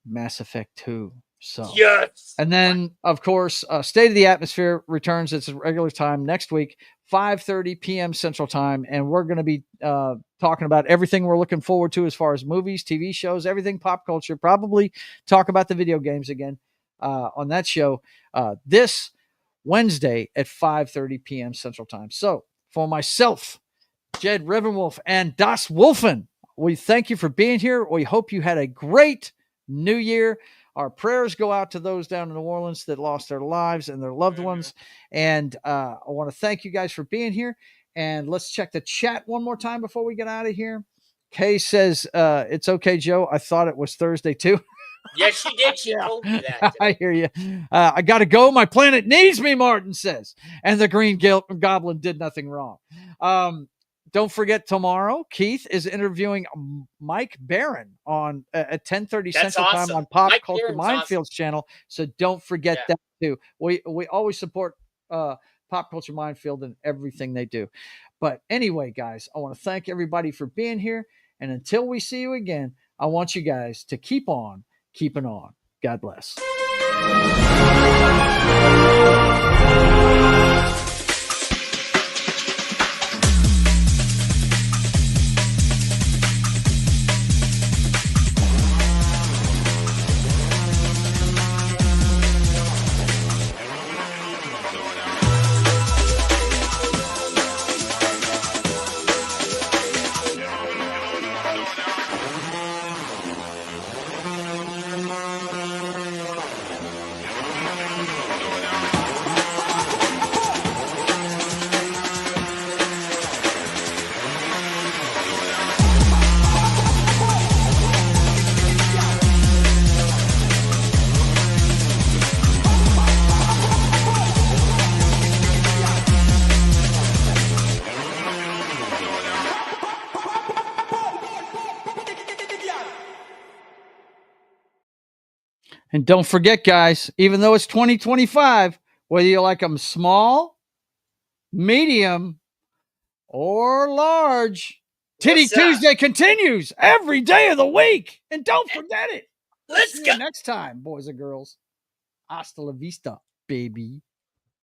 Mass Effect 2. So, yes. And then, of course, State of the Atmosphere returns its regular time next week, 5:30 p.m. Central Time. And we're going to be talking about everything we're looking forward to as far as movies, TV shows, everything pop culture, probably talk about the video games again on that show this Wednesday at 5:30 p.m. Central Time. So for myself, Jed Revenwolf, and Das Wolfen, we thank you for being here. We hope you had a great new year. Our prayers go out to those down in New Orleans that lost their lives and their loved ones. And I want to thank you guys for being here. And let's check the chat one more time before we get out of here. Kay says, it's okay, Joe. I thought it was Thursday too. Yes, she did. She told me that. I hear you. I got to go. My planet needs me, Martin says. And the Green Goblin did nothing wrong. Don't forget tomorrow, Keith is interviewing Mike Barron on at 10:30 Central Time on Pop Culture Minefields channel. So don't forget that too. We always support Pop Culture Minefield and everything they do. But anyway, guys, I want to thank everybody for being here. And until we see you again, I want you guys to keep on keeping on. God bless. And don't forget, guys, even though it's 2025, whether you like them small, medium, or large, Titty Tuesday continues every day of the week. And don't forget it. Let's See go you next time, boys and girls. Hasta la vista, baby.